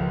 Hey,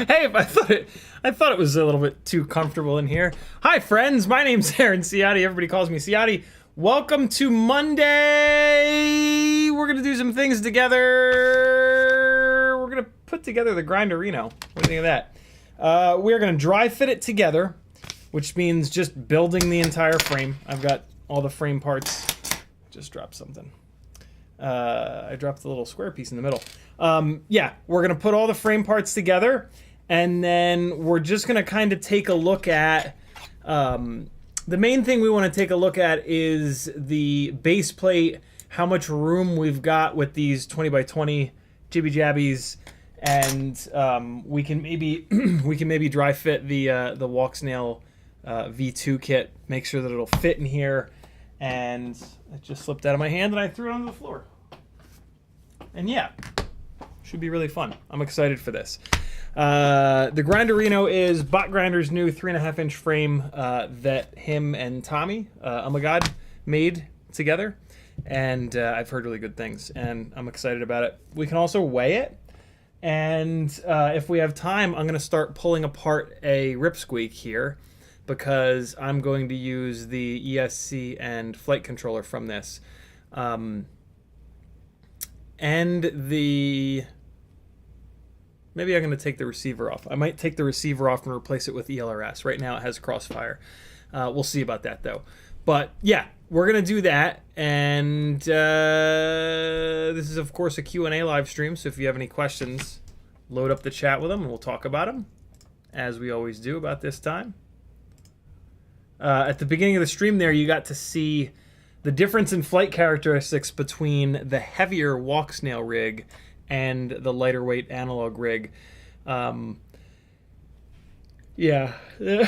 hey, I thought it was a little bit too comfortable in here. Hi, friends. My name's Aaron Ciotti. Everybody calls me Ciotti. Welcome to Monday. We're gonna do some things together. We're gonna put together the Grinderino. What do you think of that? We're gonna dry fit it together, which means just building the entire frame. I've got all the frame parts. Just dropped something. I dropped the little square piece in the middle. Yeah, we're gonna put all the frame parts together, and then we're just gonna kind of take a look at, the main thing we want to take a look at is the base plate, how much room we've got with these 20 by 20 jibby jabbies, and we can maybe dry fit the Walksnail V2 kit, make sure that it'll fit in here. And it just slipped out of my hand and I threw it onto the floor. And yeah, should be really fun. I'm excited for this. The Grinderino is Bot Grinder's new 3.5-inch frame that him and Tommy, oh my god, made together. And I've heard really good things and I'm excited about it. We can also weigh it. And if we have time, I'm gonna start pulling apart a Rip Squeak here, because I'm going to use the ESC and flight controller from this. and the... Maybe I'm going to take the receiver off. I might take the receiver off and replace it with ELRS. Right now it has Crossfire. We'll see about that, though. But, yeah, we're going to do that. And this is, of course, a Q&A live stream. So if you have any questions, load up the chat with them, and we'll talk about them, as we always do about this time. At the beginning of the stream there, you got to see the difference in flight characteristics between the heavier Walksnail rig and the lighter weight analog rig. Yeah, the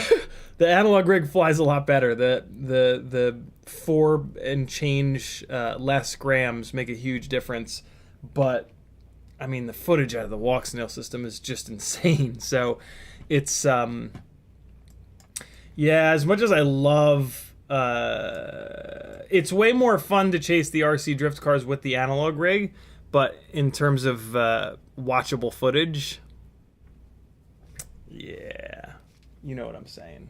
analog rig flies a lot better. The 4 and change less grams make a huge difference. But I mean, the footage out of the Walksnail system is just insane. So it's yeah, as much as I love, it's way more fun to chase the RC drift cars with the analog rig. But in terms of watchable footage, yeah, you know what I'm saying.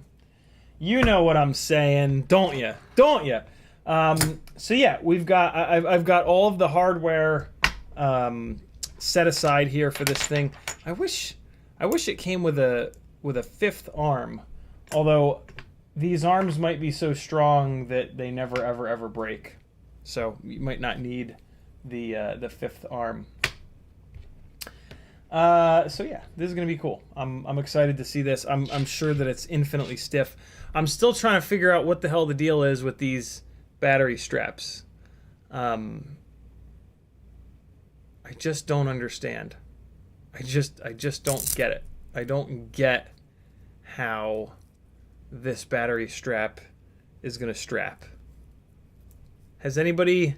You know what I'm saying, don't you? Don't you? So yeah, I've got all of the hardware set aside here for this thing. I wish it came with a 5th arm, although these arms might be so strong that they never ever break. So you might not need the 5th arm. So yeah, this is gonna be cool. I'm excited to see this. I'm sure that it's infinitely stiff. I'm still trying to figure out what the hell the deal is with these battery straps. I just don't understand. I just don't get it. I don't get how this battery strap is gonna strap. Has anybody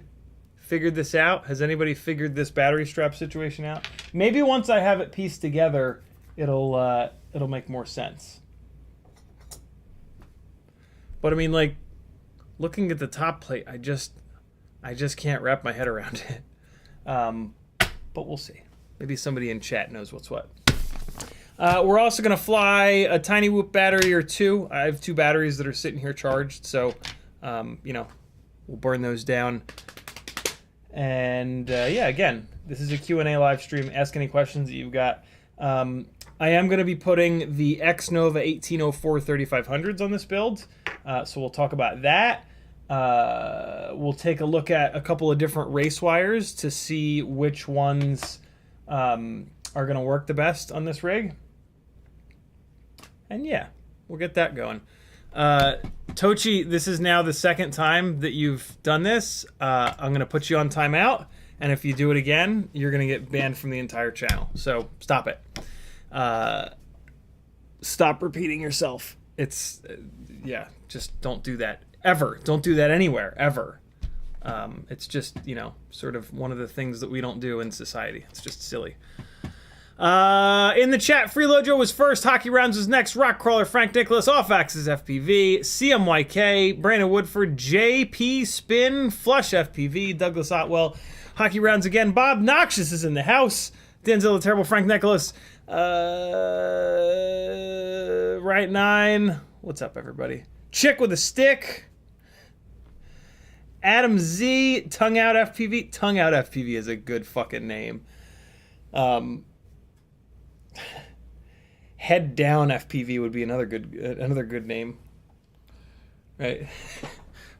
figured this out? Has anybody figured this battery strap situation out? Maybe once I have it pieced together, it'll make more sense. But I mean, like, looking at the top plate, I just can't wrap my head around it. But we'll see. Maybe somebody in chat knows what's what. We're also going to fly a TinyWhoop battery or 2. I have 2 batteries that are sitting here charged, so you know, we'll burn those down. And yeah, again, this is a Q&A live stream. Ask any questions that you've got. I am going to be putting the X-Nova 1804 3500s on this build, so we'll talk about that. We'll take a look at a couple of different race wires to see which ones are going to work the best on this rig. And yeah, we'll get that going. Tochi, this is now the 2nd time that you've done this. I'm going to put you on timeout, and if you do it again, you're going to get banned from the entire channel. So stop it. Stop repeating yourself. It's, yeah, just don't do that. Ever. Don't do that anywhere, ever. It's just, you know, sort of one of the things that we don't do in society. It's just silly. In the chat, Freelojo was first, Hockey Rounds was next, Rockcrawler, Frank Nicholas, Off Axis FPV, CMYK, Brandon Woodford, JP Spin, Flush FPV, Douglas Otwell, Hockey Rounds again, Bob Noxious is in the house, Denzel the Terrible, Frank Nicholas, Right 9, what's up everybody? Chick with a Stick, Adam Z, Tongue Out FPV. Tongue Out FPV is a good fucking name. Head Down FPV would be another good name, right?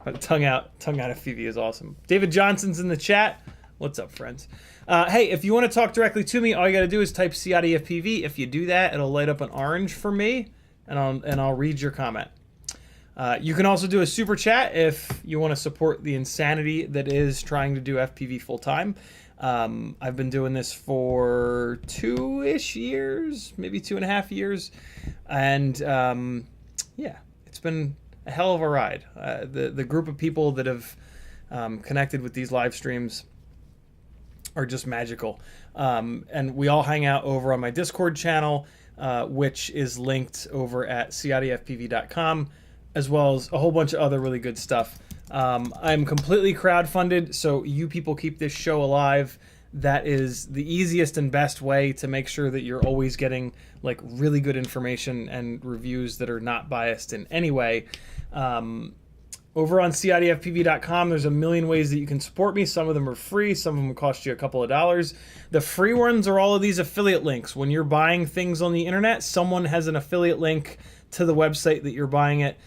But Tongue Out FPV is awesome. David Johnson's in the chat. What's up, friends? Hey, if you want to talk directly to me, all you got to do is type CiottiFPV. If you do that, it'll light up an orange for me, and I'll read your comment. You can also do a super chat if you want to support the insanity that is trying to do FPV full time. I've been doing this for 2-ish years, maybe 2.5 years. And yeah, it's been a hell of a ride. The group of people that have connected with these live streams are just magical. And we all hang out over on my Discord channel, which is linked over at CiottiFPV.com, as well as a whole bunch of other really good stuff. I'm completely crowdfunded, so you people keep this show alive. That is the easiest and best way to make sure that you're always getting like really good information and reviews that are not biased in any way. Over on CiottiFPV.com, there's a million ways that you can support me. Some of them are free. Some of them cost you a couple of dollars. The free ones are all of these affiliate links. When you're buying things on the internet, someone has an affiliate link to the website that you're buying it.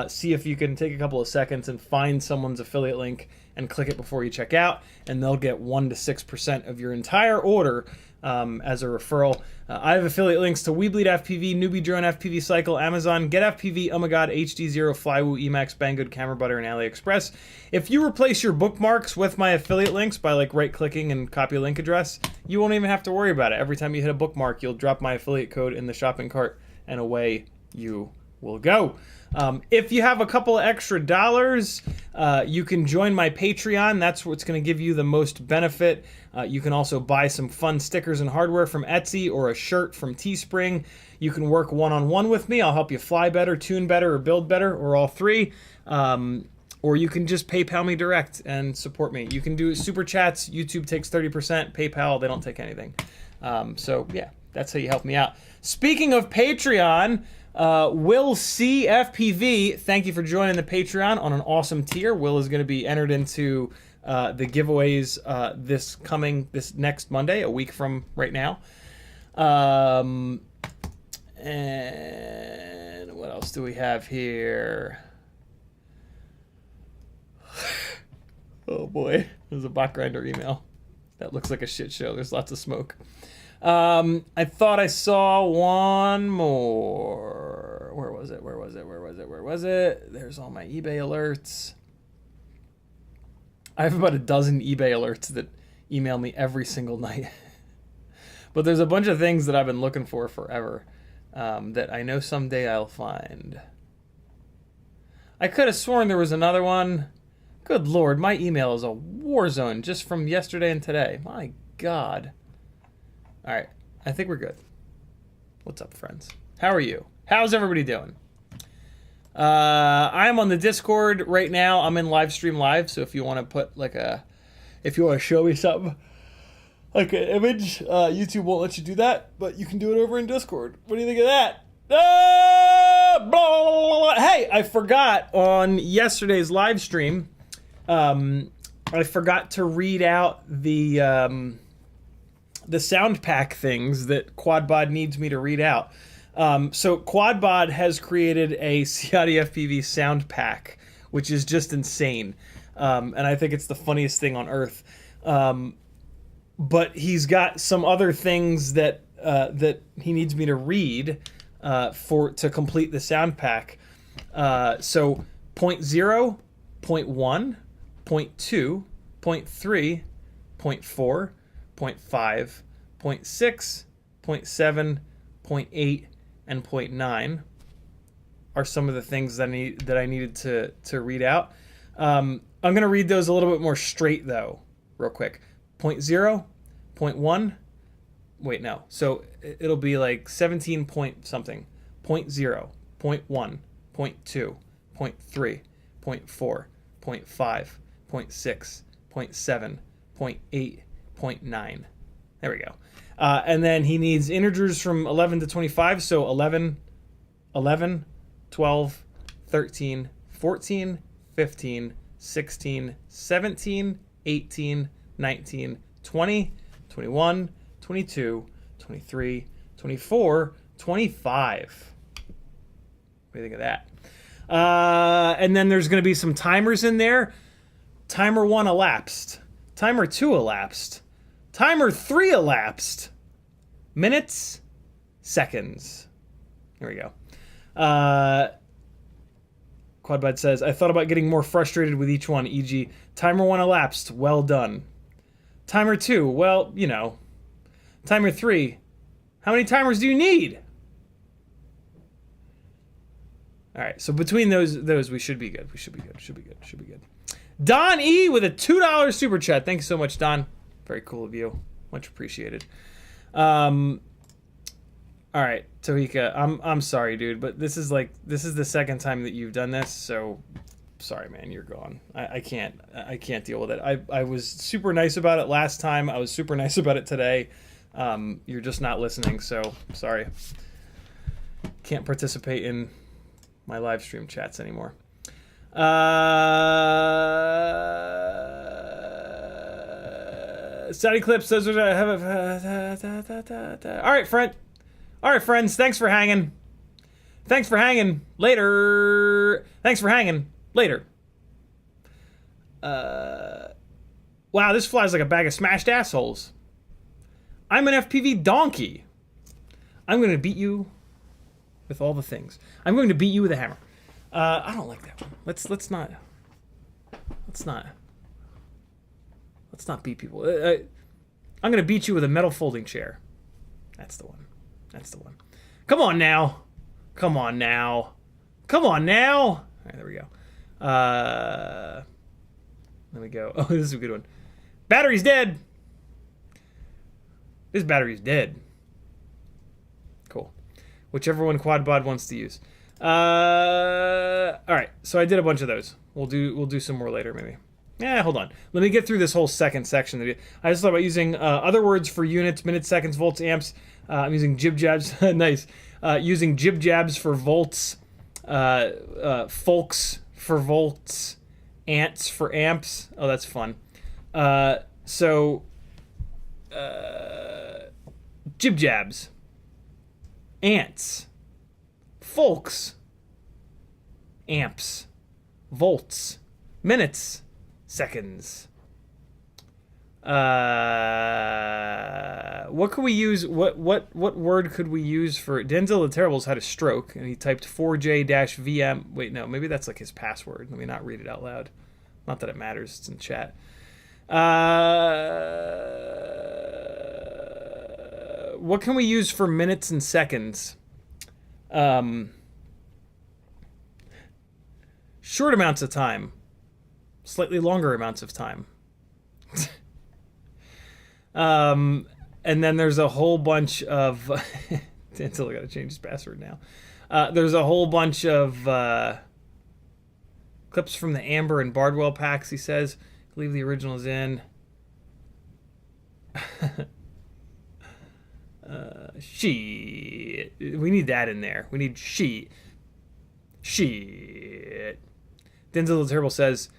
See if you can take a couple of seconds and find someone's affiliate link and click it before you check out, and they'll get 1 to 6% of your entire order as a referral. I have affiliate links to WeBleed FPV, Newbie Drone FPV Cycle, Amazon, Get FPV, Oh My God, HD0, Flywoo, Emacs, Banggood, Camera Butter, and AliExpress. If you replace your bookmarks with my affiliate links by like right-clicking and copy link address, you won't even have to worry about it. Every time you hit a bookmark, you'll drop my affiliate code in the shopping cart, and away you will go. If you have a couple of extra dollars, you can join my Patreon. That's what's going to give you the most benefit. You can also buy some fun stickers and hardware from Etsy or a shirt from Teespring. You can work one-on-one with me. I'll help you fly better, tune better, or build better, or all three. Or you can just PayPal me direct and support me. You can do super chats. YouTube takes 30%. PayPal, they don't take anything. So yeah, that's how you help me out. Speaking of Patreon, Will CFPV, thank you for joining the Patreon on an awesome tier. Will is going to be entered into the giveaways this next Monday, a week from right now. And what else do we have here? Oh boy, there's a bot grinder email. That looks like a shit show. There's lots of smoke. I thought I saw one more. Where was it? There's all my eBay alerts. I have about a dozen eBay alerts that email me every single night. But there's a bunch of things that I've been looking for forever that I know someday I'll find. I could have sworn there was another one. Good Lord, my email is a war zone just from yesterday and today. My God. All right, I think we're good. What's up, friends? How are you? How's everybody doing? I'm on the Discord right now. I'm in live stream live, so if you want to put if you want to show me something, like an image, YouTube won't let you do that, but you can do it over in Discord. What do you think of that? Blah, blah, blah. Hey, I forgot on yesterday's live stream, I forgot to read out the sound pack things that Quadbod needs me to read out. So Quadbod has created a CiottiFPV sound pack, which is just insane. And I think it's the funniest thing on earth. But he's got some other things that he needs me to read to complete the sound pack. So 0.0, 0.1, 0.2, 0.3, 0.4, 0.5, 0.6, 0.7, 0.8, and 0.9 are some of the things that I needed to read out. I'm going to read those a little bit more straight, though, real quick. 0.0, 0.1, wait, no. So it'll be like 17 point something. 0.0, 0.1, 0.2, 0.3, 0.4, 0.5, 0.6, 0.7, 0.8, 0.9. There we go. And then he needs integers from 11 to 25. So 11, 12, 13, 14, 15, 16, 17, 18, 19, 20, 21, 22, 23, 24, 25. What do you think of that? And then there's going to be some timers in there. Timer 1 elapsed. Timer 2 elapsed. Timer 3 elapsed. Minutes, seconds. Here we go. Quadbot says, I thought about getting more frustrated with each one, e.g. timer 1 elapsed, well done. Timer 2, well, you know. Timer 3, how many timers do you need? All right, so between those we should be good. We should be good. Don E with a $2 super chat. Thank you so much, Don. Very cool of you. Much appreciated. All right, Tohika, I'm sorry, dude, but this is the second time that you've done this, so sorry, man, you're gone. I can't deal with it. I was super nice about it last time. I was super nice about it today. You're just not listening, so sorry. Can't participate in my live stream chats anymore. Study clips. Those are. All right, friend. All right, friends. Thanks for hanging. Thanks for hanging. Later. Thanks for hanging. Later. Wow, this flies like a bag of smashed assholes. I'm an FPV donkey. I'm going to beat you with all the things. I'm going to beat you with a hammer. I don't like that one. Let's not beat people. I'm going to beat you with a metal folding chair. That's the one. That's the one. Come on now. Come on now. Come on now. All right, there we go. Let me go. Oh, this is a good one. Battery's dead. This battery's dead. Cool. Whichever one Quadbod wants to use. All right. So I did a bunch of those. We'll do some more later, maybe. Yeah, hold on. Let me get through this whole second section. I just thought about using other words for units, minutes, seconds, volts, amps. I'm using jib jabs. Nice. Using jib jabs for volts, folks for volts, ants for amps. Oh, that's fun. Jib jabs, ants, folks, amps, volts, minutes, seconds. What could we use? What word could we use for Denzel the Terrible's had a stroke and he typed 4J-VM. Wait, no, maybe that's like his password. Let me not read it out loud. Not that it matters. It's in chat. What can we use for minutes and seconds? Short amounts of time. Slightly longer amounts of time. And then there's a whole bunch of... Until I gotta change his password now. There's a whole bunch of clips from the Amber and Bardwell packs, he says. Leave the originals in. Shit. We need that in there. We need shit. Shit. Denzel the Terrible says,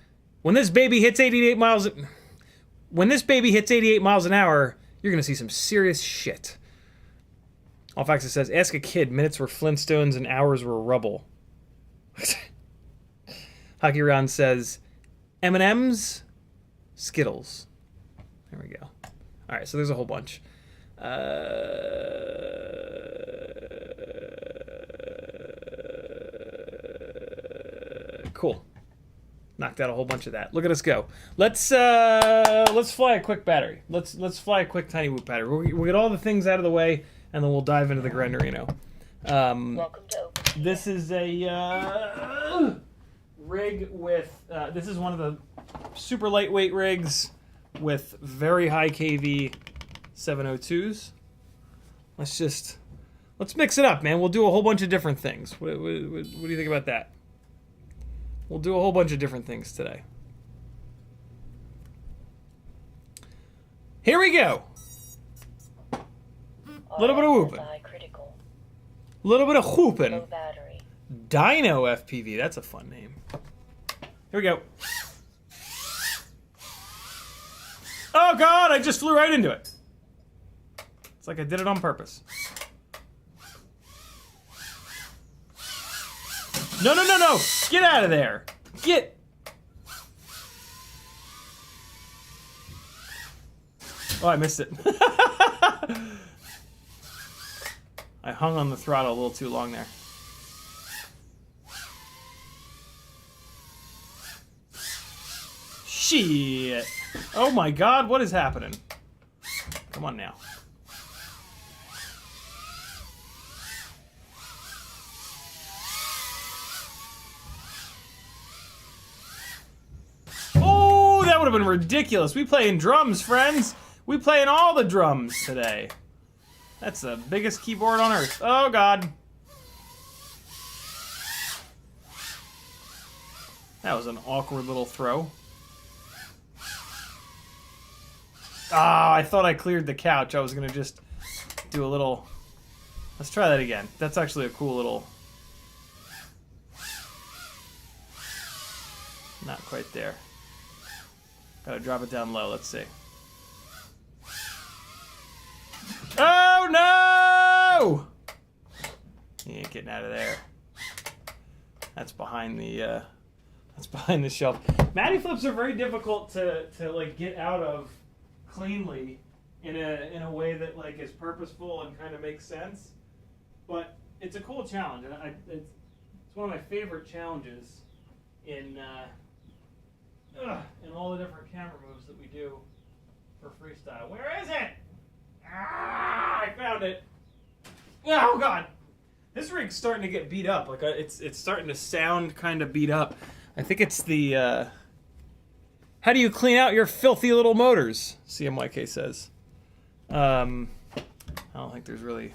when this baby hits 88 miles an hour, you're gonna see some serious shit. Alfaxa says, ask a kid, minutes were Flintstones and hours were rubble. Hockey Round says, M&M's, Skittles. There we go. All right, so there's a whole bunch. Cool. Knocked out a whole bunch of that. Look at us go. Let's fly a quick battery. Let's fly a quick TinyWhoop battery. We'll get all the things out of the way, and then we'll dive into the Grinderino. Welcome to Open. This is a rig with. This is one of the super lightweight rigs with very high KV 702s. Let's mix it up, man. We'll do a whole bunch of different things. What do you think about that? We'll do a whole bunch of different things today. Here we go. A little bit of whooping. A little bit of whooping. Dino FPV. That's a fun name. Here we go. Oh, God. I just flew right into it. It's like I did it on purpose. No, no, no, no! Get out of there! Get! Oh, I missed it. I hung on the throttle a little too long there. Shit! Oh my God, what is happening? Come on now. That would have been ridiculous. We playing drums, friends. We playing all the drums today. That's the biggest keyboard on earth. Oh, God. That was an awkward little throw. Ah, I thought I cleared the couch. I was going to just do a little... Let's try that again. That's actually a cool little... Not quite there. Gotta drop it down low. Let's see. Oh no! He ain't getting out of there. That's behind the shelf. Matty flips are very difficult to like get out of cleanly in a way that like is purposeful and kind of makes sense. But it's a cool challenge, and it's one of my favorite challenges in all the different camera moves that we do for freestyle. Where is it? Ah, I found it. Oh God, this rig's starting to get beat up. Like it's starting to sound kind of beat up. I think it's the how do you clean out your filthy little motors? CMYK says. I don't think there's really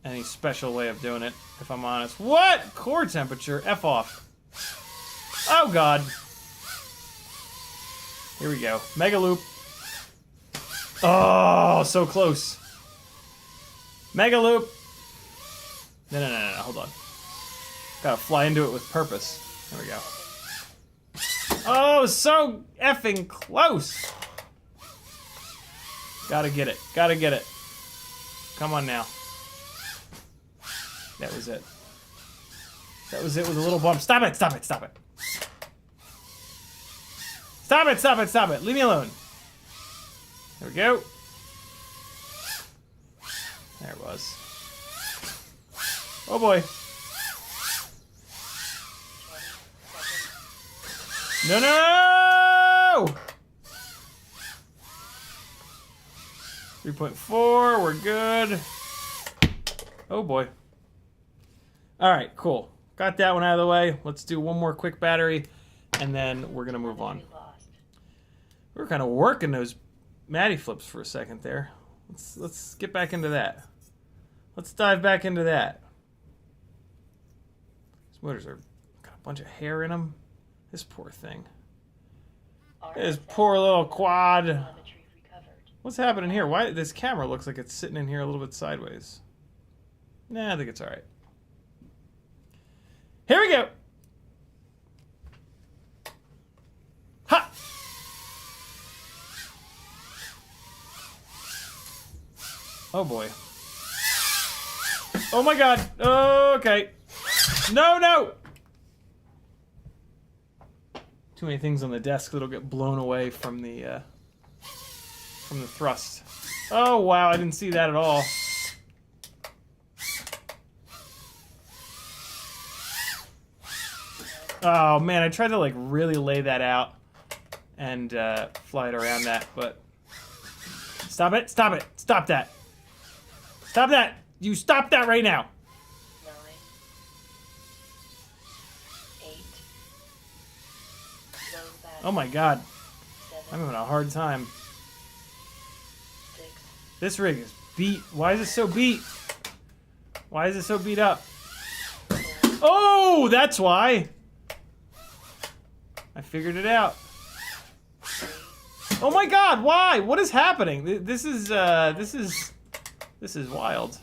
any special way of doing it, if I'm honest. What? Core temperature? F off. Oh God. Here we go. Mega loop. Oh, so close. Mega loop. No, hold on. Gotta fly into it with purpose. There we go. Oh, so effing close. Gotta get it. Gotta get it. Come on now. That was it. That was it with a little bump. Stop it, stop it, stop it. Stop it, stop it, stop it. Leave me alone. There we go. There it was. Oh boy. No, no! 3.4, we're good. Oh boy. Alright, cool. Got that one out of the way. Let's do one more quick battery, and then we're gonna move on. We were kind of working those Matty flips for a second there. Let's get back into that. Let's dive back into that. These motors are got a bunch of hair in them. This poor thing. This poor little quad. What's happening here? Why this camera looks like it's sitting in here a little bit sideways? Nah, I think it's all right. Here we go. Ha! Oh boy. Oh my God. Okay. No, no. Too many things on the desk that'll get blown away from the thrust. Oh wow, I didn't see that at all. Oh man, I tried to like really lay that out and fly it around that, but stop it! Stop it! Stop that! Stop that! You stop that right now! 9, 8. Low battery. Oh my God, 7, I'm having a hard time. 6. This rig is beat. Why is it so beat? Why is it so beat up? Oh, that's why. I figured it out. Oh my God, why? What is happening? This is wild. 2, 1.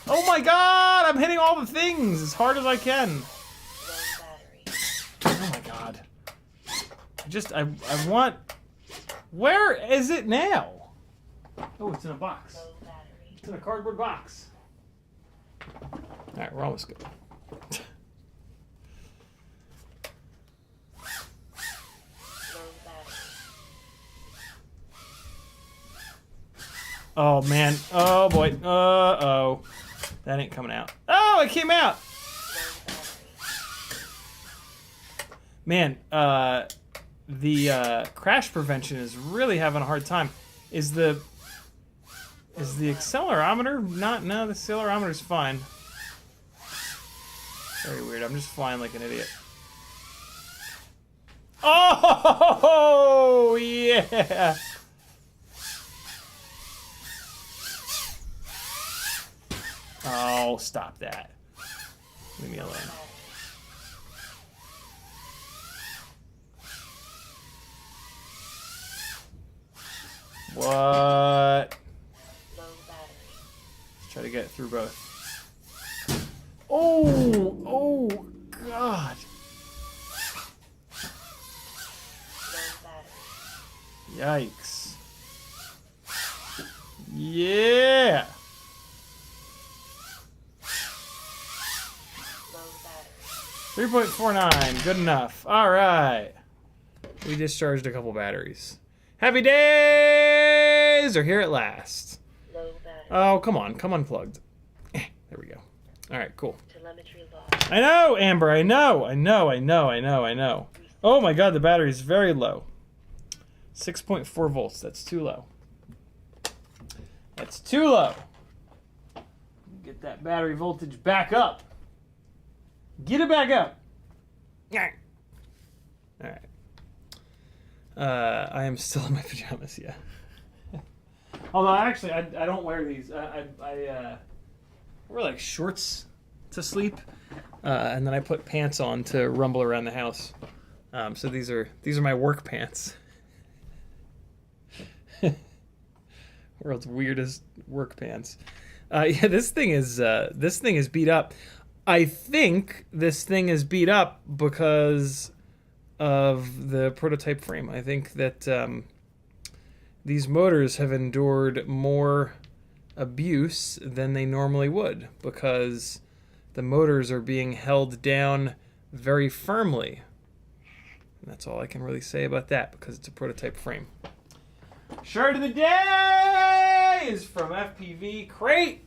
Oh my God, I'm hitting all the things as hard as I can. Low battery. Oh my God. I want... Where is it now? Oh, it's in a box. Low battery. It's in a cardboard box. Alright, we're almost good. Low battery. Oh man. Oh boy. Uh-oh. That ain't coming out. Oh, it came out! Low battery. Man, the crash prevention is really having a hard time. Is the accelerometer not? No, the accelerometer's fine. Very weird. I'm just flying like an idiot. Oh yeah! Oh, stop that. Leave me alone. What? Low battery. Let's try to get through both. Yikes. Yeah. Low battery. 3.49. Good enough. All right. We discharged a couple batteries. Happy days are here at last. Low battery. Oh, come on. Come unplugged. There we go. All right, cool. Telemetry lost. I know, Amber. I know. Oh my god, the battery is very low. 6.4 volts. That's too low. That's too low. Get that battery voltage back up. Get it back up. All right. I am still in my pajamas, yeah. Although, actually, I don't wear these. I wear, like, shorts to sleep, and then I put pants on to rumble around the house. So these are my work pants. World's weirdest work pants. Yeah, this thing is beat up. I think this thing is beat up because of the prototype frame. I think that these motors have endured more abuse than they normally would because the motors are being held down very firmly. And that's all I can really say about that because it's a prototype frame. Shirt of the day is from FPV Crate.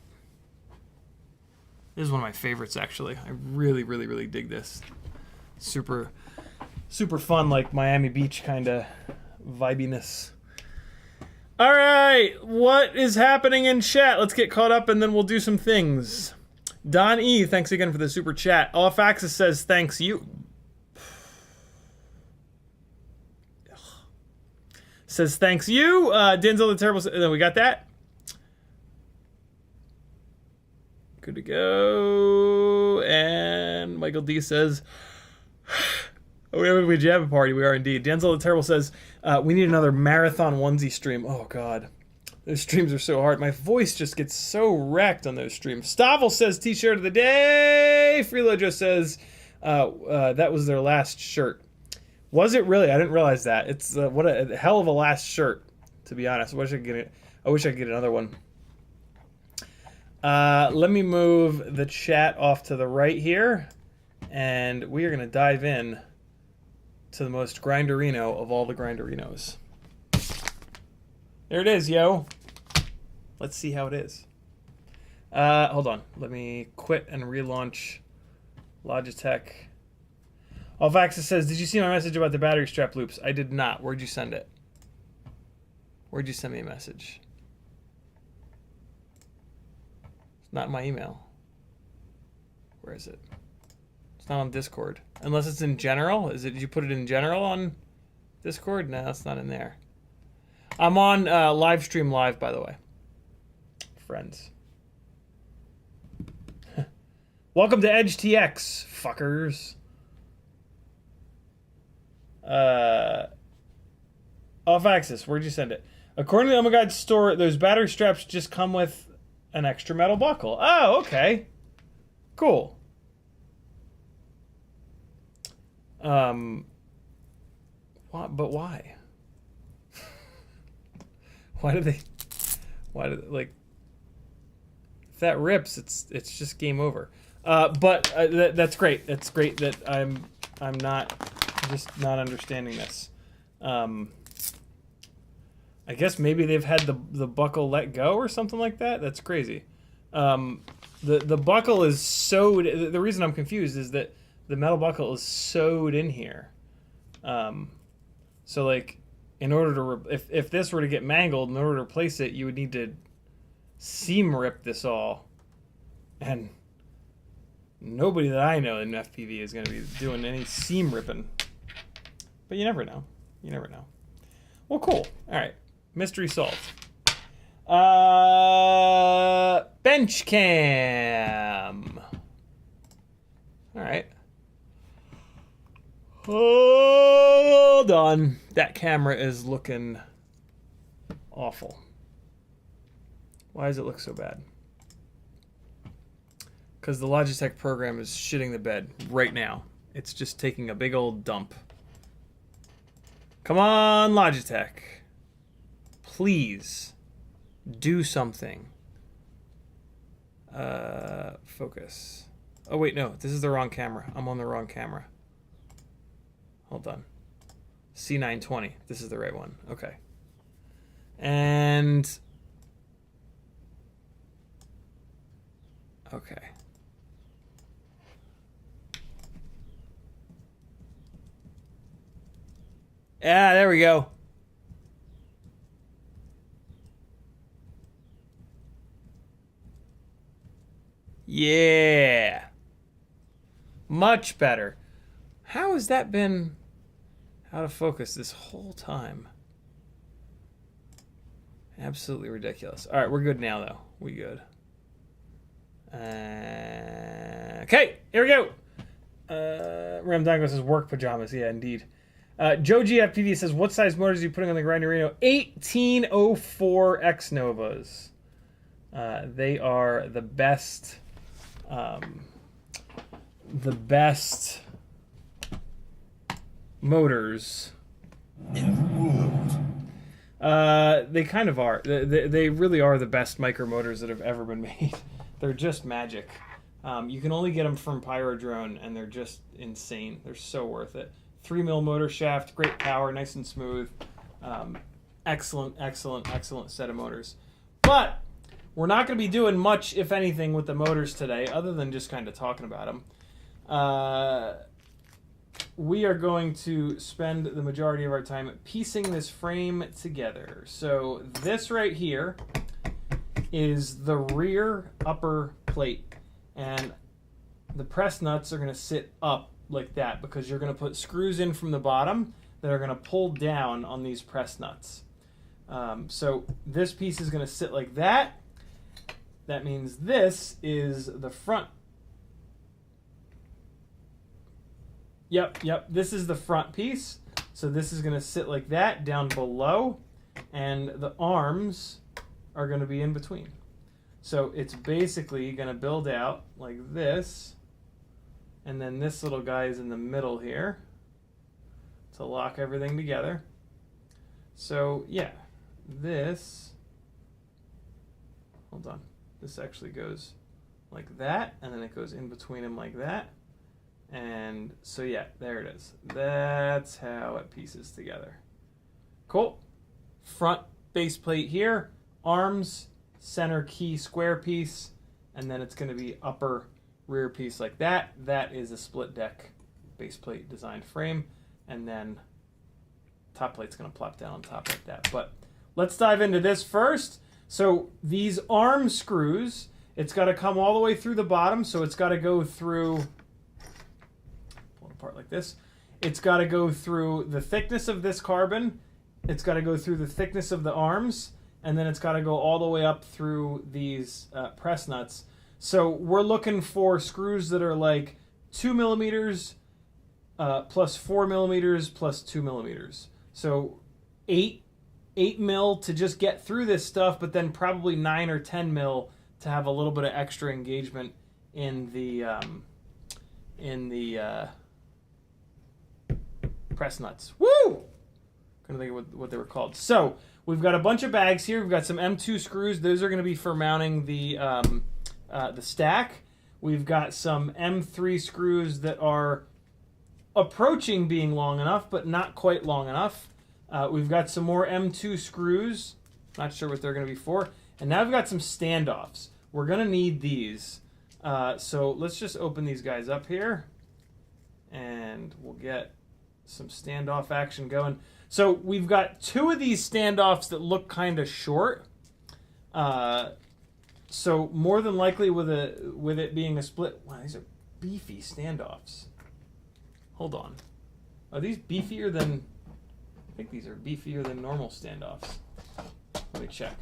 This is one of my favorites, actually. I really dig this. Super fun, like Miami Beach kind of vibiness. All right, what is happening in chat? Let's get caught up and then we'll do some things. Don E, thanks again for the super chat. Off Axis says thanks you. Says thanks you. Denzel the Terrible. Then we got that. Good to go. And Michael D says, we have a pajama party. We are indeed. Denzel the Terrible says, we need another marathon onesie stream. Oh, God. Those streams are so hard. My voice just gets so wrecked on those streams. Stavel says t-shirt of the day. Freelojo says that was their last shirt. Was it really? I didn't realize that. It's what a hell of a last shirt, to be honest. I wish I could get another one. Let me move the chat off to the right here, and we are going to dive in to the most Grinderino of all the Grinderinos. There it is, yo. Let's see how it is. Hold on. Let me quit and relaunch Logitech. Alvaxa says, did you see my message about the battery strap loops? I did not. Where'd you send it? Where'd you send me a message? It's not in my email. Where is it? It's not on Discord. Unless it's in general. Did you put it in general on Discord? No, it's not in there. I'm on Livestream Live, by the way. Friends. Welcome to Edge TX, fuckers. Off Axis, where'd you send it? According to the Guide store, those battery straps just come with an extra metal buckle. Oh, okay. Cool. But why? Why do they, like, if that rips, it's just game over. But that's great. That's great that I'm just not understanding this. I guess maybe they've had the buckle let go or something like that. That's crazy. The buckle is sewed. The reason I'm confused is that the metal buckle is sewed in here. So like, in order to if this were to get mangled, in order to replace it, you would need to seam rip this all, and nobody that I know in FPV is going to be doing any seam ripping. But you never know. You never know. Well, cool. All right. Mystery solved. Bench cam. All right. Hold on. That camera is looking awful. Why does it look so bad? Because the Logitech program is shitting the bed right now. It's just taking a big old dump. Come on, Logitech. please do something. Focus. Oh, wait, no. This is the wrong camera. I'm on the wrong camera. Hold on. C920. This is the right one. Okay. And... okay. Yeah, there we go. Yeah. Much better. How has that been out of focus this whole time? Absolutely ridiculous. All right, we're good now, though. We good. Okay, here we go. Ram Dango says work pajamas. Yeah, indeed. Joe GFPV says, what size motors are you putting on the Grinderino? 1804 X Novas. They are the best motors in the world. They kind of are. They really are the best micro motors that have ever been made. They're just magic. You can only get them from Pyrodrone, and they're just insane. They're so worth it. 3mm motor shaft, great power, nice and smooth. Excellent set of motors. But we're not going to be doing much, if anything, with the motors today, other than just kind of talking about them. We are going to spend the majority of our time piecing this frame together. So this right here is the rear upper plate, and the press nuts are going to sit up like that because you're going to put screws in from the bottom that are going to pull down on these press nuts. So this piece is going to sit like that. That means this is the front. Yep, this is the front piece. So this is going to sit like that down below, and the arms are going to be in between. So it's basically going to build out like this, and then this little guy is in the middle here to lock everything together. So yeah, this, hold on, this actually goes like that, and then it goes in between them like that. And so yeah, there it is. That's how it pieces together. Cool. Front base plate here, arms, center key square piece, and then it's going to be upper rear piece like that. That is a split deck base plate designed frame, and then top plate's going to plop down on top like that. But let's dive into this first. So these arm screws, it's got to come all the way through the bottom, so it's got to go through, pull it apart like this. It's got to go through the thickness of this carbon, it's got to go through the thickness of the arms, and then it's got to go all the way up through these press nuts. So we're looking for screws that are like 2 millimeters plus 4 millimeters plus 2 millimeters. So 8 mil to just get through this stuff, but then probably 9 or 10 mil to have a little bit of extra engagement in the press nuts. Woo! Couldn't think of what they were called. So we've got a bunch of bags here. We've got some M2 screws. Those are going to be for mounting the stack. We've got some M3 screws that are approaching being long enough, but not quite long enough. We've got some more M2 screws. Not sure what they're going to be for. And now we've got some standoffs. We're going to need these. So let's just open these guys up here, and we'll get some standoff action going. So we've got 2 of these standoffs that look kind of short. So more than likely with it being a split, wow, these are beefy standoffs. Hold on. Are these beefier than, I think these are beefier than normal standoffs. Let me check.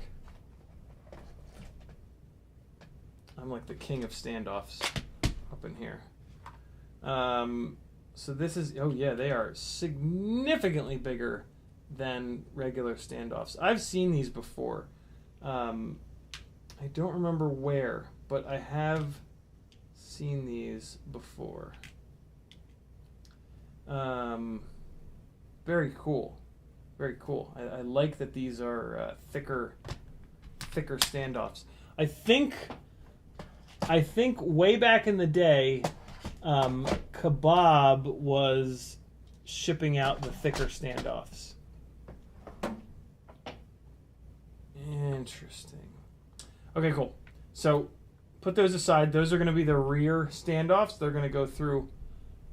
I'm like the king of standoffs up in here. So this is, oh yeah, they are significantly bigger than regular standoffs. I've seen these before. I don't remember where, but I have seen these before. Very cool. Very cool. I like that these are thicker standoffs. I think way back in the day, Kebab was shipping out the thicker standoffs. Interesting. Okay, cool. So put those aside. Those are going to be the rear standoffs. They're going to go through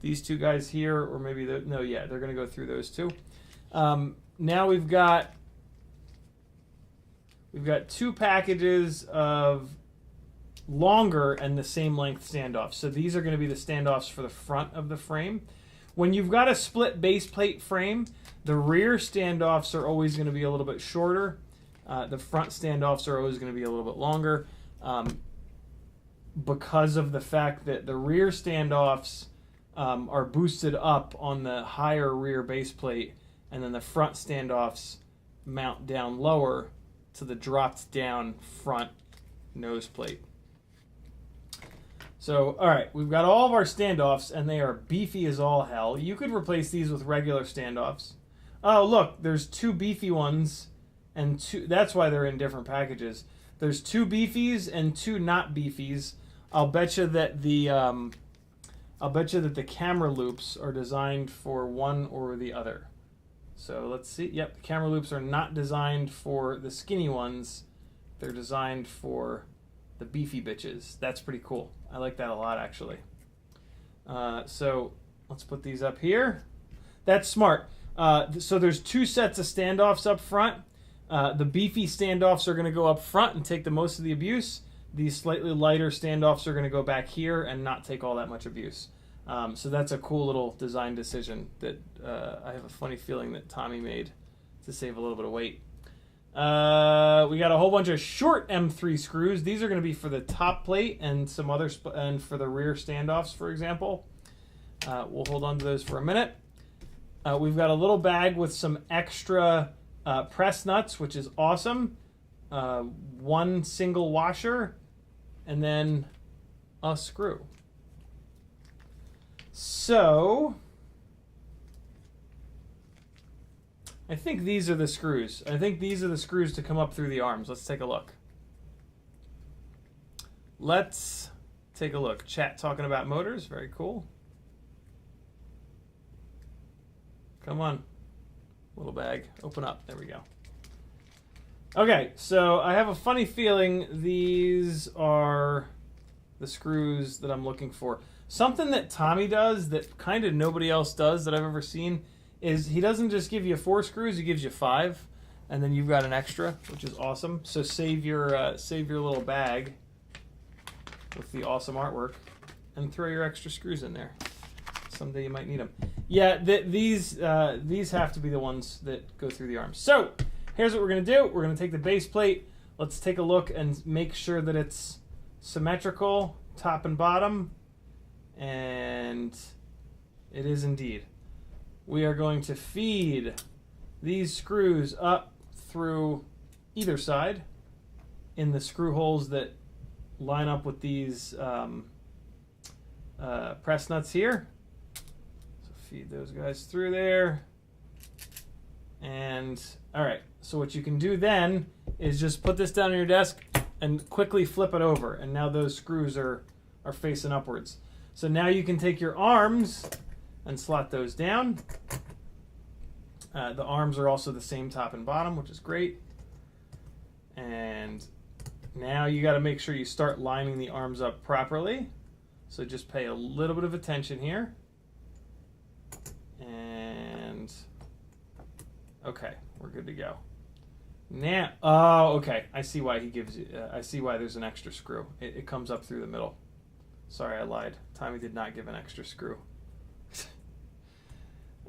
these two guys here, or maybe they're going to go through those two. Now we've got two packages of longer and the same length standoffs. So these are going to be the standoffs for the front of the frame. When you've got a split base plate frame, the rear standoffs are always going to be a little bit shorter. The front standoffs are always going to be a little bit longer because of the fact that the rear standoffs are boosted up on the higher rear base plate, and then the front standoffs mount down lower to the dropped down front nose plate. So, all right, we've got all of our standoffs, and they are beefy as all hell. You could replace these with regular standoffs. Oh, look, there's two beefy ones, and two. That's why they're in different packages. There's two beefies and two not beefies. I'll bet you that the camera loops are designed for one or the other. So let's see. Yep, the camera loops are not designed for the skinny ones. They're designed for the beefy bitches. That's pretty cool. I like that a lot, actually. So let's put these up here. That's smart. So there's two sets of standoffs up front. The beefy standoffs are going to go up front and take the most of the abuse. These slightly lighter standoffs are going to go back here and not take all that much abuse. So that's a cool little design decision that I have a funny feeling that Tommy made to save a little bit of weight. We got a whole bunch of short M3 screws. These are going to be for the top plate and some other and for the rear standoffs, for example. We'll hold on to those for a minute. We've got a little bag with some extra press nuts, which is awesome. One single washer, and then a screw. So I think these are the screws. I think these are the screws to come up through the arms. Let's take a look. Let's take a look. Chat talking about motors. Very cool. Come on. Little bag. Open up. There we go. Okay, so I have a funny feeling these are the screws that I'm looking for. Something that Tommy does that kind of nobody else does that I've ever seen is he doesn't just give you 4 screws, he gives you 5, and then you've got an extra, which is awesome. So save your little bag with the awesome artwork and throw your extra screws in there. Someday you might need them. Yeah, these have to be the ones that go through the arms. So here's what we're going to do. We're going to take the base plate. Let's take a look and make sure that it's symmetrical, top and bottom. And it is indeed. We are going to feed these screws up through either side in the screw holes that line up with these press nuts here. So feed those guys through there. And all right, so what you can do then is just put this down on your desk and quickly flip it over, and now those screws are facing upwards. So now you can take your arms and slot those down. The arms are also the same top and bottom, which is great. And now you got to make sure you start lining the arms up properly. So just pay a little bit of attention here. And okay, we're good to go. Now, oh, okay. I see why he gives you. I see why there's an extra screw. It comes up through the middle. Sorry, I lied. Tommy did not give an extra screw.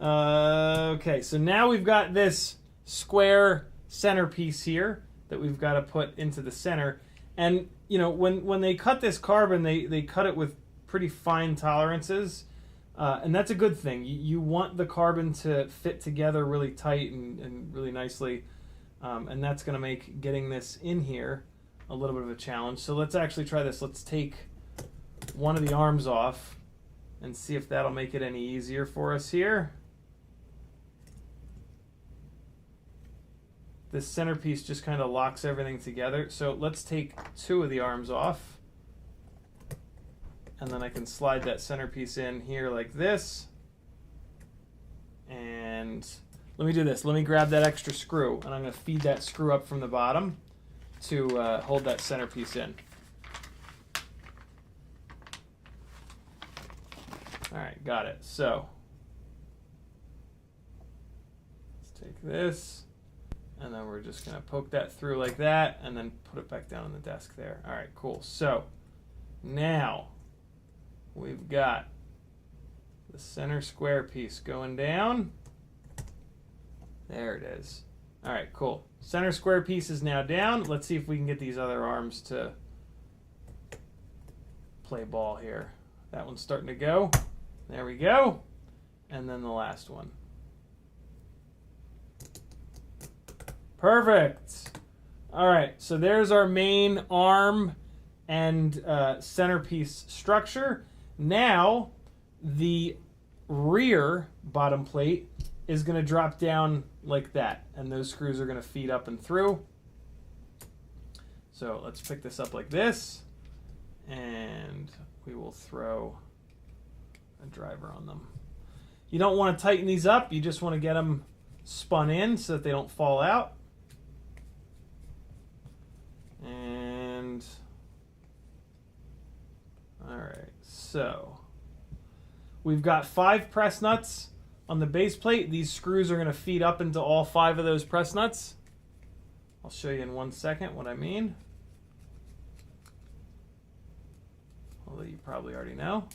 Okay, so now we've got this square centerpiece here that we've got to put into the center. And, you know, when they cut this carbon, they cut it with pretty fine tolerances. And that's a good thing. You want the carbon to fit together really tight and really nicely. And that's going to make getting this in here a little bit of a challenge. So let's actually try this. Let's take one of the arms off and see if that'll make it any easier for us here. this centerpiece just kind of locks everything together. So let's take 2 of the arms off. And then I can slide that centerpiece in here like this. And let me do this. Let me grab that extra screw, and I'm going to feed that screw up from the bottom to hold that centerpiece in. All right, got it. So let's take this, and then we're just going to poke that through like that, and then put it back down on the desk there. All right, cool. So now we've got the center square piece going down. There it is. All right, cool. Center square piece is now down. Let's see if we can get these other arms to play ball here. That one's starting to go. There we go. And then the last one. Perfect. All right, so there's our main arm and centerpiece structure. Now, the rear bottom plate is going to drop down like that, and those screws are going to feed up and through. So let's pick this up like this, and we will throw a driver on them. You don't want to tighten these up, you just want to get them spun in so that they don't fall out. And all right, so we've got 5 press nuts on the base plate. These screws are going to feed up into all 5 of those press nuts. I'll show you in 1 second what I mean. Although you probably already know.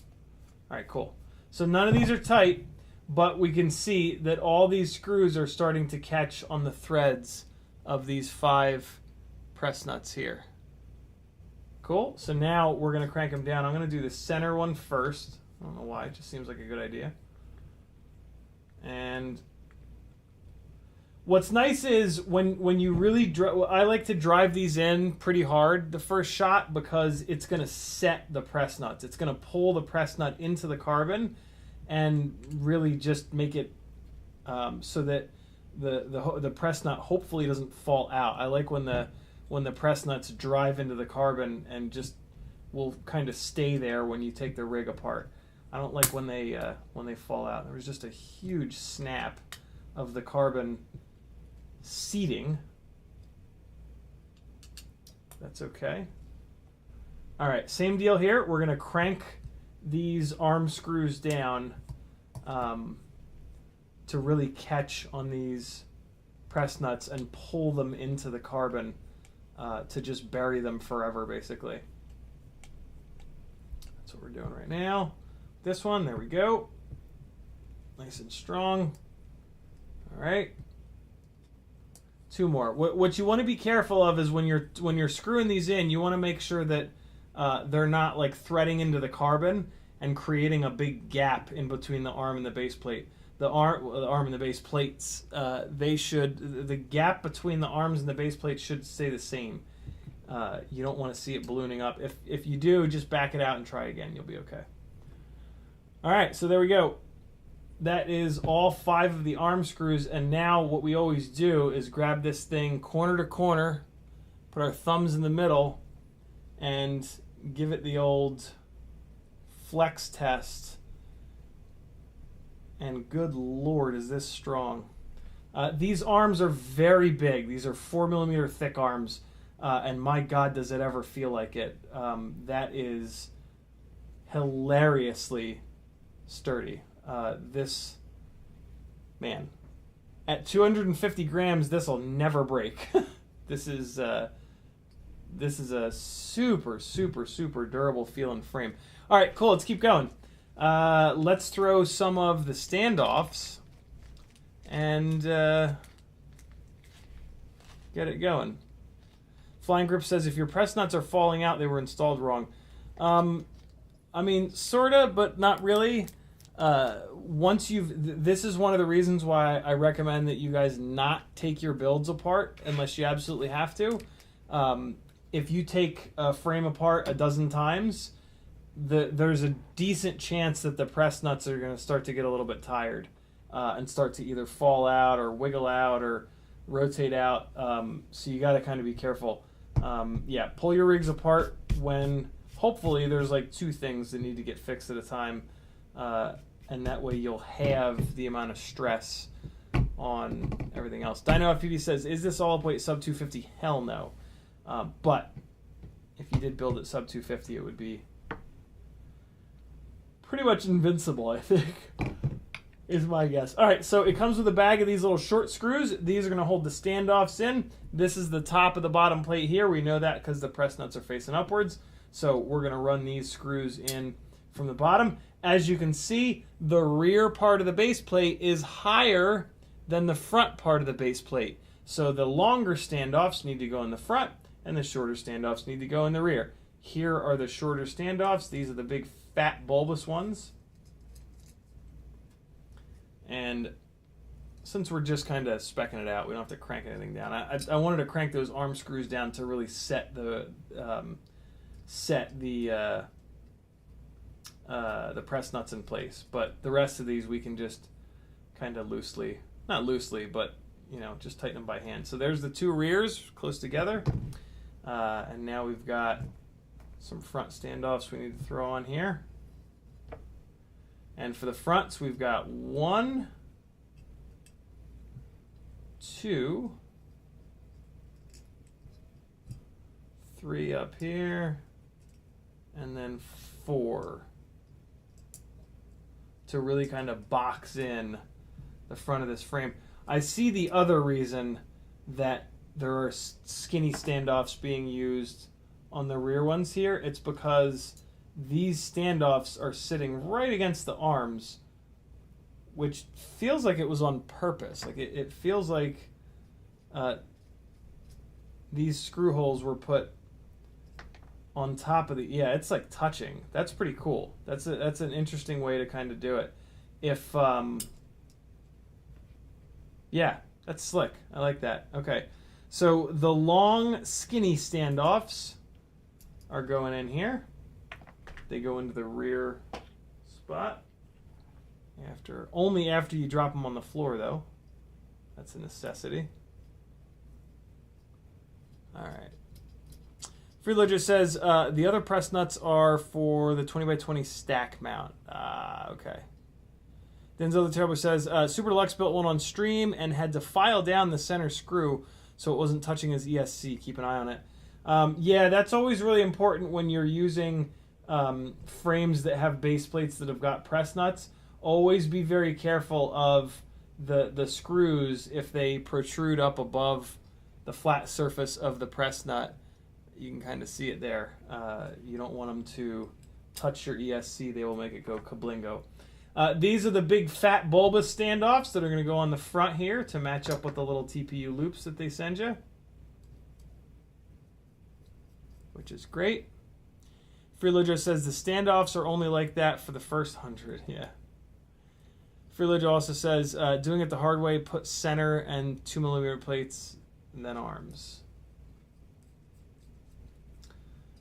All right, cool. So none of these are tight, but we can see that all these screws are starting to catch on the threads of these 5 press nuts here. Cool. So now we're going to crank them down. I'm going to do the center one first. I don't know why. It just seems like a good idea. And what's nice is when you really I like to drive these in pretty hard the first shot, because it's going to set the press nuts. It's going to pull the press nut into the carbon and really just make it so that the press nut hopefully doesn't fall out. I like when the press nuts drive into the carbon and just will kind of stay there when you take the rig apart. I don't like when they fall out. There was just a huge snap of the carbon seating. That's okay. All right, same deal here. We're going to crank these arm screws down to really catch on these press nuts and pull them into the carbon to just bury them forever, basically. That's what we're doing right now. This one, there we go. Nice and strong. All right. 2 more. What you want to be careful of is when you're screwing these in, you want to make sure that they're not like threading into the carbon and creating a big gap in between the arm and the base plate. The arm and the base plates, the gap between the arms and the base plate should stay the same. You don't want to see it ballooning up. If you do, just back it out and try again. You'll be okay. All right, so there we go. That is all 5 of the arm screws, and now what we always do is grab this thing corner to corner, put our thumbs in the middle, and give it the old flex test. And good Lord, is this strong. These arms are very big. These are 4mm thick arms, and my God, does it ever feel like it. That is hilariously sturdy. This, man, at 250 grams, this will never break. This is a super, super, super durable feeling frame. All right, cool. Let's keep going. Let's throw some of the standoffs and get it going. Flying Grip says if your press nuts are falling out, they were installed wrong. I mean, sorta, but not really. This is one of the reasons why I recommend that you guys not take your builds apart unless you absolutely have to. If you take a frame apart a dozen times, there's a decent chance that the press nuts are going to start to get a little bit tired and start to either fall out or wiggle out or rotate out. So you got to kind of be careful. Yeah, pull your rigs apart when hopefully there's like 2 things that need to get fixed at a time, and that way you'll have the amount of stress on everything else. TinyWhoop says, is this all up weight sub 250? Hell no. But if you did build it sub 250, it would be pretty much invincible, I think, is my guess. All right, so it comes with a bag of these little short screws. These are going to hold the standoffs in. This is the top of the bottom plate here. We know that because the press nuts are facing upwards. So we're going to run these screws in from the bottom. As you can see, the rear part of the base plate is higher than the front part of the base plate. So the longer standoffs need to go in the front, and the shorter standoffs need to go in the rear. Here are the shorter standoffs. These are the big fat bulbous ones. And since we're just kind of specking it out, we don't have to crank anything down. I wanted to crank those arm screws down to really set the press nuts in place. But the rest of these we can just kind of loosely, not loosely, but you know, just tighten them by hand. So there's the 2 rears close together. And now we've got some front standoffs we need to throw on here. And for the fronts, we've got 1, 2, 3 up here, and then 4 to really kind of box in the front of this frame. I see the other reason that there are skinny standoffs being used on the rear ones here. It's because these standoffs are sitting right against the arms, which feels like it was on purpose. Like it feels like these screw holes were put on top of the, yeah, it's like touching. That's pretty cool. That's an interesting way to kind of do it. If yeah, that's slick. I like that. Okay, so the long skinny standoffs are going in here. They go into the rear spot. Only after you drop them on the floor, though. That's a necessity. All right. Freeloader says the other press nuts are for the 20x20 stack mount. Okay. Denzel the Terrible says Super Deluxe built one on stream and had to file down the center screw so it wasn't touching his ESC. Keep an eye on it. Yeah, that's always really important when you're using frames that have base plates that have got press nuts. Always be very careful of the screws if they protrude up above the flat surface of the press nut. You can kind of see it there. You don't want them to touch your ESC. They will make it go kablingo. These are the big fat bulbous standoffs that are going to go on the front here to match up with the little TPU loops that they send you, which is great. Freeloader says the standoffs are only like that for the first 100. Yeah. Freeloader also says doing it the hard way, put center and 2mm plates and then arms.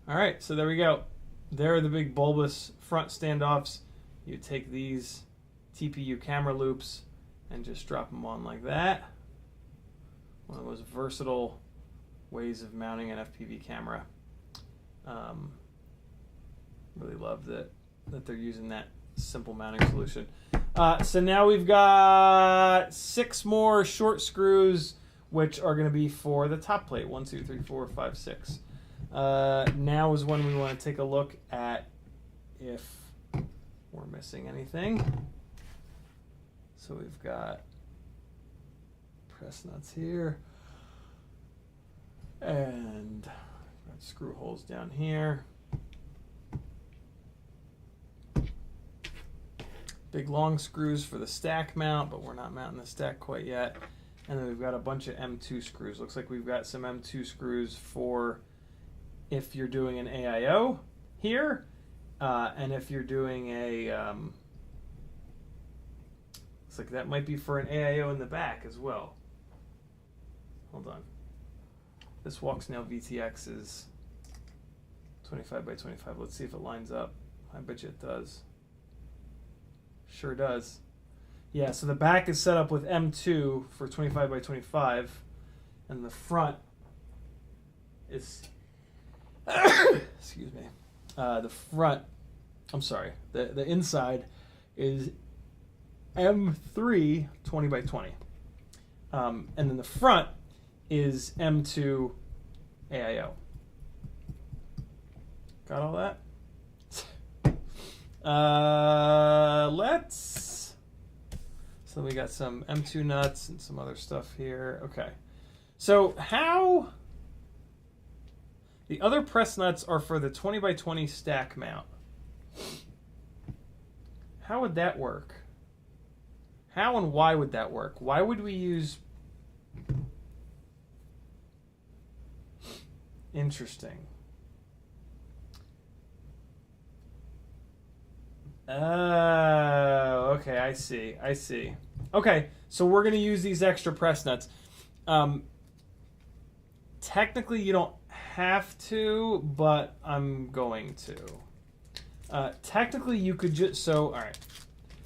All right, so there we go. There are the big bulbous front standoffs. You take these TPU camera loops and just drop them on like that. One of the most versatile ways of mounting an FPV camera. Really love that they're using that simple mounting solution. So now we've got 6 more short screws, which are going to be for the top plate. 1, 2, 3, 4, 5, 6. Now is when we want to take a look at if we're missing anything. So we've got press nuts here and got screw holes down here. Big long screws for the stack mount, but we're not mounting the stack quite yet. And then we've got a bunch of M2 screws. Looks like we've got some M2 screws for if you're doing an AIO here, and if you're doing a, looks like that might be for an AIO in the back as well. Hold on. This Walksnail VTX is 25x25. Let's see if it lines up. I bet you it does. Sure does. Yeah, so the back is set up with M2 for 25x25. and the front is excuse me. The front, I'm sorry, the inside is M3 20 by 20. And then the front is M2 AIO. Got all that? So we got some M2 nuts and some other stuff here. Okay. So how... The other press nuts are for the 20 by 20 stack mount. How would that work? How and why would that work? Why would we use... Interesting. Oh, okay, I see. Okay, so we're going to use these extra press nuts. Technically, you don't have to, but I'm going to. Technically, you could just... So, all right.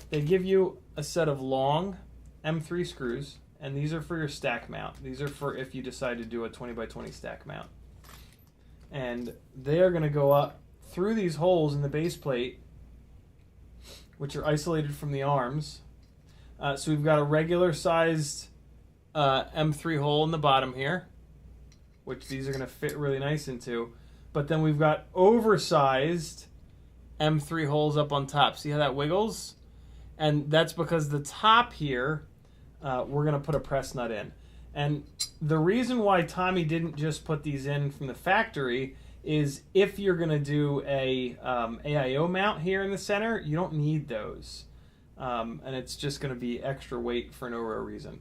They give you a set of long M3 screws, and these are for your stack mount. These are for if you decide to do a 20 by 20 stack mount. And they are going to go up through these holes in the base plate, which are isolated from the arms. So we've got a regular sized M3 hole in the bottom here, which these are going to fit really nice into. But then we've got oversized M3 holes up on top. See how that wiggles? And that's because the top here, we're going to put a press nut in. And the reason why Tommy didn't just put these in from the factory is if you're going to do a AIO mount here in the center, you don't need those. And it's just going to be extra weight for no real reason.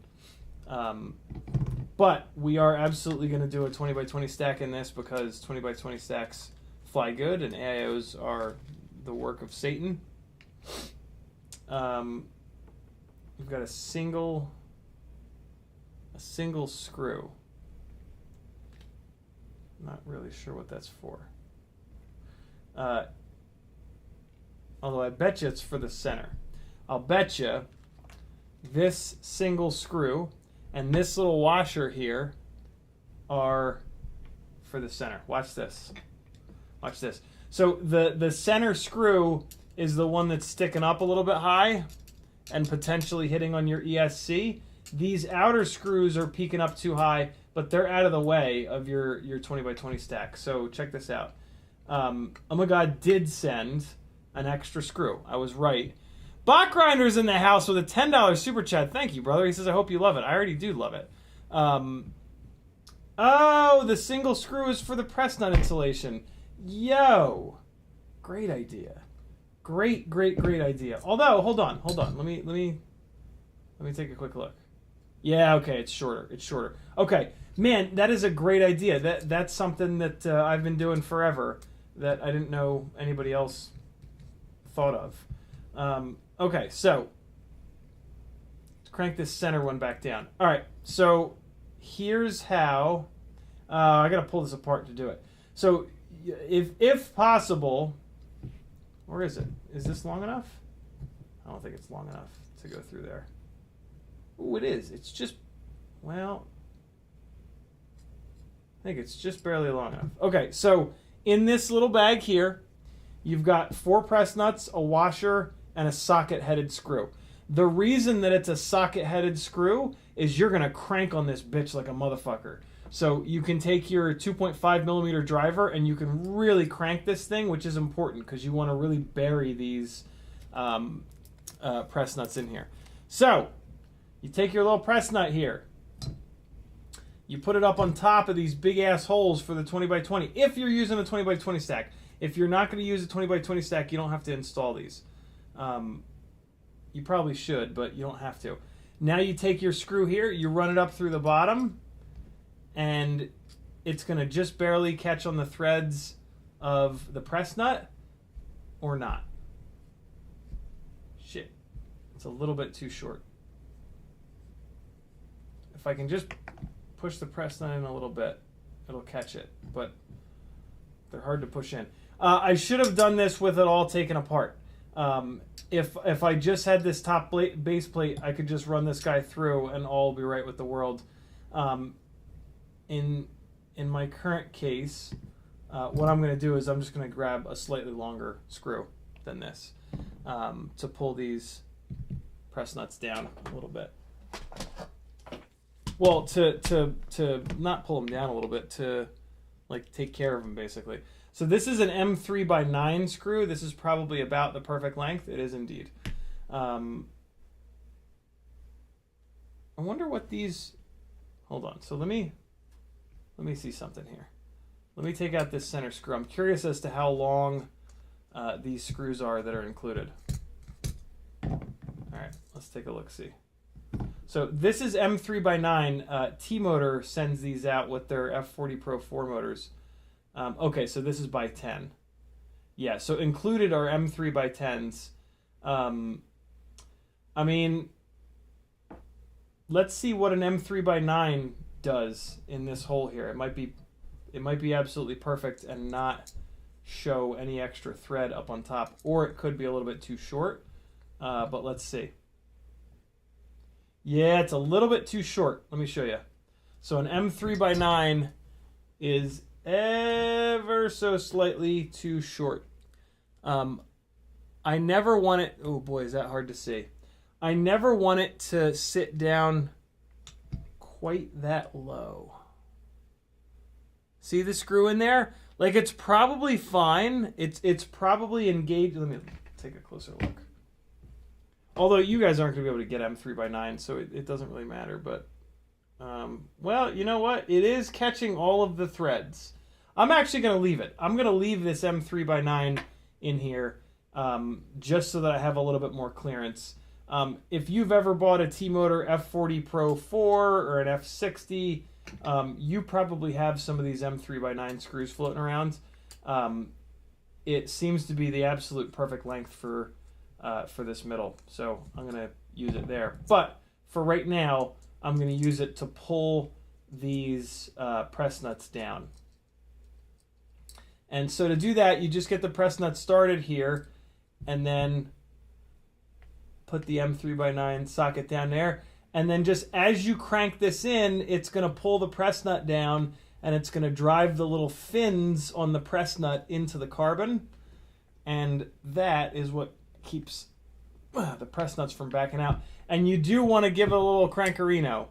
But we are absolutely going to do a 20 by 20 stack in this because 20 by 20 stacks fly good and AIOs are the work of Satan. We've got a single screw. Not really sure what that's for. Although I bet you it's for the center. I'll bet you this single screw and this little washer here are for the center. Watch this. Watch this. So the center screw is the one that's sticking up a little bit high and potentially hitting on your ESC. These outer screws are peaking up too high, but they're out of the way of your 20 by 20 stack. So check this out. Oh my God, did send an extra screw. I was right. Bot Grinder's in the house with a $10 super chat. Thank you, brother. He says, I hope you love it. I already do love it. Oh, the single screw is for the press nut insulation. Yo, great idea. Great idea. Although, hold on. Let me take a quick look. Yeah, okay, it's shorter. Okay, man, that is a great idea. That's something that I've been doing forever that I didn't know anybody else thought of. Okay, so let's crank this center one back down. All right, so here's how. I got to pull this apart to do it. So if possible, where is it? Is this long enough? I don't think it's long enough to go through there. Ooh, it is. It's just, well, I think it's just barely long enough. Okay, so in this little bag here, you've got 4 press nuts, a washer, and a socket-headed screw. The reason that it's a socket-headed screw is you're going to crank on this bitch like a motherfucker. So you can take your 2.5 millimeter driver and you can really crank this thing, which is important because you want to really bury these press nuts in here. So you take your little press nut here. You put it up on top of these big ass holes for the 20 by 20. If you're using a 20 by 20 stack. If you're not going to use a 20 by 20 stack, you don't have to install these. You probably should, but you don't have to. Now you take your screw here, you run it up through the bottom, and it's going to just barely catch on the threads of the press nut, or not. Shit. It's a little bit too short. If I can just push the press nut in a little bit, it'll catch it, but they're hard to push in. I should have done this with it all taken apart. If I just had this top base plate, I could just run this guy through and all be right with the world. in my current case, what I'm going to do is I'm just going to grab a slightly longer screw than this to pull these press nuts down a little bit. Well, to not pull them down a little bit, to like take care of them basically. So this is an M3x9 screw. This is probably about the perfect length. It is indeed. I wonder what these. Hold on. So let me see something here. Let me take out this center screw. I'm curious as to how long these screws are that are included. All right, let's take a look. See. So this is M3x9. T-Motor sends these out with their F40 Pro 4 motors. Okay, so this is by 10. Yeah, so included are M3x10s. I mean, let's see what an M3x9 does in this hole here. It might be absolutely perfect and not show any extra thread up on top, or it could be a little bit too short. But let's see. Yeah, it's a little bit too short. Let me show you. So an M3x9 is ever so slightly too short. I never want it. Oh boy, is that hard to see. I never want it to sit down quite that low. See the screw in there? Like, it's probably fine. It's probably engaged. Let me take a closer look. Although you guys aren't going to be able to get M3x9, so it doesn't really matter. But, well, you know what? It is catching all of the threads. I'm actually going to leave it. I'm going to leave this M3x9 in here just so that I have a little bit more clearance. If you've ever bought a T-Motor F40 Pro 4 or an F60, you probably have some of these M3x9 screws floating around. It seems to be the absolute perfect length for this middle, so I'm going to use it there. But for right now, I'm going to use it to pull these press nuts down. And so to do that, you just get the press nut started here, and then put the M3x9 socket down there. And then just as you crank this in, it's going to pull the press nut down, and it's going to drive the little fins on the press nut into the carbon. And that is what keeps the press nuts from backing out. And you do want to give it a little crankerino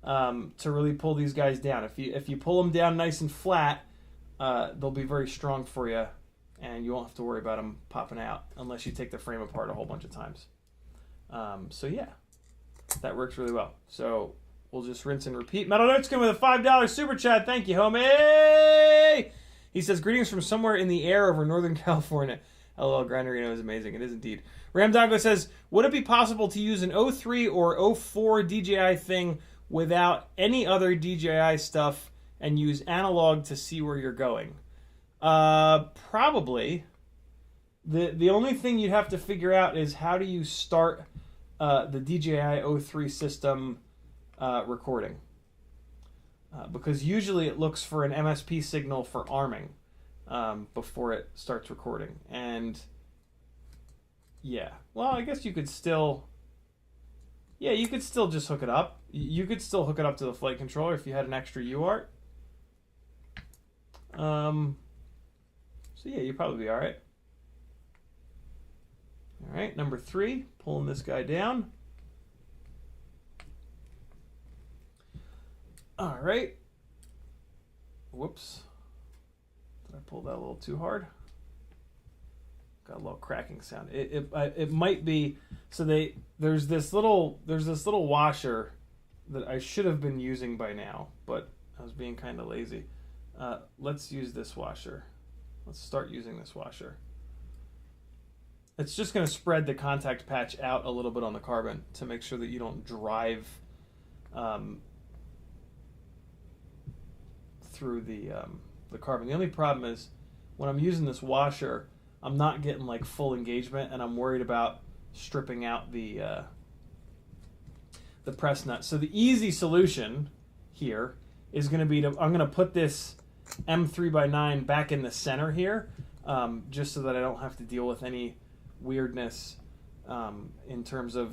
to really pull these guys down. If you pull them down nice and flat, they'll be very strong for you, and you won't have to worry about them popping out unless you take the frame apart a whole bunch of times. So yeah, that works really well. So we'll just rinse and repeat. Metal Nerdskin with a $5 super chat. Thank you, homie. He says, greetings from somewhere in the air over Northern California. LOL, Grinderino is amazing. It is indeed. Ramdongo says, would it be possible to use an 03 or 04 DJI thing without any other DJI stuff and use analog to see where you're going? Probably. The only thing you'd have to figure out is how do you start the DJI 03 system recording. Because usually it looks for an MSP signal for arming before it starts recording. And yeah, well, I guess you could still... Yeah, you could still just hook it up. You could still hook it up to the flight controller if you had an extra UART. So yeah, you'd probably be all right. All right, number 3, pulling this guy down. All right. Whoops. Did I pull that a little too hard? Got a little cracking sound. It might be. So there's this little washer that I should have been using by now, but I was being kind of lazy. Let's use this washer. Let's start using this washer. It's just going to spread the contact patch out a little bit on the carbon to make sure that you don't drive through the carbon. The only problem is when I'm using this washer, I'm not getting like full engagement, and I'm worried about stripping out the press nut. So the easy solution here is going to be I'm going to put this M3x9 back in the center here, just so that I don't have to deal with any weirdness in terms of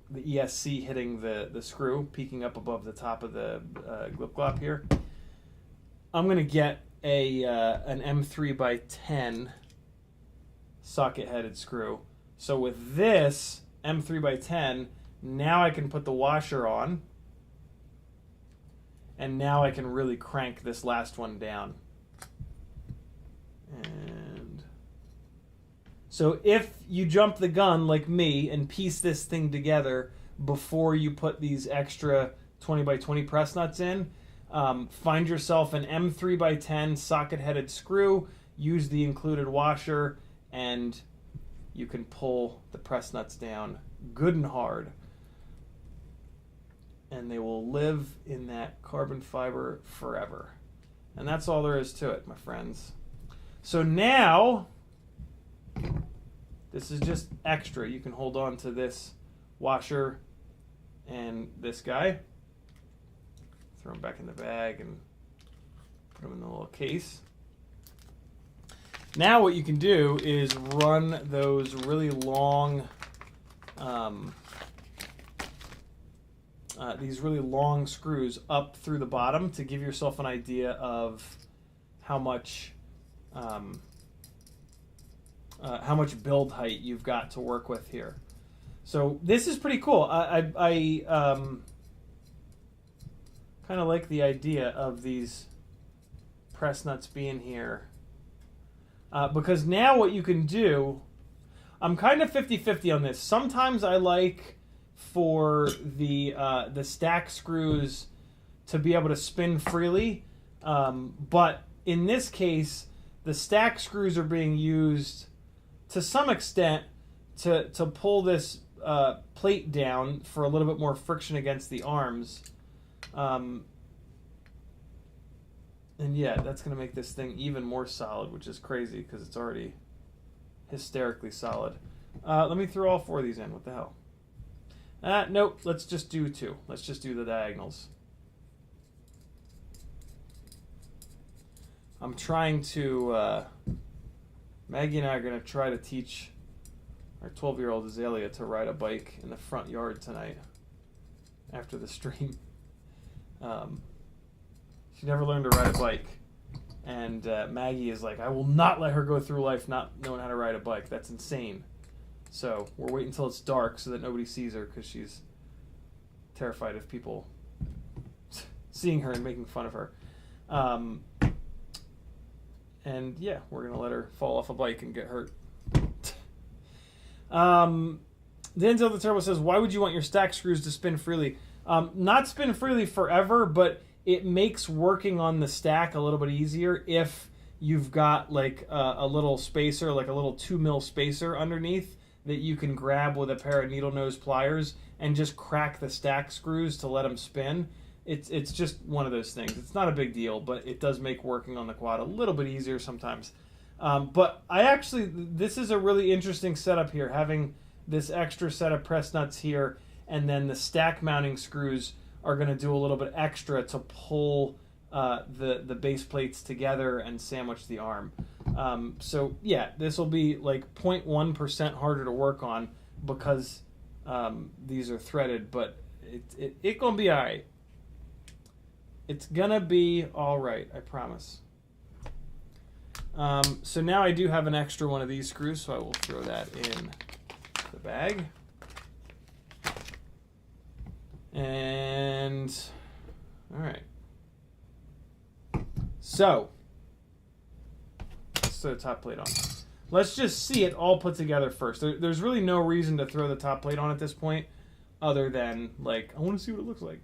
the ESC hitting the screw, peeking up above the top of the glip glop here. I'm gonna get an M3x10 socket-headed screw. So with this M3x10, now I can put the washer on, and now I can really crank this last one down. And so if you jump the gun like me and piece this thing together before you put these extra 20x20 press nuts in, find yourself an M3x10 socket-headed screw, use the included washer, and you can pull the press nuts down good and hard. And they will live in that carbon fiber forever. And that's all there is to it, my friends. So now, this is just extra. You can hold on to this washer and this guy. Throw them back in the bag and put them in the little case. Now what you can do is run those really long, these really long screws up through the bottom to give yourself an idea of how much build height you've got to work with here. So this is pretty cool. I kind of like the idea of these press nuts being here. Because now what you can do, I'm kind of 50-50 on this. Sometimes I like for the stack screws to be able to spin freely, but in this case, the stack screws are being used to some extent to pull this plate down for a little bit more friction against the arms. And yeah, that's going to make this thing even more solid, which is crazy because it's already hysterically solid. Let me throw all 4 of these in. What the hell? Nope. Let's just do 2. Let's just do the diagonals. I'm trying to... Maggie and I are going to try to teach our 12-year-old Azalea to ride a bike in the front yard tonight after the stream. She never learned to ride a bike. And Maggie is like, I will not let her go through life not knowing how to ride a bike. That's insane. So we're waiting until it's dark so that nobody sees her because she's terrified of people seeing her and making fun of her. And yeah, we're going to let her fall off a bike and get hurt. Denzel the Turbo says, why would you want your stack screws to spin freely? Not spin freely forever, but it makes working on the stack a little bit easier if you've got like a little spacer, like a little 2mm spacer underneath that you can grab with a pair of needle nose pliers and just crack the stack screws to let them spin. It's just one of those things. It's not a big deal, but it does make working on the quad a little bit easier sometimes. But this is a really interesting setup here, having this extra set of press nuts here, and then the stack mounting screws are going to do a little bit extra to pull the base plates together and sandwich the arm. So yeah, this will be like 0.1% harder to work on because these are threaded, but it's going to be all right. It's going to be all right, I promise. So now I do have an extra one of these screws, so I will throw that in the bag. And all right, so let's throw the top plate on. Let's just see it all put together first. There's really no reason to throw the top plate on at this point other than like I want to see what it looks like,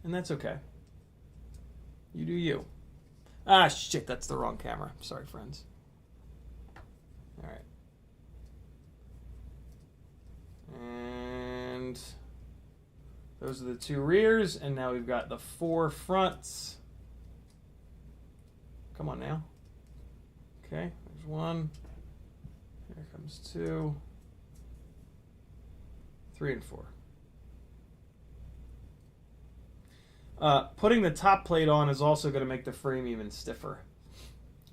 and that's okay. You do you. Ah shit, that's the wrong camera. Sorry, friends. All right, and those are the 2 rears, and now we've got the 4 fronts. Come on now. Okay, there's 1. Here comes 2. 3 and 4. Putting the top plate on is also going to make the frame even stiffer.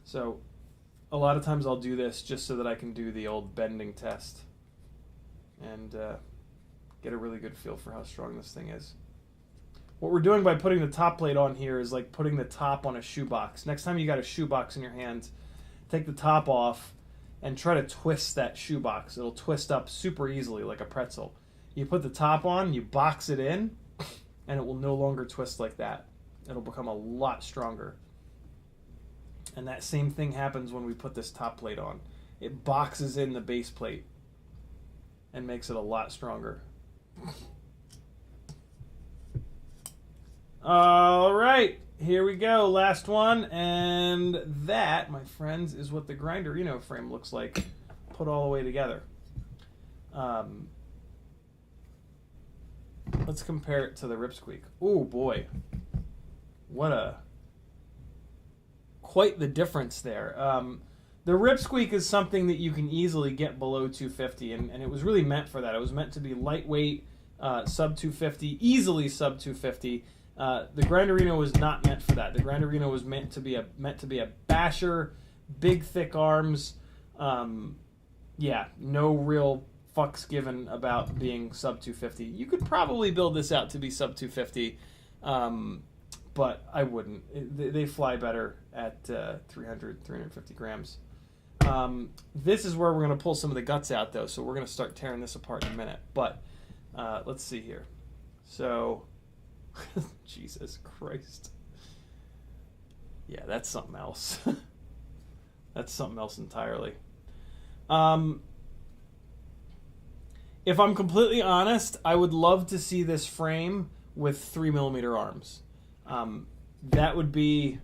So a lot of times I'll do this just so that I can do the old bending test and get a really good feel for how strong this thing is. What we're doing by putting the top plate on here is like putting the top on a shoebox. Next time you got a shoebox in your hands, take the top off and try to twist that shoebox. It'll twist up super easily like a pretzel. You put the top on, you box it in, and it will no longer twist like that. It'll become a lot stronger. And that same thing happens when we put this top plate on. It boxes in the base plate and makes it a lot stronger. All right, here we go. Last one. And that, my friends, is what the Grinderino frame looks like put all the way together. Let's compare it to the Rip Squeak. Oh boy, quite the difference there. The Rip Squeak is something that you can easily get below 250, and it was really meant for that. It was meant to be lightweight, sub 250, easily sub 250. The Grinderino was not meant for that. The Grinderino was meant to be a basher, big thick arms. Yeah, no real fucks given about being sub 250. You could probably build this out to be sub 250, but I wouldn't. They fly better at 300, 350 grams. This is where we're going to pull some of the guts out, though, so we're going to start tearing this apart in a minute. But let's see here. So, Jesus Christ. Yeah, that's something else. That's something else entirely. If I'm completely honest, I would love to see this frame with 3mm arms. That would be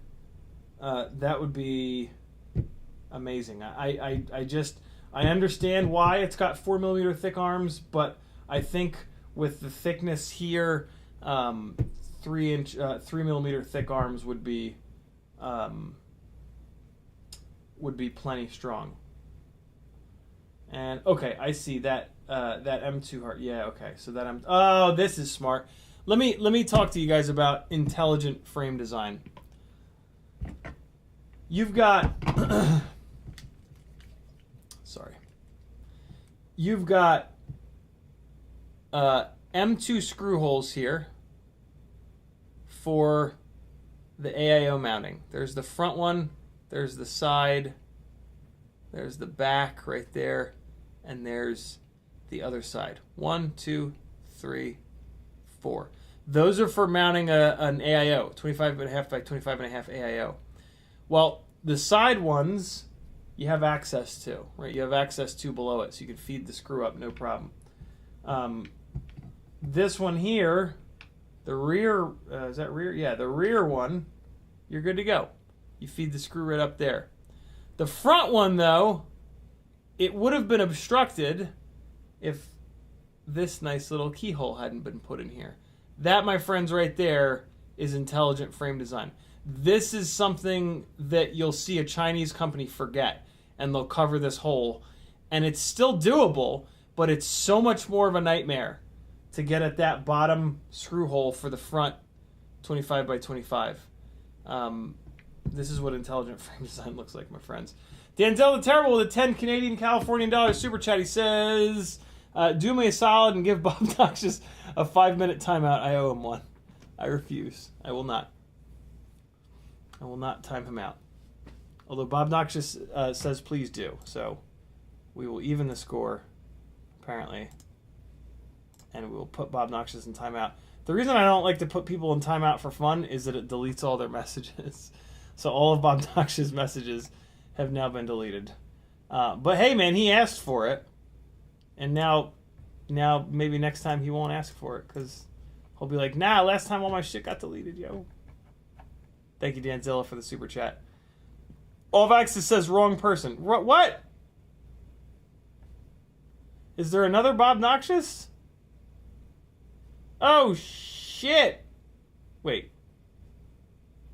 amazing. I understand why it's got 4mm thick arms, but I think with the thickness here, 3mm thick arms would be plenty strong. And okay, I see that that M2 heart. Yeah, okay. So that oh, this is smart. Let me talk to you guys about intelligent frame design. You've got sorry. You've got M2 screw holes here for the AIO mounting. There's the front one, there's the side, there's the back right there, and there's the other side. 1, 2, 3, 4. Those are for mounting an AIO, 25.5 by 25.5 AIO. Well, the side ones you have access to, right? You have access to below it, so you can feed the screw up, no problem. This one here, the rear, is that rear? Yeah, the rear one, you're good to go. You feed the screw right up there. The front one, though, it would have been obstructed if this nice little keyhole hadn't been put in here. That, my friends, right there is intelligent frame design. This is something that you'll see a Chinese company forget, and they'll cover this hole. And it's still doable, but it's so much more of a nightmare to get at that bottom screw hole for the front 25 by 25. This is what intelligent frame design looks like, my friends. Danzel the Terrible with a 10 Canadian Californian dollars super chat. He says, do me a solid and give Bob Noxious a 5-minute timeout. I owe him one. I refuse. I will not. I will not time him out. Although Bob Noxious says please do. So we will even the score, apparently. And we will put Bob Noxious in timeout. The reason I don't like to put people in timeout for fun is that it deletes all their messages. So all of Bob Noxious' messages have now been deleted. But hey, man, he asked for it. And now maybe next time he won't ask for it, because he'll be like, nah, last time all my shit got deleted, yo. Thank you, Danzilla, for the super chat. All of Access says wrong person. What? Is there another Bob Noxious? Oh, shit. Wait.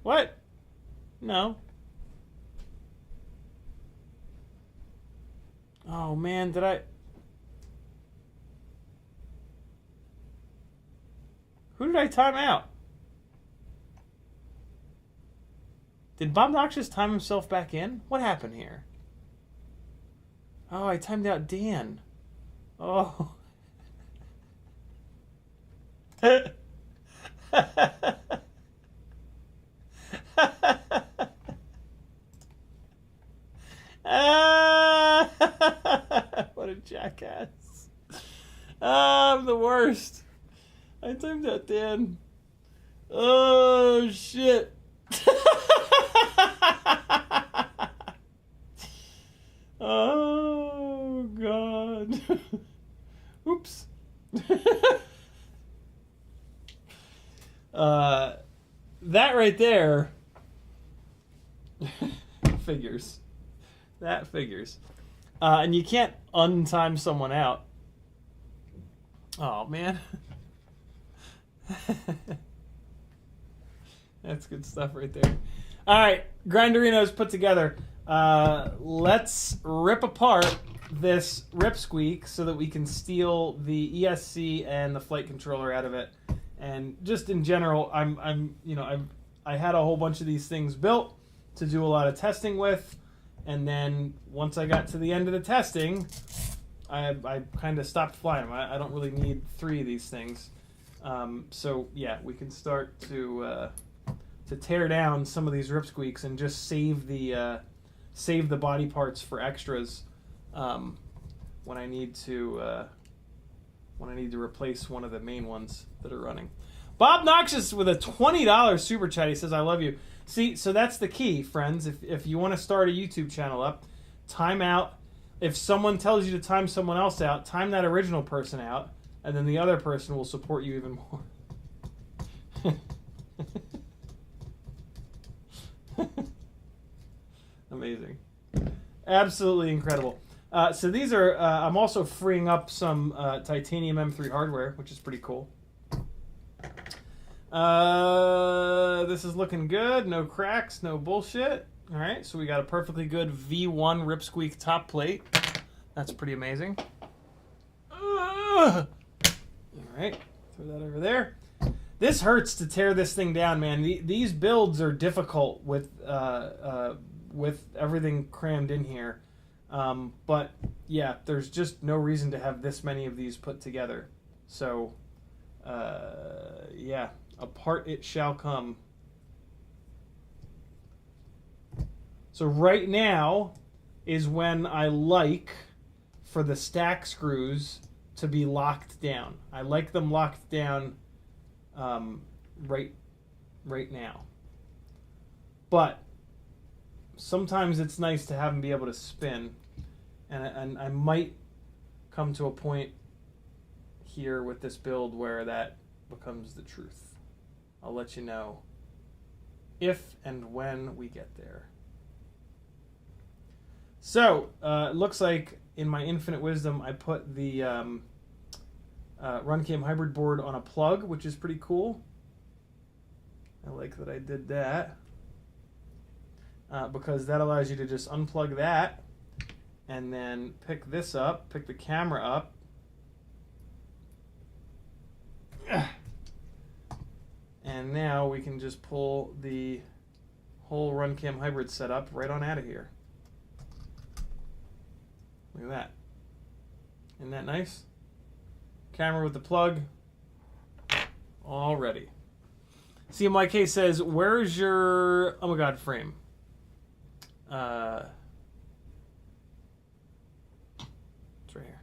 What? No. Oh, man, did I... Who did I time out? Did Bob Noxious time himself back in? What happened here? Oh, I timed out Dan. Oh. jackass. I'm the worst. I timed out Dan. Oh, shit. Oh, God. Oops. That right there figures. That figures. And you can't untime someone out. Oh, man. That's good stuff right there. All right, Grinderino's put together. Let's rip apart this Rip Squeak so that we can steal the ESC and the flight controller out of it. And just in general, I had a whole bunch of these things built to do a lot of testing with, and then once I got to the end of the testing, I kind of stopped flying them. I don't really need 3 of these things. So yeah, we can start to tear down some of these Rip Squeaks and just save the body parts for extras when I need to replace one of the main ones that are running. Bob Noxious with a $20 super chat. He says, "I love you." See, so that's the key, friends. If you want to start a YouTube channel up, time out. If someone tells you to time someone else out, time that original person out, and then the other person will support you even more. Amazing. Absolutely incredible. So these are, I'm also freeing up some titanium M3 hardware, which is pretty cool. This is looking good. No cracks, no bullshit. All right, so we got a perfectly good V1 Rip Squeak top plate. That's pretty amazing. All right, throw that over there. This hurts to tear this thing down, man. These builds are difficult with everything crammed in here. But yeah, there's just no reason to have this many of these put together. So yeah, apart it shall come. So right now is when I like for the stack screws to be locked down. I like them locked down right now. But sometimes it's nice to have them be able to spin. And I might come to a point here with this build where that becomes the truth. I'll let you know if and when we get there. So, it looks like in my infinite wisdom, I put the RunCam hybrid board on a plug, which is pretty cool. I like that I did that. Because that allows you to just unplug that and then pick this up, pick the camera up. And now we can just pull the whole RunCam hybrid setup right on out of here. Look at that. Isn't that nice? Camera with the plug. All ready. CMYK says, where's your oh my god frame? It's right here.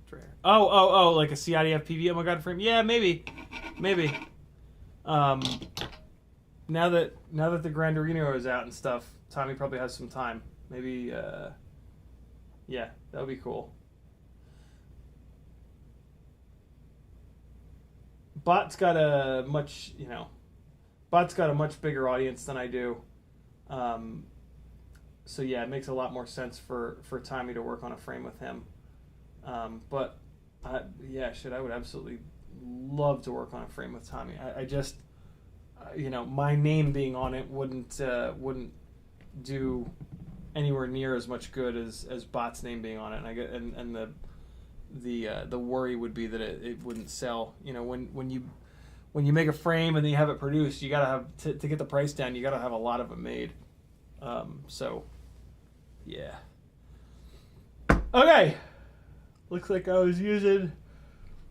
It's right here. Oh, like a CiottiFPV oh my god frame? Yeah, maybe. Now that the Grinderino is out and stuff, Tommy probably has some time. Maybe yeah, that would be cool. Bot's got a much bigger audience than I do. So yeah, it makes a lot more sense for Tommy to work on a frame with him. But yeah, shit, I would absolutely love to work on a frame with Tommy. I just, my name being on it wouldn't do anywhere near as much good as Bot's name being on it. And the worry would be that it wouldn't sell. When you make a frame and then you have it produced, you gotta have to get the price down. You gotta have a lot of them made. So yeah. Okay. Looks like I was using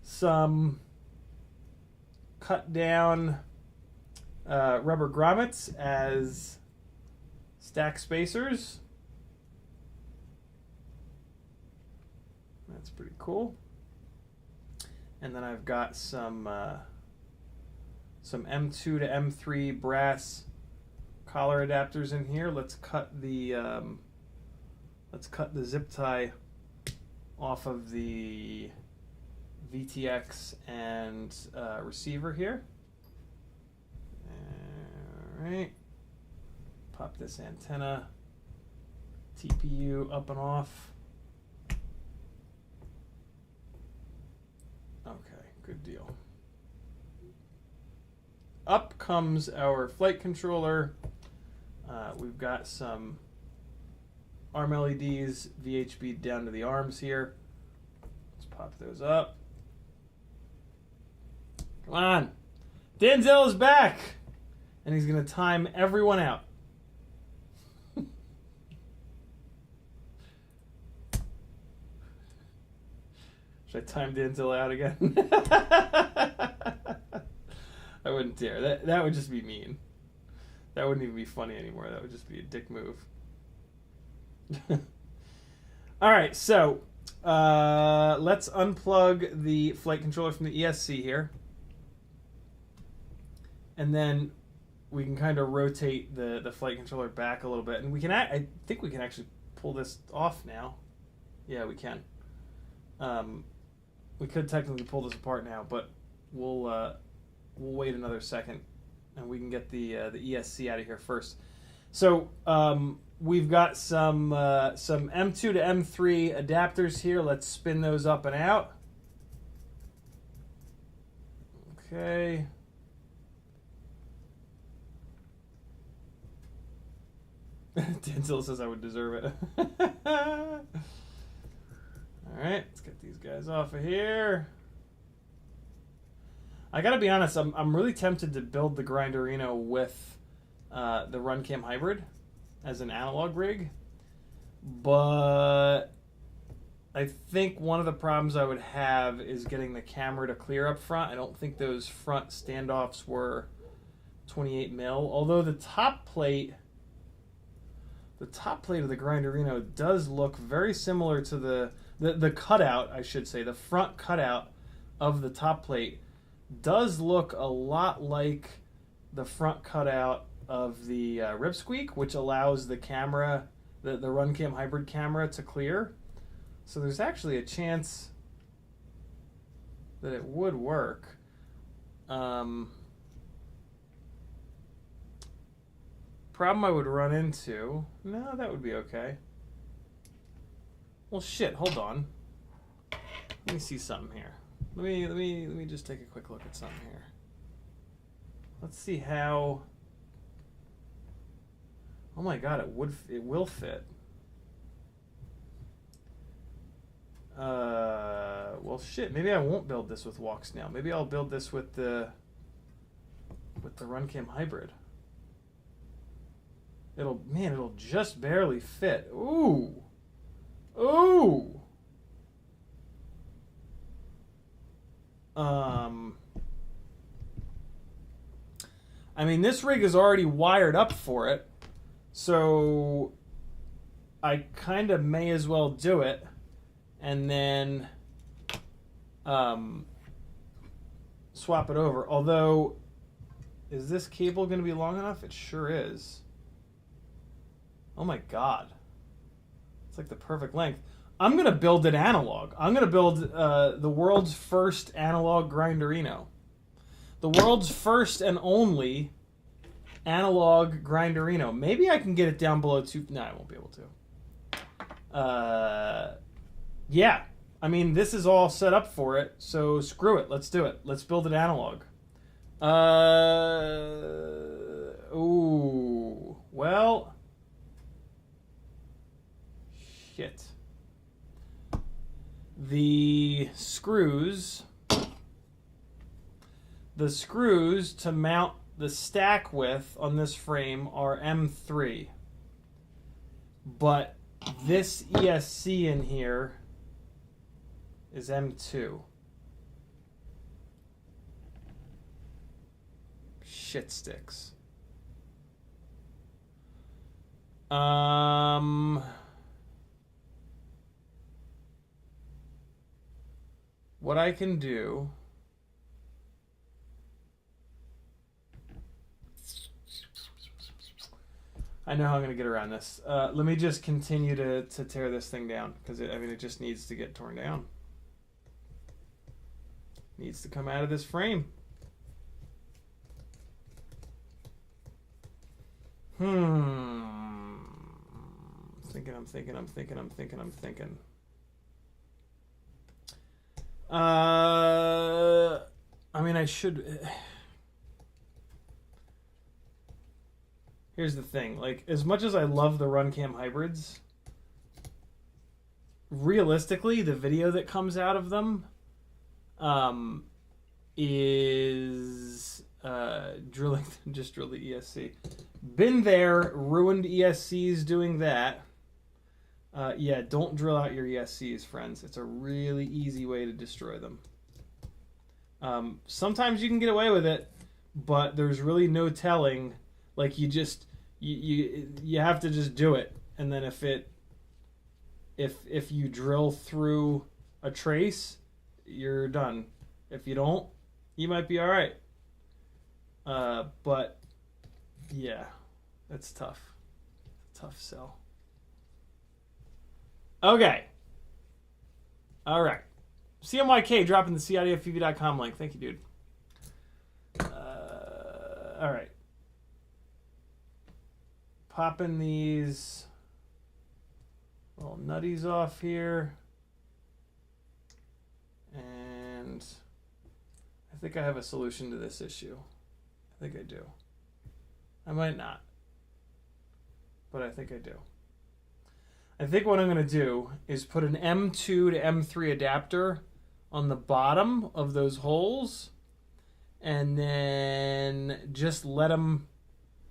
some cut down rubber grommets as stack spacers. That's pretty cool. And then I've got some M2 to M3 brass collar adapters in here. Let's cut the zip tie off of the VTX and receiver here. All right. Pop this antenna, TPU up and off. Okay, good deal. Up comes our flight controller. We've got some arm LEDs, VHB down to the arms here. Let's pop those up. Come on. Denzel is back! And he's going to time everyone out. Should I time Denzel out again? I wouldn't dare. That would just be mean. That wouldn't even be funny anymore. That would just be a dick move. All right, so let's unplug the flight controller from the ESC here. And then we can kind of rotate the flight controller back a little bit. And we can, I think we can actually pull this off now. Yeah, we can. We could technically pull this apart now, but we'll wait another second, and we can get the ESC out of here first. So we've got some M2 to M3 adapters here. Let's spin those up and out. Okay. Denzel says I would deserve it. All right, let's get these guys off of here. I gotta be honest, I'm really tempted to build the Grinderino with the RunCam hybrid as an analog rig, but I think one of the problems I would have is getting the camera to clear up front. I don't think those front standoffs were 28 mil, although the top plate of the Grinderino does look very similar to the cutout, I should say. The front cutout of the top plate does look a lot like the front cutout of the Rip Squeak, which allows the camera, the RunCam hybrid camera, to clear. So there's actually a chance that it would work. Problem I would run into... No, that would be okay. Well, shit, hold on. Let me see something here. Let me just take a quick look at something here. Let's see how... Oh my god, it will fit. Well, shit, maybe I won't build this with Walksnail. Maybe I'll build this with the RunCam hybrid. It'll just barely fit. Ooh. Ooh. I mean, this rig is already wired up for it, so I kind of may as well do it, and then swap it over. Although, is this cable going to be long enough? It sure is. Oh my god. It's like the perfect length. I'm going to build an analog. I'm going to build the world's first analog Grinderino. The world's first and only analog Grinderino. Maybe I can get it down below 2... No, I won't be able to. Yeah. I mean, this is all set up for it, so screw it. Let's do it. Let's build an analog. Ooh. Well... Shit. The screws to mount the stack with on this frame are M3. But this ESC in here is M2. Shit sticks. what I can do... I know how I'm going to get around this. Let me just continue to tear this thing down, because it just needs to get torn down. Needs to come out of this frame. I'm thinking. I mean, I should... Here's the thing, like, as much as I love the RunCam hybrids, realistically, the video that comes out of them is drilling, just drill the ESC. Been there, ruined ESCs doing that. Yeah, don't drill out your ESCs, friends. It's a really easy way to destroy them. Sometimes you can get away with it, but there's really no telling. Like, you just you have to just do it, and then if you drill through a trace, you're done. If you don't, you might be all right. But yeah, that's tough. Tough sell. Okay. All right. CMYK dropping the CiottiFPV.com link. Thank you, dude. All right. Popping these little nutties off here. And I think I have a solution to this issue. I think I do. I might not, but I think I do. I think what I'm going to do is put an M2 to M3 adapter on the bottom of those holes, and then just let them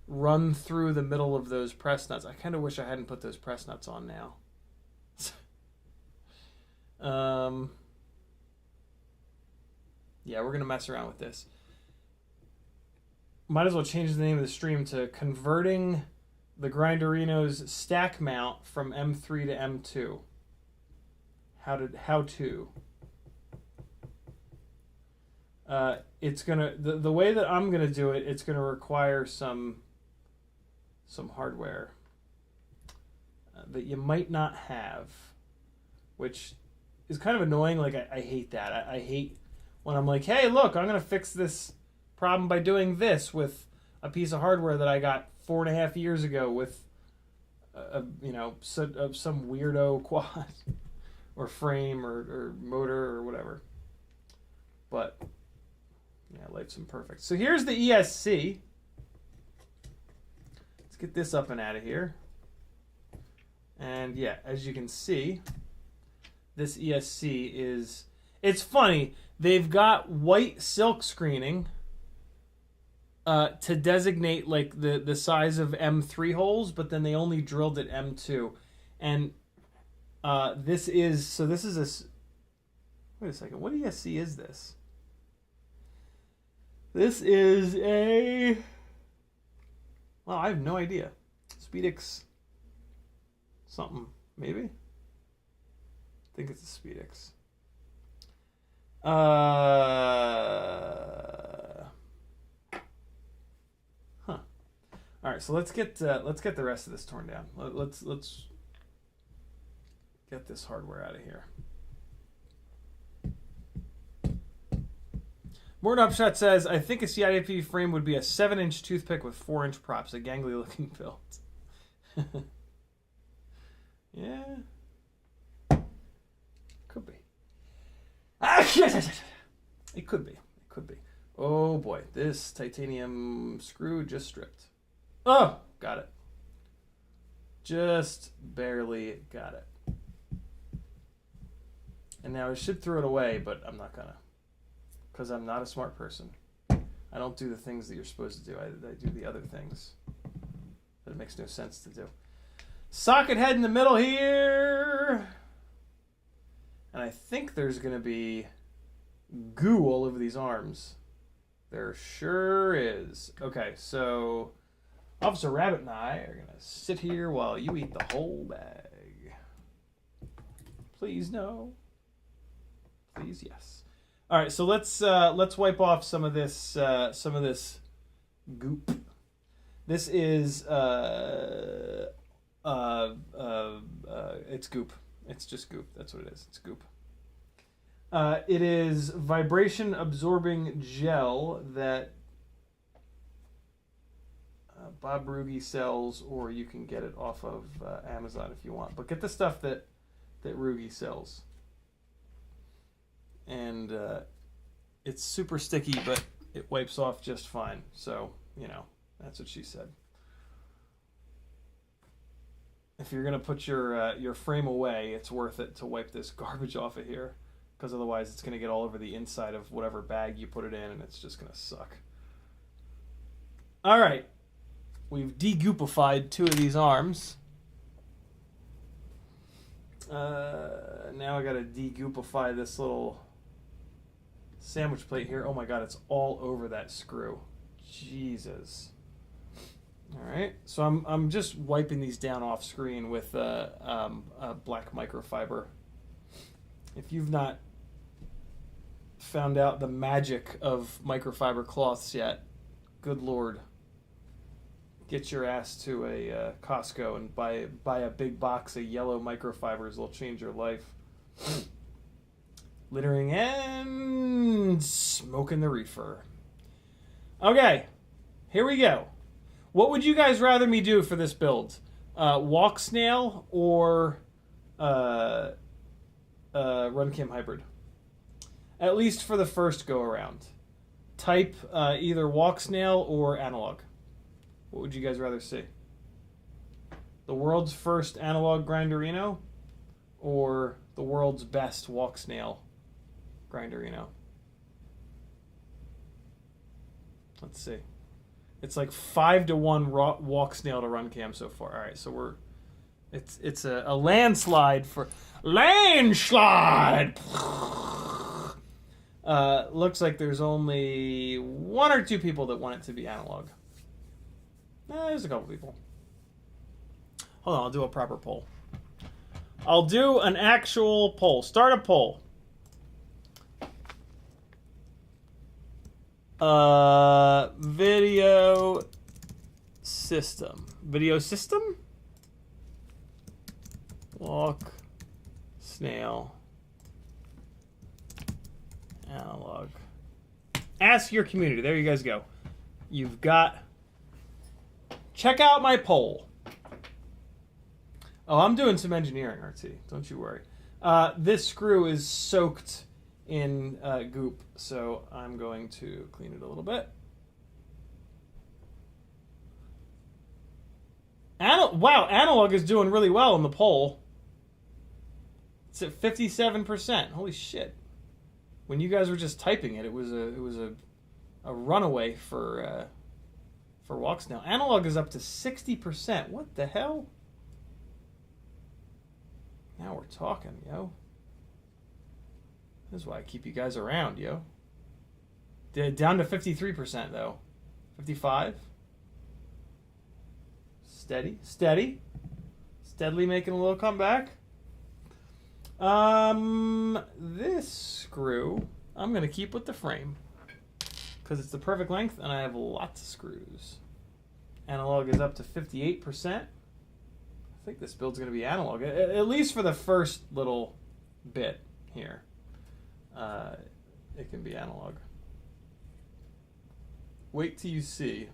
run through the middle of those press nuts. I kind of wish I hadn't put those press nuts on now. Yeah, we're going to mess around with this. Might as well change the name of the stream to Converting the Grinderino's Stack Mount from M3 to M2. How to. It's gonna the way that I'm gonna do it. It's gonna require some hardware that you might not have, which is kind of annoying. Like I hate that. I hate when I'm like, hey, look, I'm gonna fix this problem by doing this with a piece of hardware that I got 4.5 years ago with some weirdo quad or frame or motor or whatever. But yeah, life's imperfect. So here's the ESC. Let's get this up and out of here. And yeah, as you can see, this ESC is... It's funny. They've got white silk screening to designate like the size of M3 holes, but then they only drilled at M2. And this is a... Wait a second. What ESC is this? This is a... Well, I have no idea. SpeedX something, maybe? I think it's a SpeedX. Huh. All right, so let's get the rest of this torn down. Let's get this hardware out of here. Morton Upshot says, I think a CiottiFPV frame would be a 7-inch toothpick with 4-inch props, a gangly looking build. Yeah. Could be. It could be. It could be. Oh boy, this titanium screw just stripped. Oh, got it. Just barely got it. And now I should throw it away, but I'm not gonna. Because I'm not a smart person. I don't do the things that you're supposed to do. I do the other things that it makes no sense to do. Socket head in the middle here. And I think there's going to be goo all over these arms. There sure is. Okay, so Officer Rabbit and I are going to sit here while you eat the whole bag. Please no. Please yes. All right, so let's wipe off some of this goop. This is it's goop. It's just goop. That's what it is. It's goop. It is vibration absorbing gel that Bob Rugi sells, or you can get it off of Amazon if you want. But get the stuff that Rugi sells. And it's super sticky, but it wipes off just fine. So, you know, that's what she said. If you're gonna put your frame away, it's worth it to wipe this garbage off of here, because otherwise it's gonna get all over the inside of whatever bag you put it in, and it's just gonna suck. All right, we've degoopified 2 of these arms. Now I gotta degoopify this little sandwich plate here. Oh my god, it's all over that screw. Jesus. Alright, so I'm just wiping these down off screen with a black microfiber. If you've not found out the magic of microfiber cloths yet, good lord. Get your ass to a Costco and buy a big box of yellow microfibers. They'll change your life. Littering and smoking the reefer. Okay, here we go. What would you guys rather me do for this build? Walksnail or Runcam Hybrid? At least for the first go around. Type either Walksnail or Analog. What would you guys rather see? The world's first analog Grinderino or the world's best Walksnail Grinderino? Let's see. It's like 5-1 Walksnail to Runcam so far. All right, so it's a landslide for landslide. Looks like there's only 1 or 2 people that want it to be analog. There's a couple people. Hold on, I'll do a proper poll. I'll do an actual poll. Start a poll. Video system. Video system? Walksnail. Analog. Ask your community. There you guys go. You've got... Check out my poll. Oh, I'm doing some engineering, RT. Don't you worry. This screw is soaked in goop, so I'm going to clean it a little bit. Wow, Analog is doing really well in the poll. It's at 57%. Holy shit! When you guys were just typing it, it was a runaway for Walksnail. Analog is up to 60%. What the hell? Now we're talking, yo. This is why I keep you guys around, yo. Down to 53%, though. 55. Steady. Steadily making a little comeback. This screw, I'm going to keep with the frame. Because it's the perfect length, and I have lots of screws. Analog is up to 58%. I think this build's going to be analog, at least for the first little bit here. It can be analog. Wait till you see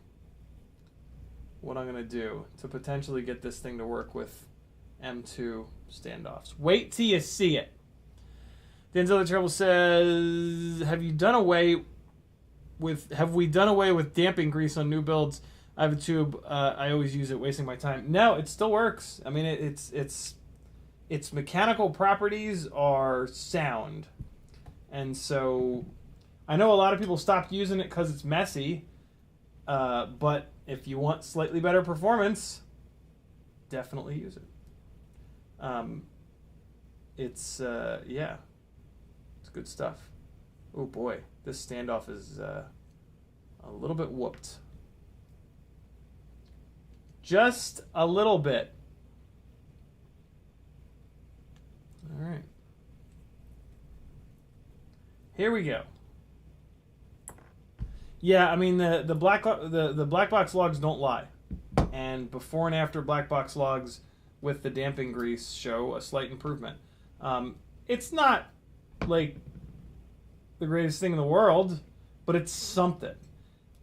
what I'm going to do to potentially get this thing to work with M2 standoffs. Wait till you see it. Denzel the Trouble says, have we done away with damping grease on new builds? I have a tube. I always use it, wasting my time. No, it still works. I mean, its mechanical properties are sound. And so I know a lot of people stopped using it because it's messy. But if you want slightly better performance, definitely use it. Yeah, it's good stuff. Oh boy, this standoff is a little bit whooped. Just a little bit. All right. Here we go. Yeah, I mean the black box logs don't lie, and before and after black box logs with the damping grease show a slight improvement. It's not like the greatest thing in the world, but it's something,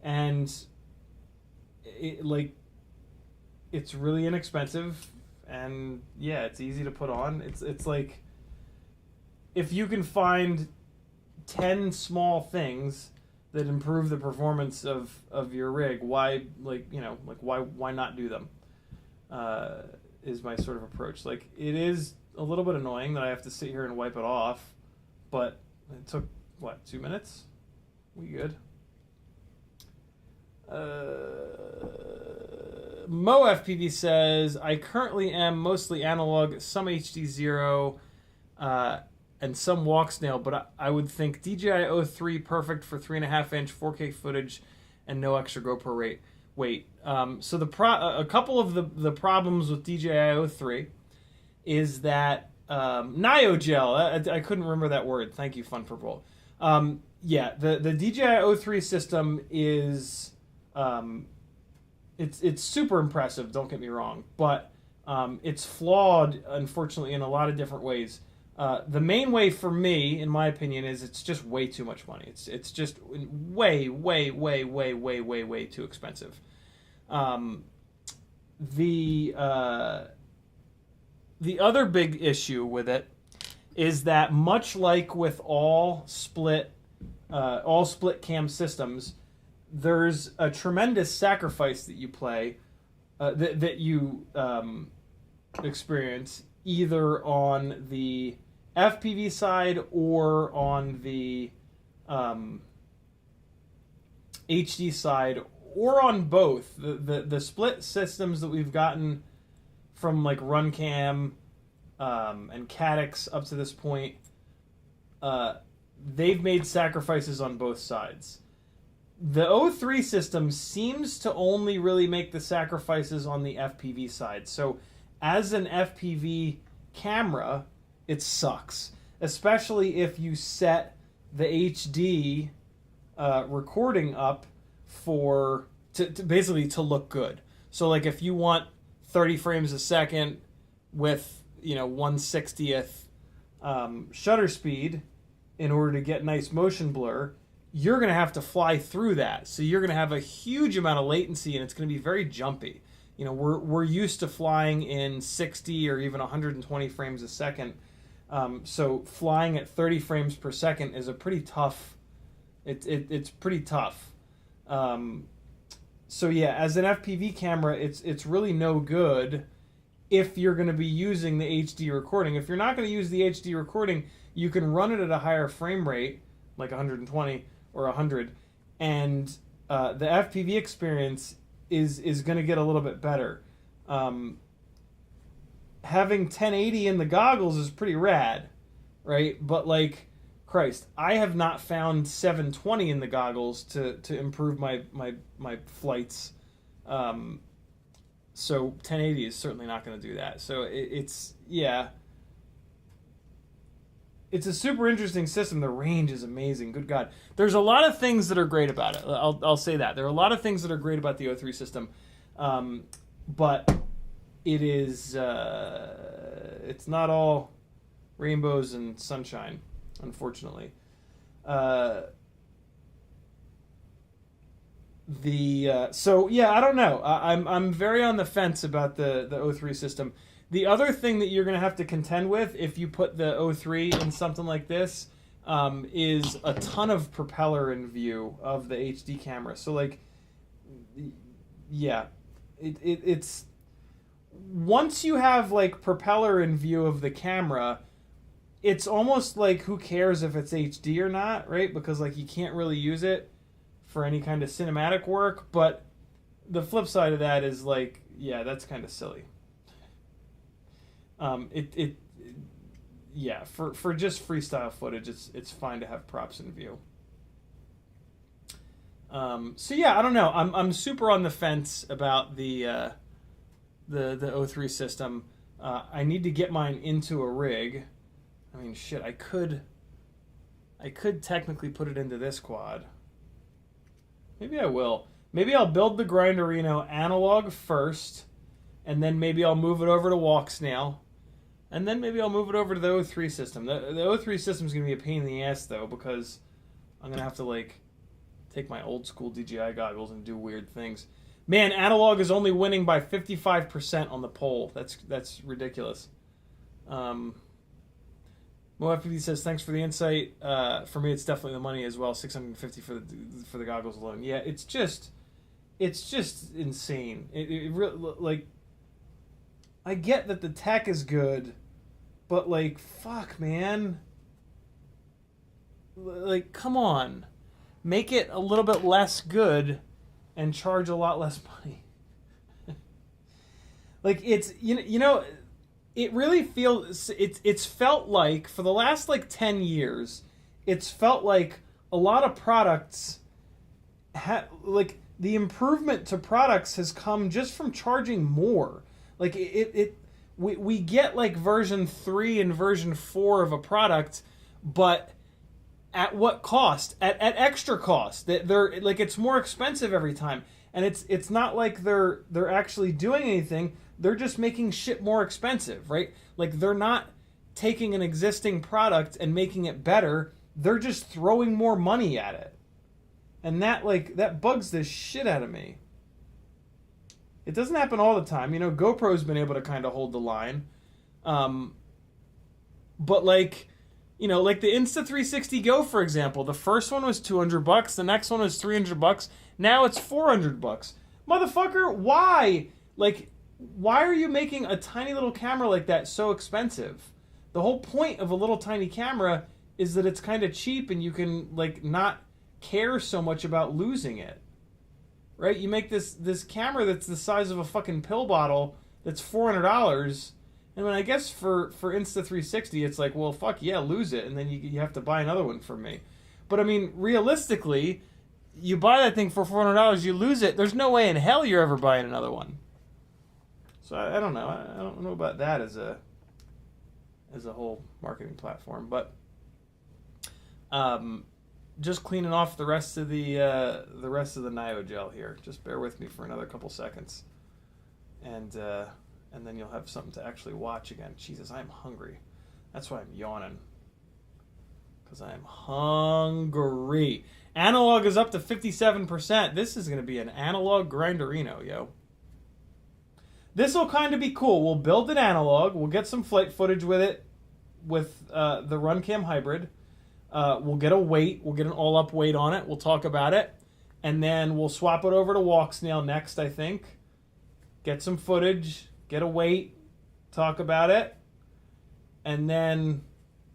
and it's really inexpensive, and yeah, it's easy to put on. It's like if you can find 10 small things that improve the performance of your rig, why why not do them? Is my sort of approach. Like, it is a little bit annoying that I have to sit here and wipe it off, but it took what, 2 minutes? We good. Mo FPV says, I currently am mostly analog, some HD0, and some Walksnail, but I would think DJI 03 perfect for 3.5-inch 4K footage and no extra GoPro weight. So a couple of the problems with DJI 03 is that Niogel, I couldn't remember that word. Thank you, Fun Purple. Yeah, the DJI 03 system is it's super impressive. Don't get me wrong, but it's flawed, unfortunately, in a lot of different ways. The main way for me, in my opinion, is it's just way too much money. It's just way too expensive. The other big issue with it is that, much like with all split cam systems, there's a tremendous sacrifice that you experience either on the FPV side or on the HD side, or on both. The split systems that we've gotten from like RunCam and Cadix up to this point, they've made sacrifices on both sides. The 03 system seems to only really make the sacrifices on the FPV side. So as an FPV camera, it sucks, especially if you set the HD recording up to basically to look good. So like if you want 30 frames a second with 1/60th shutter speed in order to get nice motion blur, you're going to have to fly through that. So you're going to have a huge amount of latency, and it's going to be very jumpy. We're used to flying in 60 or even 120 frames a second. So flying at 30 frames per second is a pretty tough. It's pretty tough. So yeah, as an FPV camera, it's really no good if you're going to be using the HD recording. If you're not going to use the HD recording, you can run it at a higher frame rate, like 120 or 100, and the FPV experience is going to get a little bit better. Having 1080 in the goggles is pretty rad, right? But like, Christ, I have not found 720 in the goggles to improve my flights. So 1080 is certainly not going to do that. So it's a super interesting system. The range is amazing. Good God. There's a lot of things that are great about it. I'll say that. There are a lot of things that are great about the 03 system. But it is, it's not all rainbows and sunshine, unfortunately. So yeah, I don't know. I'm very on the fence about the 03 system. The other thing that you're going to have to contend with if you put the 03 in something like this is a ton of propeller in view of the HD camera. So like, yeah, it's once you have like propeller in view of the camera, it's almost like, who cares if it's HD or not, right? Because like you can't really use it for any kind of cinematic work. But the flip side of that is like, yeah, that's kind of silly. Yeah, for just freestyle footage, it's fine to have props in view. So yeah, I don't know. I'm super on the fence about the 03 system. I need to get mine into a rig. I mean, shit, I could I could technically put it into this quad. Maybe I will. Maybe I'll build the Grinderino analog first, and then maybe I'll move it over to Walksnail, and then maybe I'll move it over to the O3 system. The O3 system is going to be a pain in the ass, though, because I'm going to have to, like, take my old school DJI goggles and do weird things. Man, analog is only winning by 55% on the poll. That's ridiculous. MoFPV says, thanks for the insight. For me, it's definitely the money as well. $650 for the goggles alone. Yeah, it's just insane. It really, like, I get that the tech is good, but, like, fuck, man. Like, come on. Make it a little bit less good and charge a lot less money. Like, it's, you know, it really feels, it's felt like, for the last, like, 10 years, it's felt like a lot of products, like, the improvement to products has come just from charging more. Like, we get, like, version 3 and version 4 of a product, but at what cost? At extra cost. They're like, it's more expensive every time. And it's not like they're actually doing anything. They're just making shit more expensive, right? Like, they're not taking an existing product and making it better. They're just throwing more money at it. And that bugs the shit out of me. It doesn't happen all the time. You know, GoPro's been able to kind of hold the line. But, like, you know, like the Insta360 Go, for example. The first one was $200. The next one was $300. Now it's $400. Motherfucker, why? Like, why are you making a tiny little camera like that so expensive? The whole point of a little tiny camera is that it's kind of cheap and you can, like, not care so much about losing it. Right? You make this camera that's the size of a fucking pill bottle that's $400. And then I guess for Insta360, it's like, well, fuck yeah, lose it. And then you have to buy another one from me. But I mean, realistically, you buy that thing for $400, you lose it. There's no way in hell you're ever buying another one. So I don't know. I don't know about that as a whole marketing platform. But just cleaning off the rest of the Nio gel here. Just bear with me for another couple seconds, and then you'll have something to actually watch again. Jesus, I'm hungry. That's why I'm yawning, because I am hungry. Analog is up to 57%. This is going to be an analog Grinderino, yo. This will kind of be cool. We'll build an analog. We'll get some flight footage with it, with the RunCam hybrid. We'll get a weight. We'll get an all-up weight on it. We'll talk about it. And then we'll swap it over to Walksnail next, I think. Get some footage. Get a weight. Talk about it. And then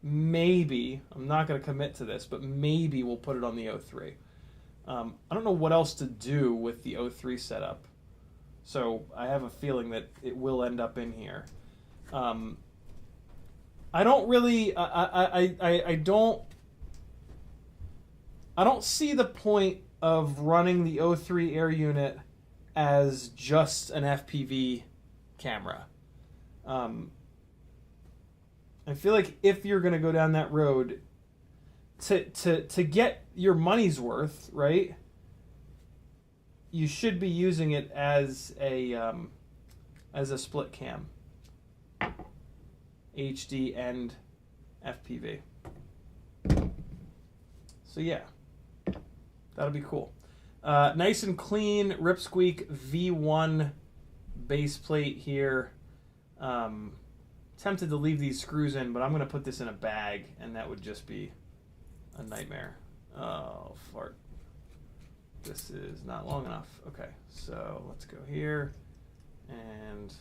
maybe, I'm not going to commit to this, but maybe we'll put it on the O3. I don't know what else to do with the O3 setup. So I have a feeling that it will end up in here. I don't really, I don't see the point of running the O3 air unit as just an FPV camera. I feel like if you're going to go down that road, to get your money's worth, right, you should be using it as a split cam, HD and FPV. So yeah, that'll be cool. Nice and clean Rip Squeak V1 base plate here. Tempted to leave these screws in, but I'm going to put this in a bag, and that would just be a nightmare. Oh, fart. This is not long enough. Okay, so let's go here and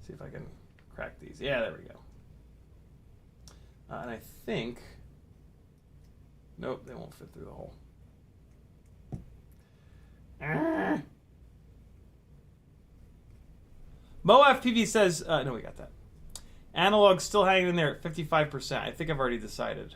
see if I can crack these. Yeah, there we go. And I think... Nope, they won't fit through the hole. MoFPV says... no, we got that. Analog's still hanging in there at 55%. I think I've already decided.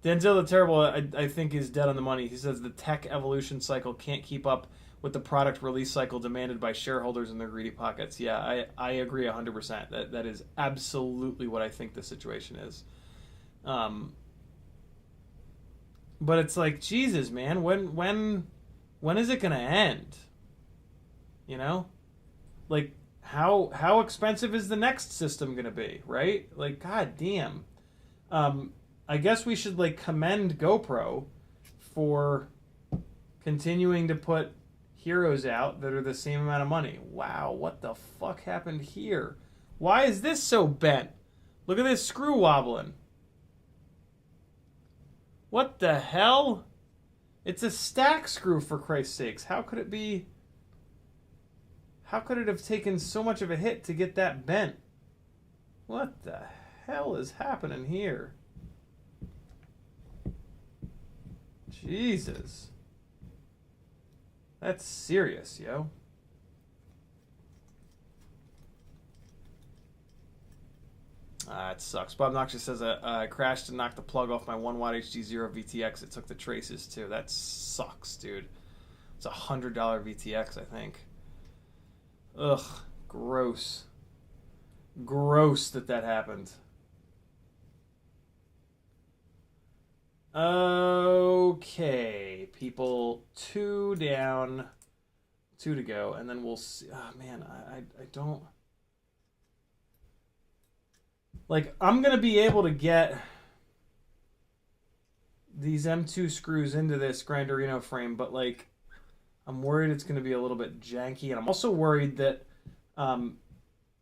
Denzel the Terrible, I think, is dead on the money. He says the tech evolution cycle can't keep up with the product release cycle demanded by shareholders in their greedy pockets. Yeah, I agree 100%. That is absolutely what I think the situation is. But it's like, Jesus, man, when is it gonna end? You know, like how expensive is the next system gonna be, right? Like, god damn. I guess we should like commend GoPro for continuing to put heroes out that are the same amount of money. Wow, what the fuck happened here? Why is this so bent? Look at this screw wobbling. What the hell? It's a stack screw, for Christ's sakes. How could it be... How could it have taken so much of a hit to get that bent? What the hell is happening here? Jesus. That's serious, yo. It sucks. Bob Noxious says, I crashed and knocked the plug off my 1W HD0 VTX. It took the traces, too. That sucks, dude. It's a $100 VTX, I think. Ugh. Gross. Gross that happened. Okay, people. 2 down. 2 to go. And then we'll see. Oh, man, I don't... Like, I'm going to be able to get these M2 screws into this Grinderino frame, but, like, I'm worried it's going to be a little bit janky. And I'm also worried that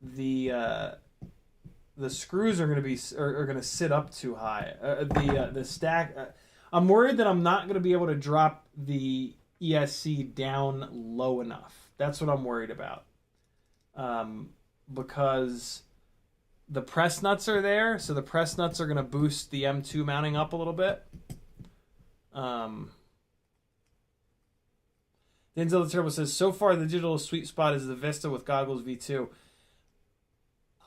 the screws are going to be are going to sit up too high. The stack... I'm worried that I'm not going to be able to drop the ESC down low enough. That's what I'm worried about. Because... the press nuts are there, so the press nuts are going to boost the M2 mounting up a little bit. Denzel the Turbo says, so far the digital sweet spot is the Vista with goggles V2.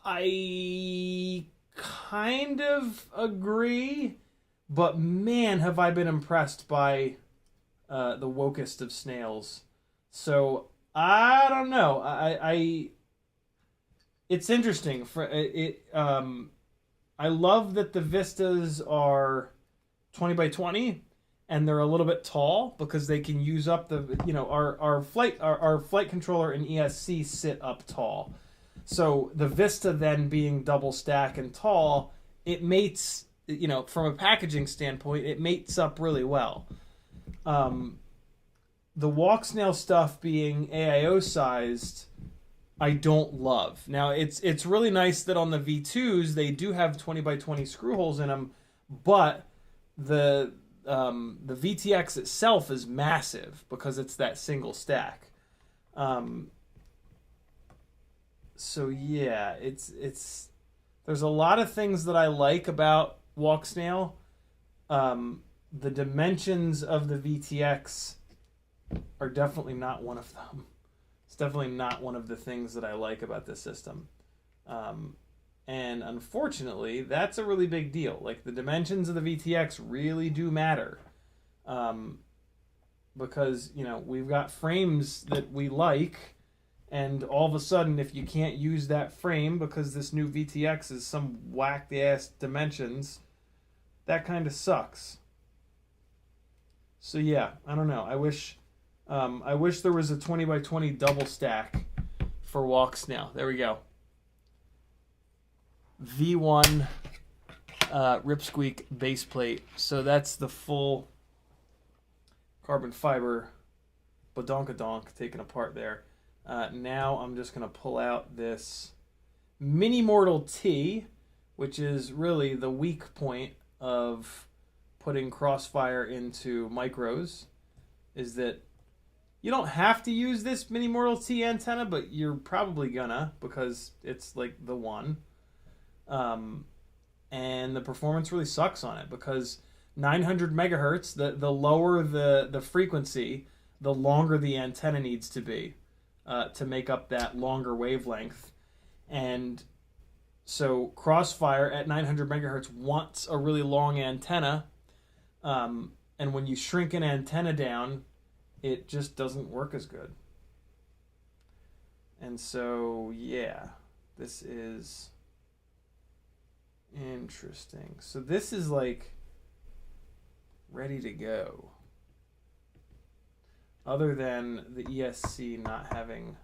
I kind of agree, but man, have I been impressed by the wokest of snails. So, I don't know. It's interesting. I love that the Vistas are 20 by 20, and they're a little bit tall because they can use up the our flight controller and ESC sit up tall. So the Vista then being double stack and tall, it mates from a packaging standpoint, it mates up really well. The Walksnail stuff being AIO sized, I don't love. Now, it's really nice that on the V2s, they do have 20 by 20 screw holes in them, but the VTX itself is massive because it's that single stack. So yeah, it's there's a lot of things that I like about Walksnail. The dimensions of the VTX are definitely not one of them. It's definitely not one of the things that I like about this system. And unfortunately, that's a really big deal. Like, the dimensions of the VTX really do matter. Because, we've got frames that we like, and all of a sudden, if you can't use that frame because this new VTX is some whacked-ass dimensions, that kind of sucks. So yeah, I don't know. I wish there was a 20 by 20 double stack for Walksnail. There we go. V1 Rip Squeak base plate. So that's the full carbon fiber badonkadonk taken apart there. Now I'm just going to pull out this Mini Mortal T, which is really the weak point of putting Crossfire into micros, is that you don't have to use this Mini Mortal T antenna, but you're probably gonna, because it's like the one. And the performance really sucks on it, because 900 megahertz, the lower the frequency, the longer the antenna needs to be to make up that longer wavelength. And so Crossfire at 900 megahertz wants a really long antenna, and when you shrink an antenna down, it just doesn't work as good. And so, yeah, this is interesting. So this is like ready to go. Other than the ESC not having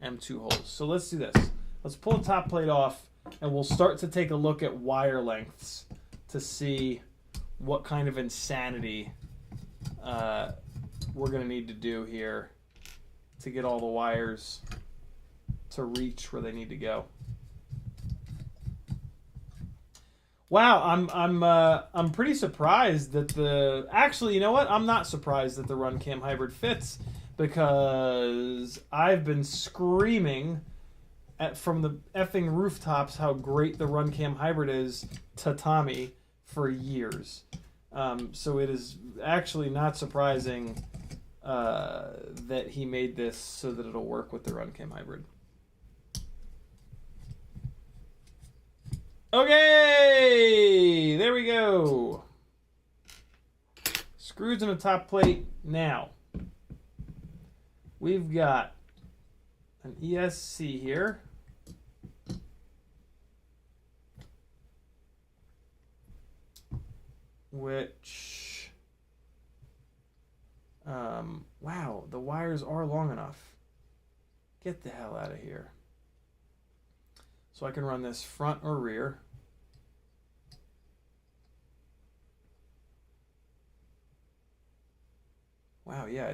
M2 holes. So let's do this. Let's pull the top plate off and we'll start to take a look at wire lengths to see what kind of insanity we're going to need to do here to get all the wires to reach where they need to go. Wow, I'm pretty surprised that the... Actually, you know what? I'm not surprised that the RunCam Hybrid fits, because I've been screaming from the effing rooftops how great the RunCam Hybrid is to Tommy for years. So it is actually not surprising that he made this so that it'll work with the RunCam Hybrid. Okay, there we go. Screws in the top plate. Now, we've got an ESC here. Which, wow, the wires are long enough. Get the hell out of here. So I can run this front or rear. Wow, yeah,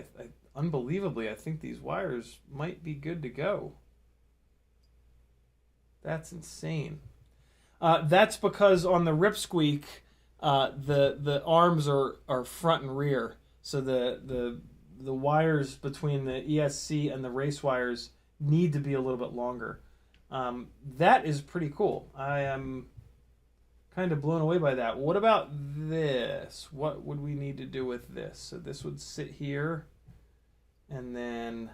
unbelievably, I think these wires might be good to go. That's insane. That's because on the Rip Squeak, the arms are front and rear, so the wires between the ESC and the race wires need to be a little bit longer. That is pretty cool. I am kind of blown away by that. What about this? What would we need to do with this? So this would sit here, and then,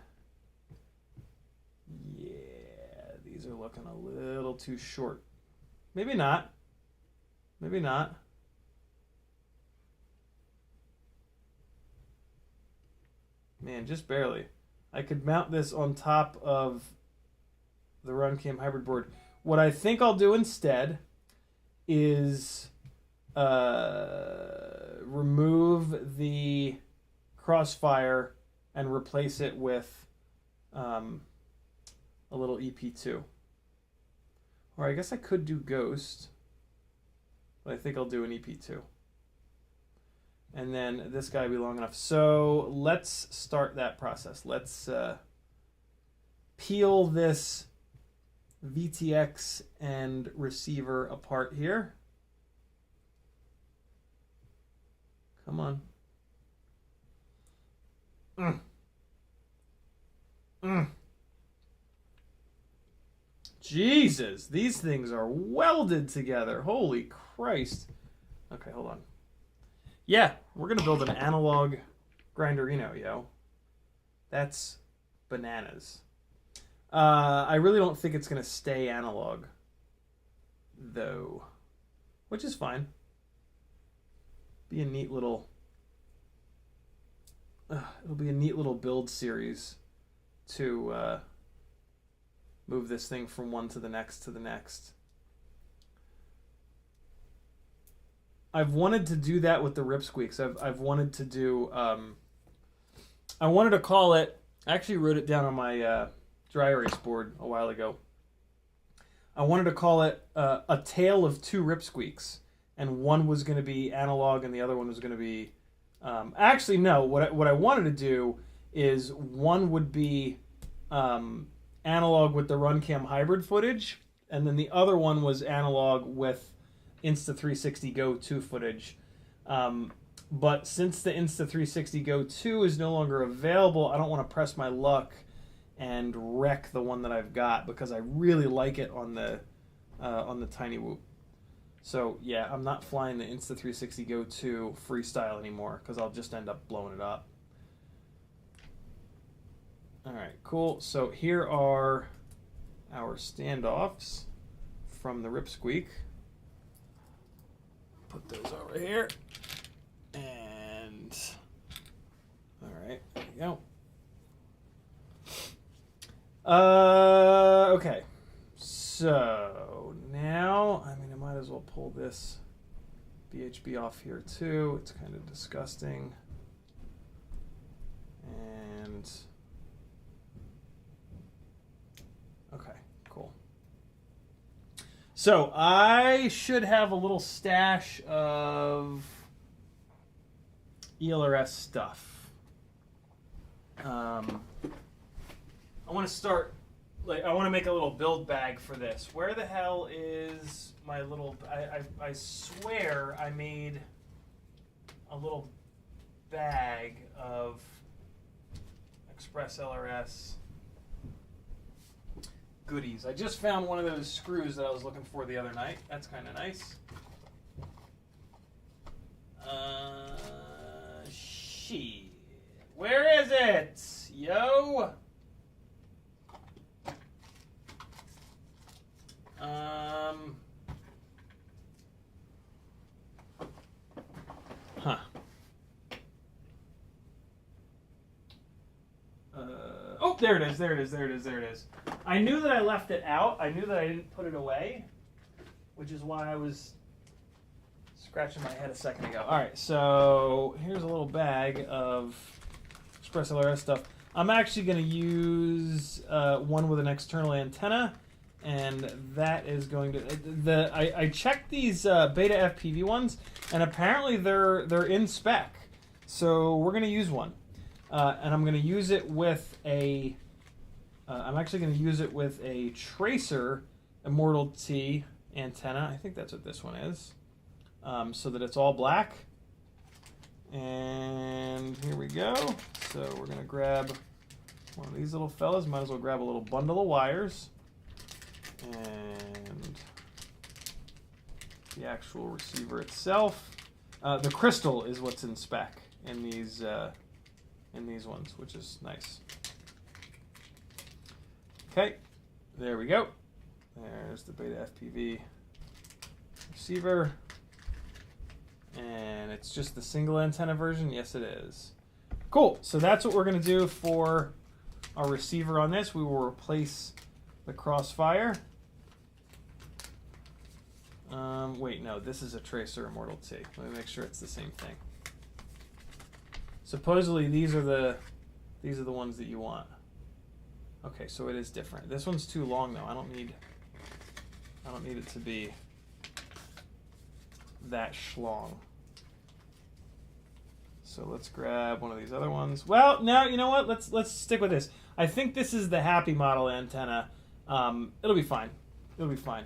yeah, these are looking a little too short. Maybe not. Maybe not. Man, just barely. I could mount this on top of the RunCam Hybrid board. What I think I'll do instead is remove the crossfire and replace it with a little EP2. Or I guess I could do Ghost, but I think I'll do an EP2. And then this guy will be long enough. So let's start that process. Let's peel this VTX and receiver apart here. Come on. Jesus, these things are welded together. Holy Christ. Okay, hold on. Yeah, we're going to build an analog Grinderino, yo. That's bananas. I really don't think it's going to stay analog, though, which is fine. Be a neat little... it'll be a neat little build series to move this thing from one to the next to the next. I've wanted to do that with the Rip Squeaks. I've wanted to do... I wanted to call it... I actually wrote it down on my dry erase board a while ago. I wanted to call it A Tale of Two Rip Squeaks. And one was going to be analog and the other one was going to be... actually, no. What I wanted to do is one would be analog with the RunCam Hybrid footage, and then the other one was analog with Insta360 Go 2 footage. But since the Insta360 Go 2 is no longer available, I don't want to press my luck and wreck the one that I've got, because I really like it on the TinyWhoop. So yeah, I'm not flying the Insta360 Go 2 freestyle anymore, because I'll just end up blowing it up. Alright, cool. So here are our standoffs from the Rip Squeak. Put those over here. And Okay. So now, I mean, I might as well pull this BHB off here too. It's kind of disgusting. And okay, cool. So I should have a little stash of ELRS stuff. I want to start, like, I want to make a little build bag for this. Where the hell is my little, I swear I made a little bag of Express LRS goodies. I just found one of those screws that I was looking for the other night. That's kind of nice. Shit. Where is it? Yo. Huh. Oh, there it is. There it is. There it is. There it is. I knew that I left it out. I knew that I didn't put it away, which is why I was scratching my head a second ago. All right, so here's a little bag of Express LRS stuff. I'm actually going to use one with an external antenna, and that is going to I checked these beta FPV ones, and apparently they're in spec. So we're going to use one, and I'm going to use it with a. I'm actually going to use it with a Tracer Immortal T antenna. I think that's what this one is, so that it's all black. And here we go. So we're going to grab one of these little fellas. Might as well grab a little bundle of wires. And the actual receiver itself. The crystal is what's in spec in these ones, which is nice. Okay, there we go. There's the beta FPV receiver. And it's just the single antenna version? Yes, it is. Cool, so that's what we're going to do for our receiver on this. We will replace the crossfire. Wait, no, this is a Tracer Immortal T. Let me make sure it's the same thing. Supposedly these are the ones that you want. Okay, so it is different. This one's too long though. I don't need it to be that schlong. So let's grab one of these other ones. Well, now you know what? Let's stick with this. I think this is the Happy model antenna. It'll be fine. It'll be fine.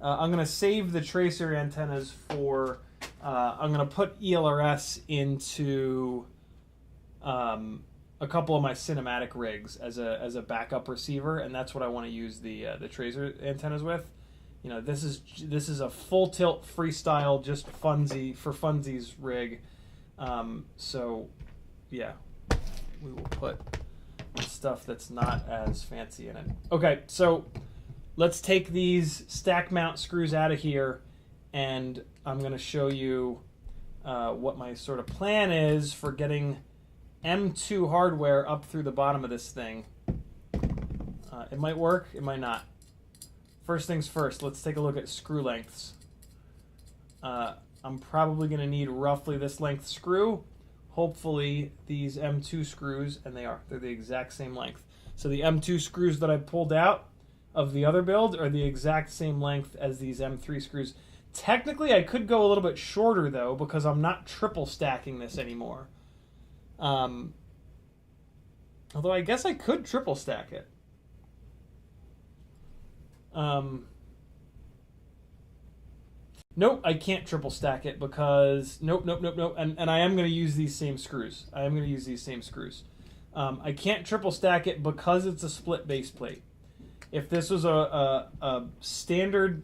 I'm gonna save the Tracer antennas for. I'm gonna put ELRS into a couple of my cinematic rigs as a backup receiver, and that's what I want to use the Tracer antennas with. You know, this is a full tilt freestyle, just funsies rig. So yeah, we will put stuff that's not as fancy in it. Okay, so let's take these stack mount screws out of here, and I'm going to show you what my sort of plan is for getting M2 hardware up through the bottom of this thing. It might work, it might not. First things first, let's take a look at screw lengths. I'm probably going to need roughly this length screw. Hopefully these M2 screws, and they're the exact same length. So the M2 screws that I pulled out of the other build are the exact same length as these M3 screws. Technically I could go a little bit shorter though, because I'm not triple stacking this anymore. Although I guess I could triple stack it. Nope, I can't triple stack it because nope. And I am going to use these same screws. I can't triple stack it because it's a split base plate. If this was a standard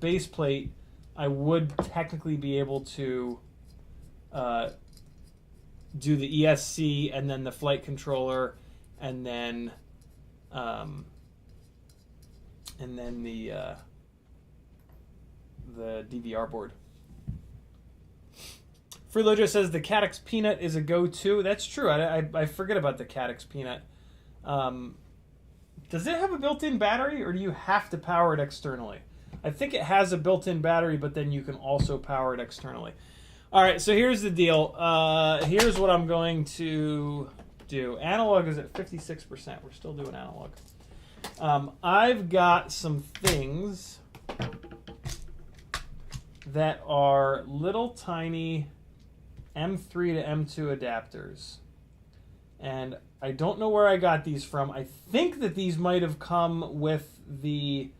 base plate, I would technically be able to do the ESC and then the flight controller and then the DVR board. Freelojo says the Caddx Peanut is a go-to. That's true. I forget about the Caddx Peanut. Does it have a built-in battery, or do you have to power it externally? I think it has a built-in battery, but then you can also power it externally. All right, so here's the deal. Here's what I'm going to do. Analog is at 56%. We're still doing analog. I've got some things that are little tiny M3 to M2 adapters. And I don't know where I got these from. I think that these might have come with the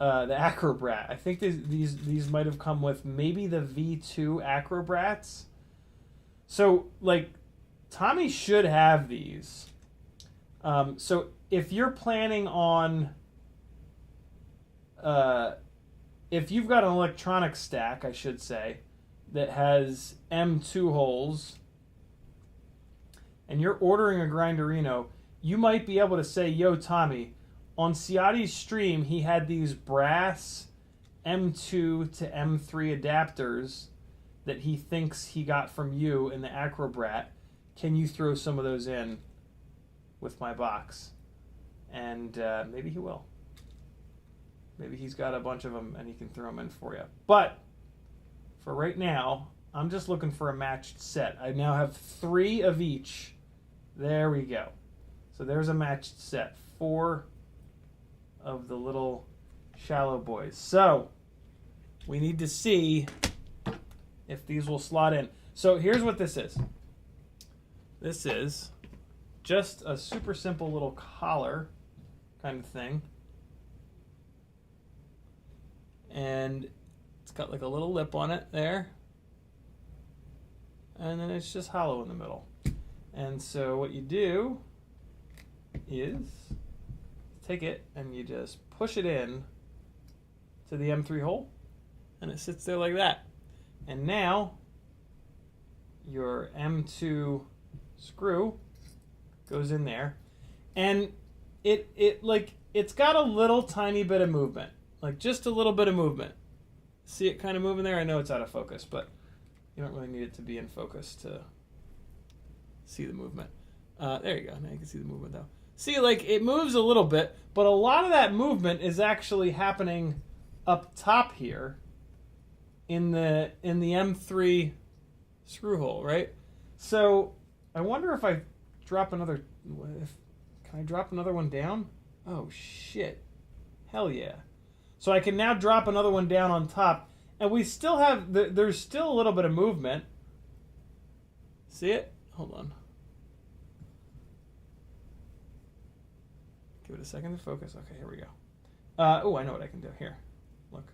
Acrobrat. I think these might have come with maybe the V2 Acrobrats. So, like, Tommy should have these. So if you're planning on, if you've got an electronic stack, I should say, that has M2 holes, and you're ordering a Grinderino, you might be able to say, yo, Tommy, on Ciotti's stream, he had these brass M2 to M3 adapters that he thinks he got from you in the Acrobrat. Can you throw some of those in with my box? And maybe he will. Maybe he's got a bunch of them and he can throw them in for you. But for right now, I'm just looking for a matched set. I now have 3 of each. There we go. So there's a matched set. 4 of the little shallow boys. So we need to see if these will slot in. So here's what this is. This is just a super simple little collar kind of thing. And it's got like a little lip on it there. And then it's just hollow in the middle. And so what you do is take it and you just push it in to the M3 hole, and it sits there like that. And now your M2 screw goes in there, and it's got a little tiny bit of movement, like just a little bit of movement. See it kind of moving there? I know it's out of focus, but you don't really need it to be in focus to see the movement. There you go. Now you can see the movement though. See, like, it moves a little bit, but a lot of that movement is actually happening up top here in the M3 screw hole, right? So I wonder if I drop another. Can I drop another one down? Oh shit! Hell yeah! So I can now drop another one down on top, and we still have. There's still a little bit of movement. See it? Hold on. Give it a second to focus. Okay, here we go. Oh, I know what I can do. Here, look.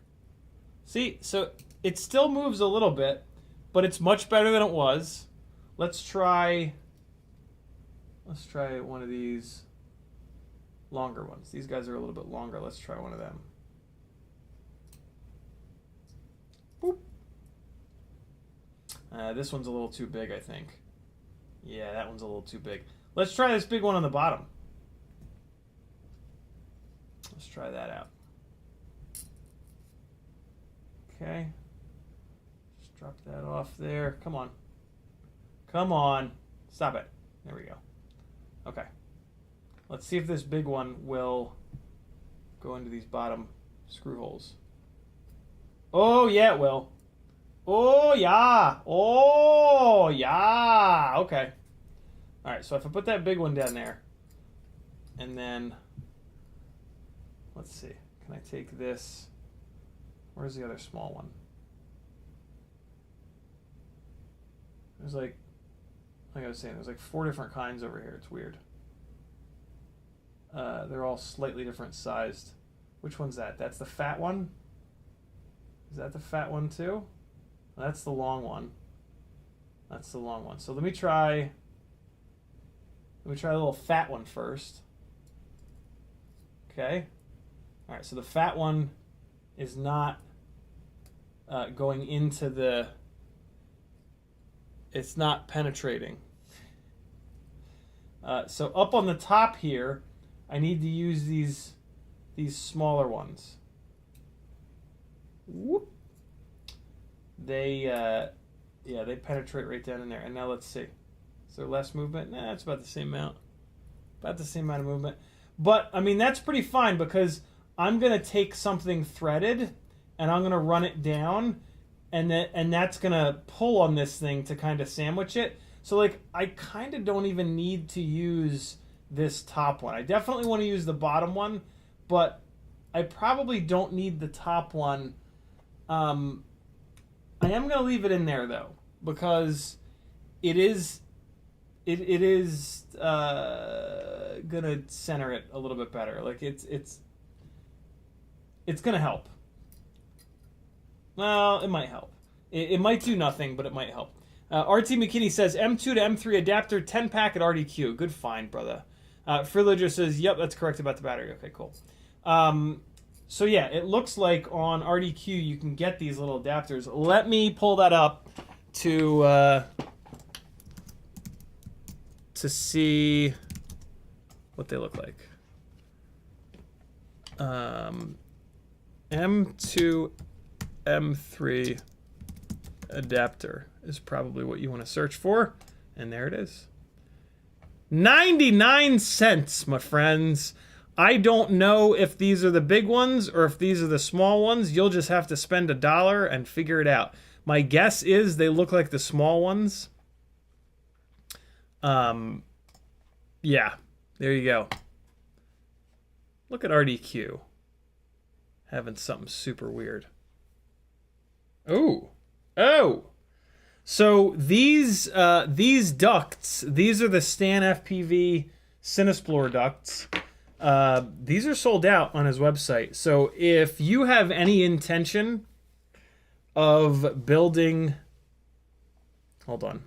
See, so it still moves a little bit, but it's much better than it was. Let's try one of these longer ones. These guys are a little bit longer. Let's try one of them. Boop. This one's a little too big, I think. Yeah, that one's a little too big. Let's try this big one on the bottom. Let's try that out. Okay. Just drop that off there. Come on. Come on. Stop it. There we go. Okay. Let's see if this big one will go into these bottom screw holes. Oh, yeah, it will. Oh, yeah. Oh, yeah. Okay. All right, so if I put that big one down there, and then, let's see. Can I take this? Where's the other small one? There's like I was saying, there's like 4 different kinds over here. It's weird. They're all slightly different sized. Which one's that? That's the fat one? Is that the fat one too? That's the long one. That's the long one. So let me try a little fat one first. Okay. All right, so the fat one is not going into the, it's not penetrating. So up on the top here, I need to use these smaller ones. Whoop. They penetrate right down in there. And now let's see. Is there less movement? Nah, it's about the same amount. About the same amount of movement. But, I mean, that's pretty fine because I'm going to take something threaded and I'm going to run it down and that's going to pull on this thing to kind of sandwich it. So, like, I kind of don't even need to use this top one. I definitely want to use the bottom one, but I probably don't need the top one. I am going to leave it in there, though, because it is gonna center it a little bit better. Like it's gonna help. Well, it might help. It might do nothing, but it might help. RT McKinney says M2 to M3 adapter 10 pack at RDQ. Good find, brother. Frillager says, yep, that's correct about the battery. Okay, cool. So yeah, it looks like on RDQ you can get these little adapters. Let me pull that up to see what they look like. M2 M3 adapter is probably what you want to search for, and there it is. 99 cents, my friends. I don't know if these are the big ones or if these are the small ones. You'll just have to spend $1 and figure it out. My guess is they look like the small ones. Yeah, there you go. Look at RDQ having something super weird. Oh. So these ducts, these are the Stan FPV Cinesplore ducts. These are sold out on his website. So if you have any intention of building, hold on.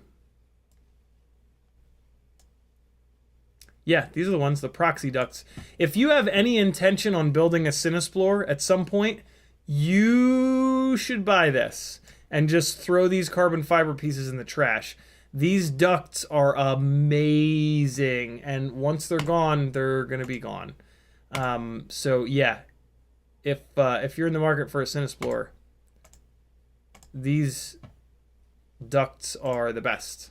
Yeah, these are the ones, the proxy ducts. If you have any intention on building a Cinesplore at some point, you should buy this and just throw these carbon fiber pieces in the trash. These ducts are amazing, and once they're gone, they're gonna be gone. So yeah, if you're in the market for a Cinesplore, these ducts are the best,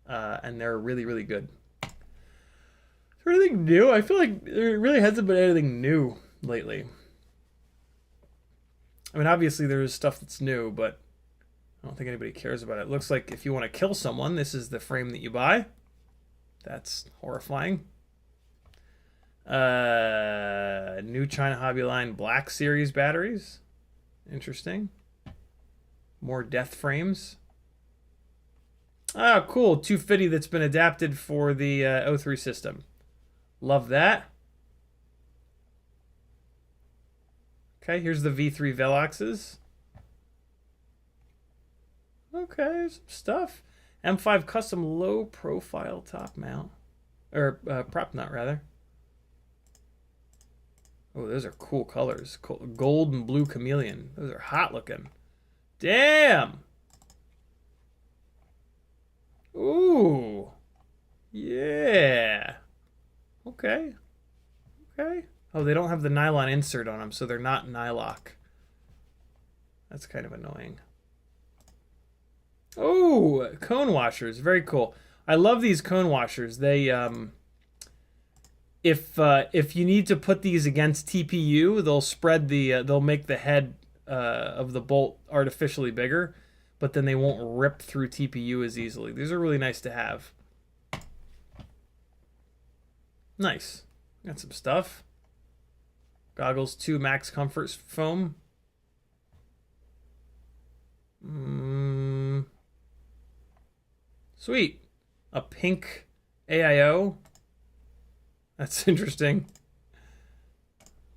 and they're really, really good. Is there anything new? I feel like there really hasn't been anything new lately. I mean, obviously there's stuff that's new, but I don't think anybody cares about it. It looks like if you want to kill someone, this is the frame that you buy. That's horrifying. New China Hobby Line Black Series batteries. Interesting. More death frames. Ah, cool. 250 that's been adapted for the O3 system. Love that. Okay, here's the V3 Veloxes. Okay, some stuff. M5 custom low profile top mount. Or prop nut, rather. Oh, those are cool colors. Gold and blue chameleon. Those are hot looking. Damn! Ooh. Yeah. Okay. Okay. Oh, they don't have the nylon insert on them, so they're not nylock. That's kind of annoying. Oh, cone washers. Very cool. I love these cone washers. They, if you need to put these against TPU, they'll spread the, they'll make the head of the bolt artificially bigger, but then they won't rip through TPU as easily. These are really nice to have. Nice. Got some stuff. Goggles 2 Max Comfort foam. Sweet. A pink AIO. That's interesting.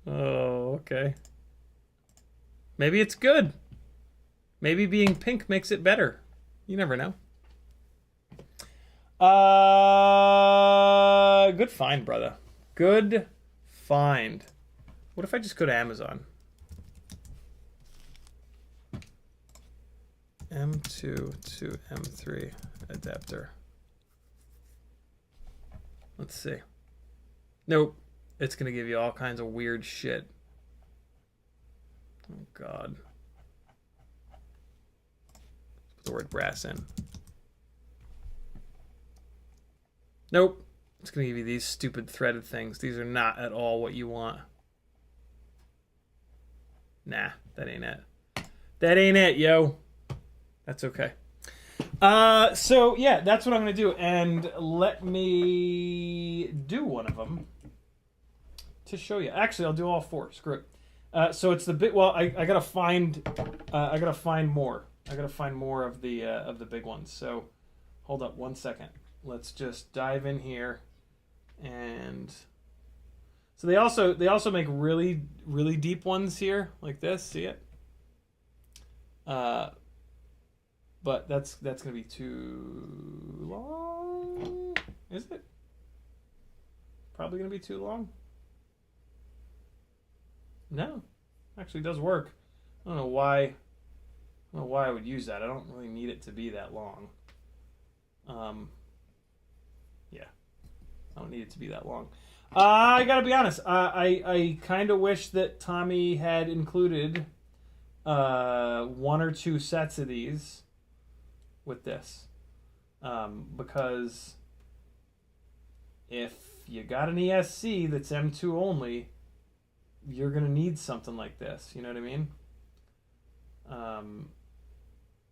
Oh, okay. Maybe it's good. Maybe being pink makes it better. You never know. Good find, brother. Good find. What if I just go to Amazon? M2 to M3 adapter. Let's see. Nope. It's going to give you all kinds of weird shit. Oh, God. Put the word brass in. Nope. It's going to give you these stupid threaded things. These are not at all what you want. Nah, that ain't it. That ain't it, yo. That's okay. So, yeah, that's what I'm going to do. And let me do one of them to show you. Actually, I'll do all 4. Screw it. So it's the bit. Well, I gotta find. I gotta find more. I gotta find more of the big ones. So, hold up 1 second. Let's just dive in here, and so they also make really deep ones here like this. See it? But that's gonna be too long. Is it? Probably gonna be too long. No, actually does work. I don't know why I would use that. I don't really need it to be that long. Yeah, I don't need it to be that long. I gotta be honest. I kind of wish that Tommy had included 1 or 2 sets of these with this, because if you got an ESC that's M2 only, you're gonna need something like this. You know what I mean?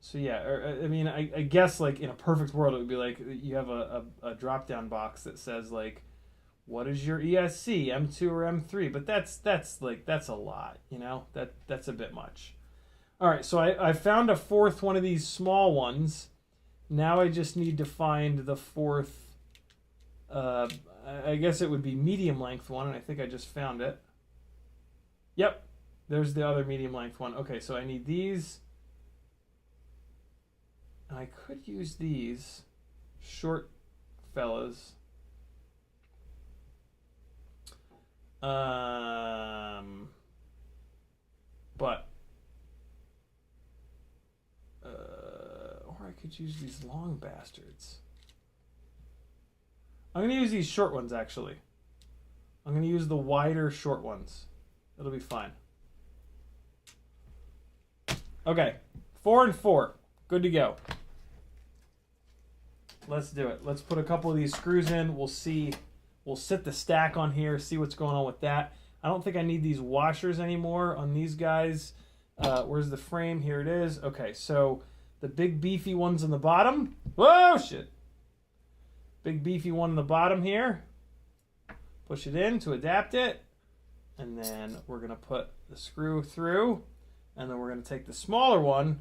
So yeah, I mean, I guess like in a perfect world, it would be like you have a drop down box that says like, what is your ESC, M2 or M3? But that's a lot, you know. That's a bit much. All right, so I found a 4th one of these small ones. Now I just need to find the 4th. I guess it would be medium length one, and I think I just found it. Yep, there's the other medium length one. Okay, so I need these. And I could use these short fellas. But or I could use these long bastards. I'm going to use these short ones, actually. I'm going to use the wider short ones. It'll be fine. Okay, 4 and 4. Good to go. Let's do it. Let's put a couple of these screws in. We'll see. We'll sit the stack on here, see what's going on with that. I don't think I need these washers anymore on these guys. Where's the frame? Here it is. Okay, so the big beefy one's on the bottom. Whoa, shit. Big beefy one on the bottom here. Push it in to adapt it. And then we're going to put the screw through. And then we're going to take the smaller one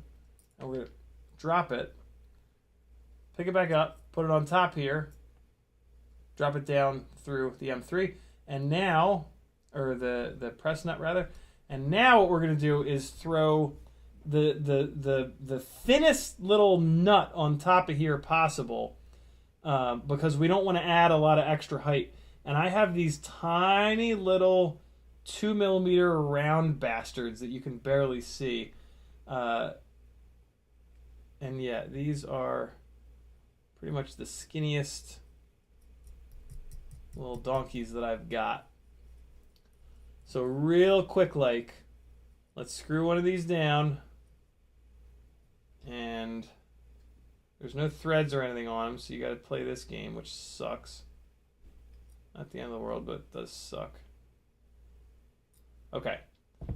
and we're going to drop it. Pick it back up. Put it on top here. Drop it down through the M3. And now, or the press nut rather. And now what we're going to do is throw the thinnest little nut on top of here possible. Because we don't want to add a lot of extra height. And I have these tiny little 2mm round bastards that you can barely see. And yeah, these are pretty much the skinniest little donkeys that I've got. So real quick, like, let's screw one of these down. And there's no threads or anything on them, so you got to play this game, which sucks. Not the end of the world, but it does suck. Okay,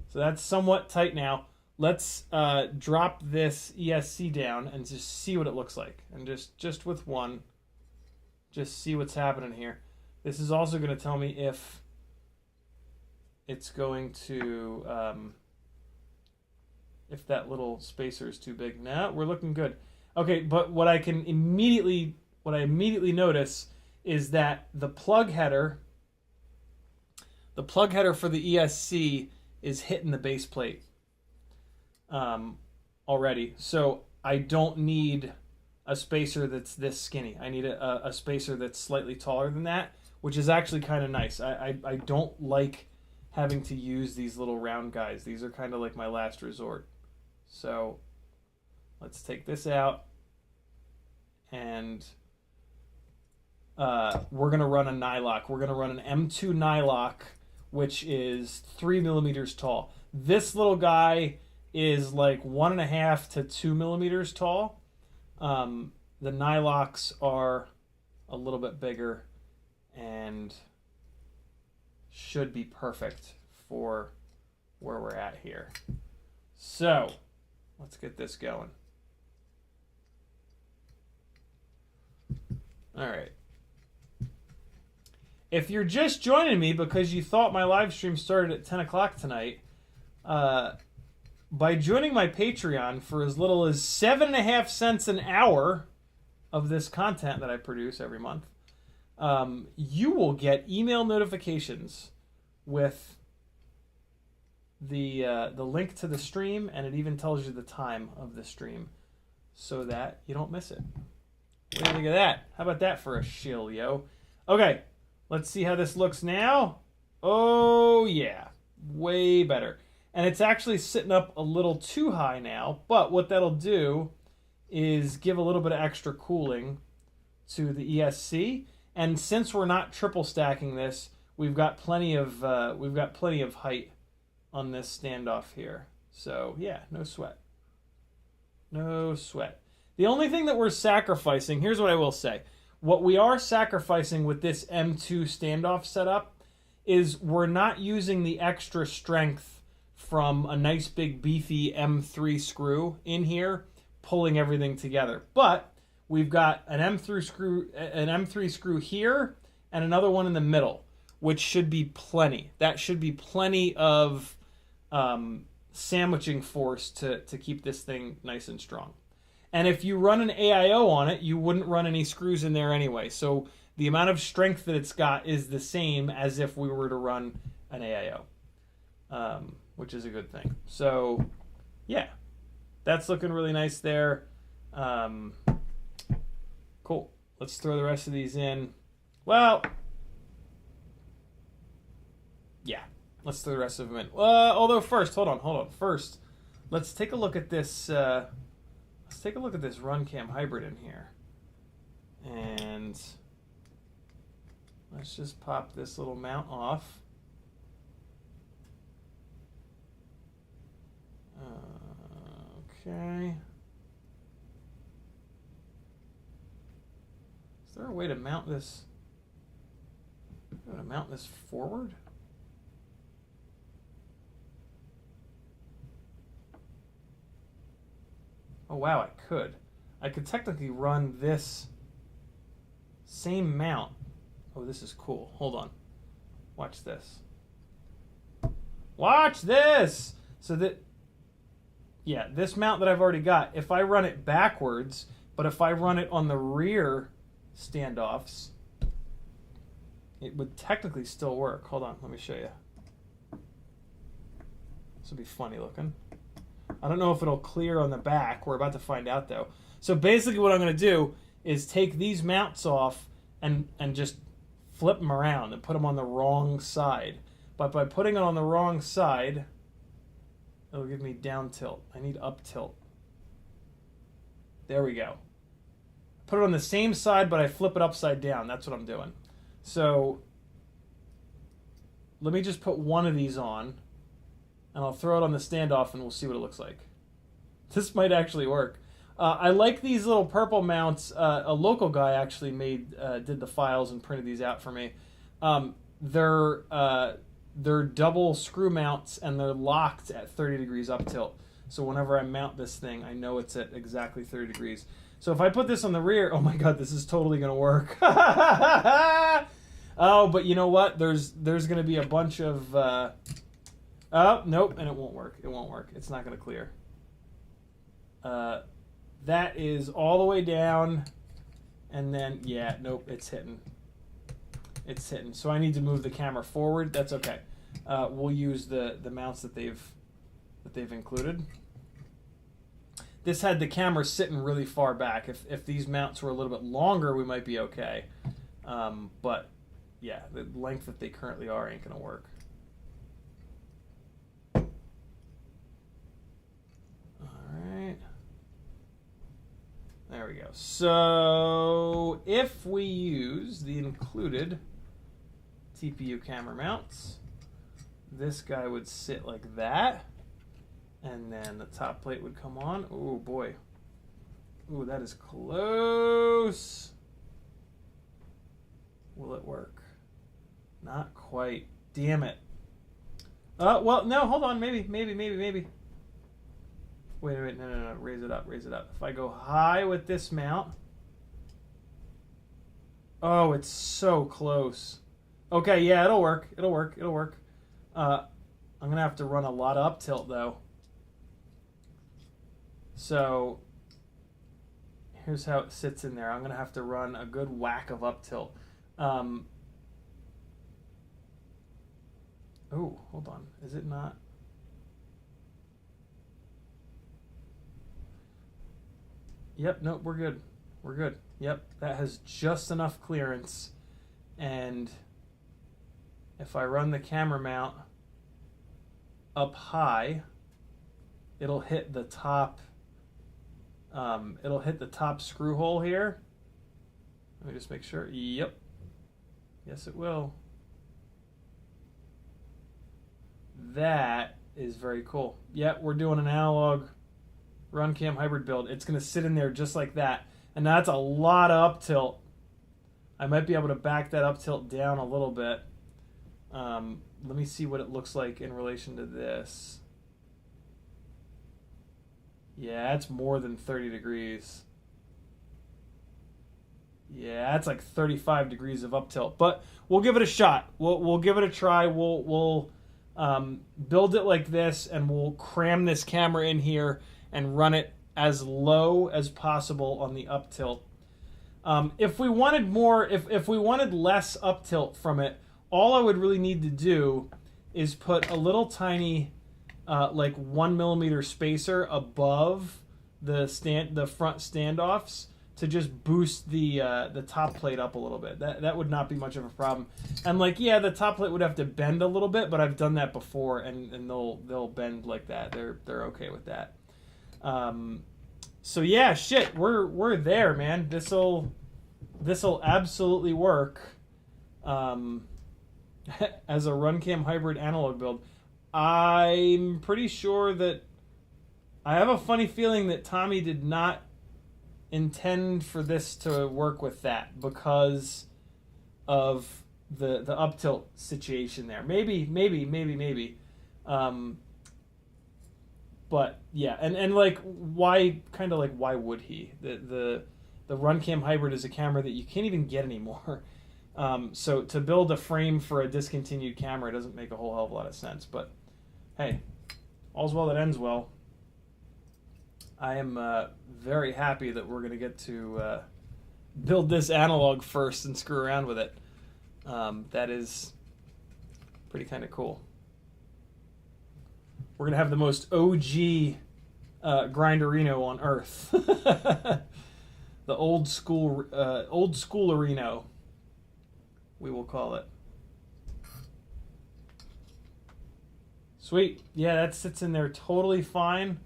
so that's somewhat tight now. Let's drop this ESC down and just see what it looks like. And just with one, just see what's happening here. This is also going to tell me if it's going to, if that little spacer is too big. No, we're looking good. Okay, but what I immediately notice is that the plug header for the ESC is hitting the base plate already. So I don't need a spacer that's this skinny. I need a spacer that's slightly taller than that, which is actually kind of nice. I don't like having to use these little round guys. These are kind of like my last resort. So let's take this out, and we're going to run a nylock. We're going to run an M2 nylock, which is 3mm tall. This little guy is like 1.5 to 2 millimeters tall. The nylocks are a little bit bigger and should be perfect for where we're at here. So let's get this going. All right. If you're just joining me because you thought my live stream started at 10 o'clock tonight, by joining my Patreon for as little as 7.5 cents an hour of this content that I produce every month, you will get email notifications with the link to the stream, and it even tells you the time of the stream so that you don't miss it. What do you think of that? How about that for a shill, yo? Okay, let's see how this looks now. Oh, yeah. Way better. And it's actually sitting up a little too high now, but what that'll do is give a little bit of extra cooling to the ESC. And since we're not triple stacking this, we've got plenty of height on this standoff here. So yeah, no sweat. No sweat. The only thing that we're sacrificing, here's what I will say. What we are sacrificing with this M2 standoff setup is we're not using the extra strength from a nice big beefy M3 screw in here, pulling everything together. But we've got an M3 screw here and another one in the middle, which should be plenty. That should be plenty of sandwiching force to keep this thing nice and strong. And if you run an AIO on it, you wouldn't run any screws in there anyway. So the amount of strength that it's got is the same as if we were to run an AIO, which is a good thing. So yeah, that's looking really nice there. Cool. Let's throw the rest of these in. Well, yeah, let's throw the rest of them in. Although first, hold on. First, let's take a look at this. Let's take a look at this RunCam hybrid in here, and let's just pop this little mount off. Okay. Is there a way to mount this? I'm gonna mount this forward. Oh wow, I could. I could technically run this same mount. Oh, this is cool. Hold on. Watch this. Watch this! So that, yeah, this mount that I've already got, if I run it backwards, but if I run it on the rear standoffs, it would technically still work. Hold on, let me show you. This would be funny looking. I don't know if it'll clear on the back. We're about to find out though. So basically what I'm going to do is take these mounts off and just flip them around and put them on the wrong side. But by putting it on the wrong side, it'll give me down tilt. I need up tilt. There we go. Put it on the same side, but I flip it upside down. That's what I'm doing. So let me just put one of these on, and I'll throw it on the standoff, and we'll see what it looks like. This might actually work. I like these little purple mounts. A local guy actually did the files and printed these out for me. They're double screw mounts, and they're locked at 30 degrees up tilt. So whenever I mount this thing, I know it's at exactly 30 degrees. So if I put this on the rear, oh my god, this is totally going to work. Oh, but you know what? There's going to be a bunch of... oh, nope, and it won't work. It won't work. It's not going to clear. That is all the way down, and then, yeah, nope, it's hitting. It's hitting. So I need to move the camera forward. That's okay. We'll use the mounts that they've included. This had the camera sitting really far back. If these mounts were a little bit longer, we might be okay. But yeah, the length that they currently are ain't gonna work. All right. There we go. So if we use the included TPU camera mounts, this guy would sit like that, and then the top plate would come on. Oh boy. Ooh, that is close. Will it work? Not quite. Damn it. Well, no, hold on. Maybe. Wait. No. Raise it up. If I go high with this mount. Oh, it's so close. Okay, yeah, it'll work. I'm going to have to run a lot of up tilt, though. So, here's how it sits in there. I'm going to have to run a good whack of up tilt. Oh, hold on. Is it not? Yep, nope, we're good. Yep, that has just enough clearance. And if I run the camera mount up high, it'll hit the top screw hole here. Let me just make sure. Yep. Yes, it will. That is very cool. Yeah, we're doing an analog run cam hybrid build. It's going to sit in there just like that. And that's a lot of up tilt. I might be able to back that up tilt down a little bit. Let me see what it looks like in relation to this. Yeah, it's more than 30 degrees. Yeah, that's like 35 degrees of up tilt. But we'll give it a shot. We'll give it a try. We'll build it like this, and we'll cram this camera in here and run it as low as possible on the up tilt. If we wanted more, if we wanted less up tilt from it, all I would really need to do is put a little tiny, like 1 millimeter spacer above the front standoffs to just boost the top plate up a little bit. That would not be much of a problem. And like, yeah, the top plate would have to bend a little bit, but I've done that before, and they'll bend like that. They're okay with that. So yeah, shit, we're there, man. This'll absolutely work. As a run cam hybrid analog build. I'm pretty sure that I have a funny feeling that Tommy did not intend for this to work with that because of the up tilt situation there. Maybe. But yeah, and like why would he? The run cam hybrid is a camera that you can't even get anymore. So to build a frame for a discontinued camera doesn't make a whole hell of a lot of sense. But hey, all's well that ends well. I am very happy that we're going to get to build this analog first and screw around with it. That is pretty kind of cool. We're going to have the most OG Grinderino on Earth. The old schoolerino, we will call it. Sweet. Yeah, that sits in there totally fine.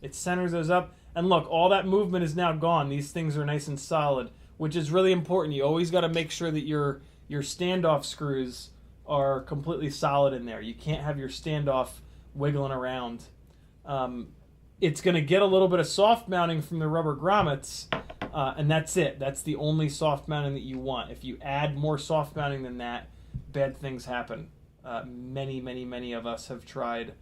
It centers those up. And look, all that movement is now gone. These things are nice and solid, which is really important. You always got to make sure that your standoff screws are completely solid in there. You can't have your standoff wiggling around. It's going to get a little bit of soft mounting from the rubber grommets, and that's it. That's the only soft mounting that you want. If you add more soft mounting than that, bad things happen. Many of us have tried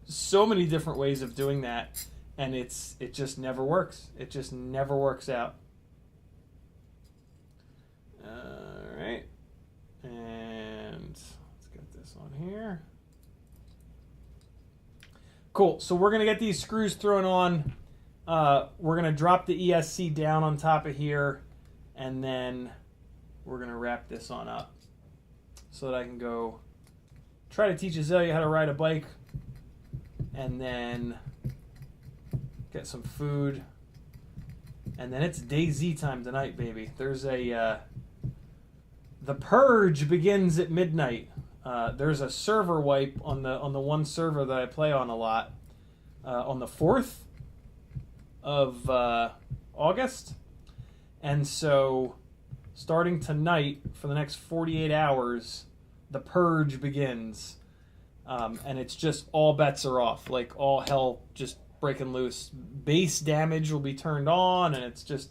so many different ways of doing that, and it just never works. It just never works out. All right, and let's get this on here. Cool. So we're gonna get these screws thrown on. We're gonna drop the ESC down on top of here, and then we're gonna wrap this on up so that I can go try to teach Azalea how to ride a bike, and then get some food, and then it's DayZ time tonight, baby. There's the purge begins at midnight. There's a server wipe on the one server that I play on a lot on the 4th of August, and so starting tonight for the next 48 hours, the purge begins, and it's just all bets are off, like all hell just breaking loose. Base damage will be turned on, and it's just,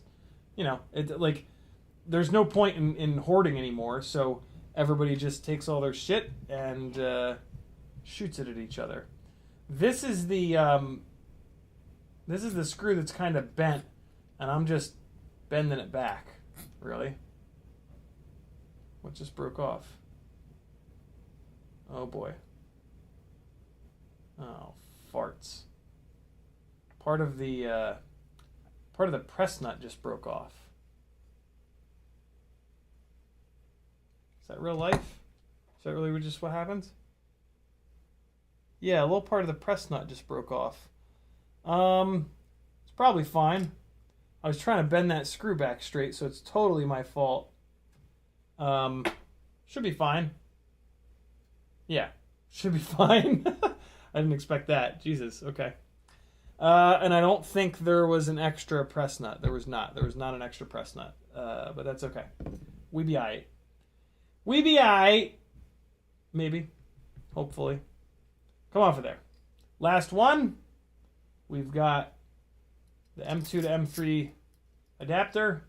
it like there's no point in hoarding anymore, so everybody just takes all their shit and shoots it at each other. This is the screw that's kind of bent, and I'm just bending it back. Really? What just broke off? Oh boy. Oh, farts. Part of the press nut just broke off. Is that real life? Is that really just what happens? Yeah, a little part of the press nut just broke off. It's probably fine. I was trying to bend that screw back straight, so it's totally my fault. Should be fine. Yeah, should be fine. I didn't expect that. Jesus, okay. And I don't think there was an extra press nut. There was not. There was not an extra press nut. But that's okay. We be aight. We be aight. Maybe. Hopefully. Come on for there. Last one. We've got the M2 to M3 adapter.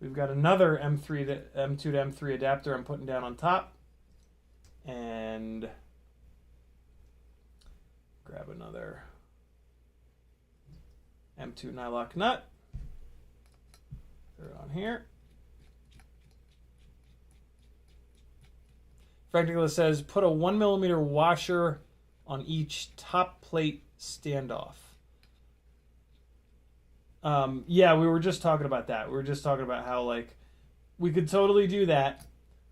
We've got another M2 to M3 adapter I'm putting down on top. And grab another M2 nylock nut. Throw it on here. Fracticula says, put a 1mm washer on each top plate standoff. Yeah, we were just talking about that. We were just talking about how, like, we could totally do that.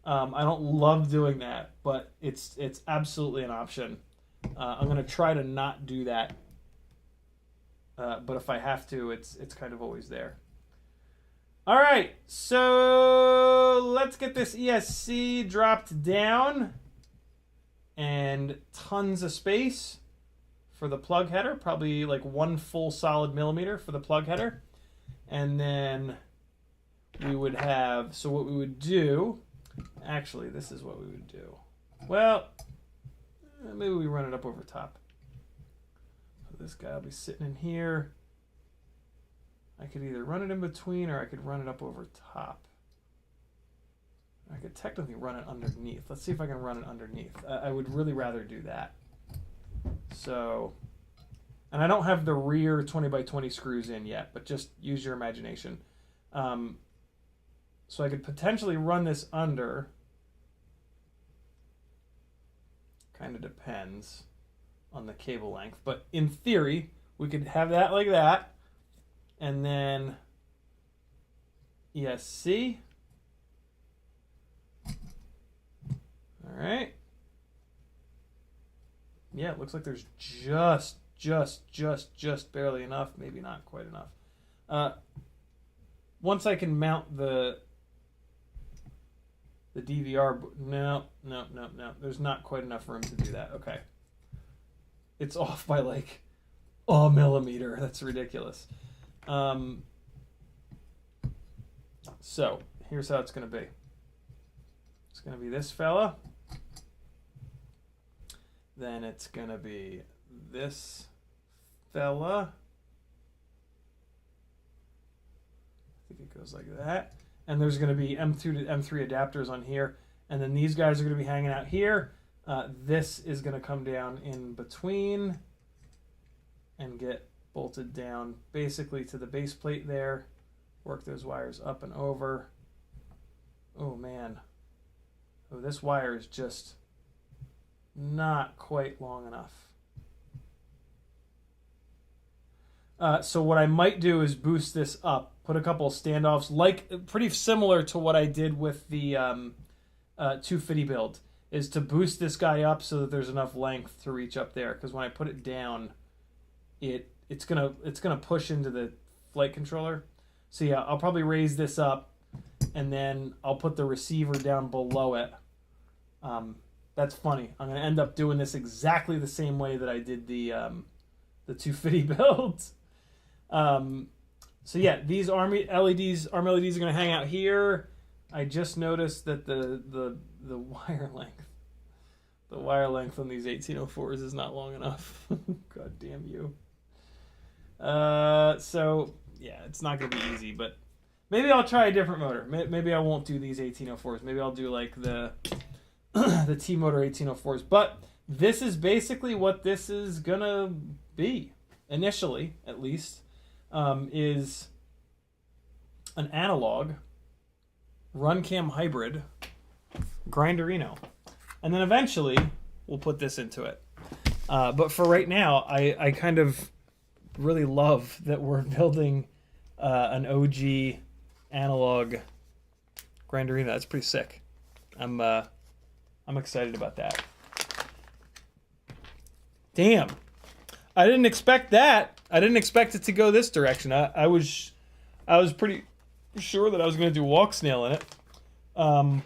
I don't love doing that, but it's absolutely an option. I'm going to try to not do that. But if I have to, it's kind of always there. All right, so let's get this ESC dropped down. And tons of space for the plug header, probably like 1 full solid millimeter for the plug header. And then we would have, so what we would do, actually this is what we would do. Well, maybe we run it up over top. So this guy will be sitting in here. I could either run it in between or I could run it up over top. I could technically run it underneath. Let's see if I can run it underneath. I would really rather do that. So, and I don't have the rear 20x20 screws in yet, but just use your imagination. So I could potentially run this under. Kind of depends on the cable length. But in theory, we could have that like that. And then ESC. All right. Yeah, it looks like there's just barely enough. Maybe not quite enough. Once I can mount the DVR, no. There's not quite enough room to do that. Okay. It's off by like a millimeter. That's ridiculous. So here's how it's going to be. It's going to be this fella. Then it's going to be this fella. I think it goes like that. And there's going to be M2 to M3 adapters on here. And then these guys are going to be hanging out here. This is going to come down in between and get bolted down basically to the base plate there. Work those wires up and over. Oh, man. Oh, this wire is just not quite long enough. So what I might do is boost this up, put a couple of standoffs, like pretty similar to what I did with the 250 build, is to boost this guy up so that there's enough length to reach up there. Because when I put it down, it's gonna push into the flight controller. So yeah, I'll probably raise this up, and then I'll put the receiver down below it. That's funny. I'm gonna end up doing this exactly the same way that I did the 250 build. So yeah, these arm LEDs are gonna hang out here. I just noticed that the wire length on these 1804s is not long enough. God damn you. So yeah, it's not gonna be easy, but Maybe I'll try a different motor. Maybe I won't do these 1804s. Maybe I'll do like the the T motor 1804s. But this is basically what this is gonna be initially, at least, is an analog run cam hybrid Grinderino, and then eventually we'll put this into it. But for right now, I kind of really love that we're building an OG analog Grinderino. That's pretty sick. I'm excited about that. Damn, I didn't expect that. I didn't expect it to go this direction. I was pretty sure that I was going to do Walksnail in it,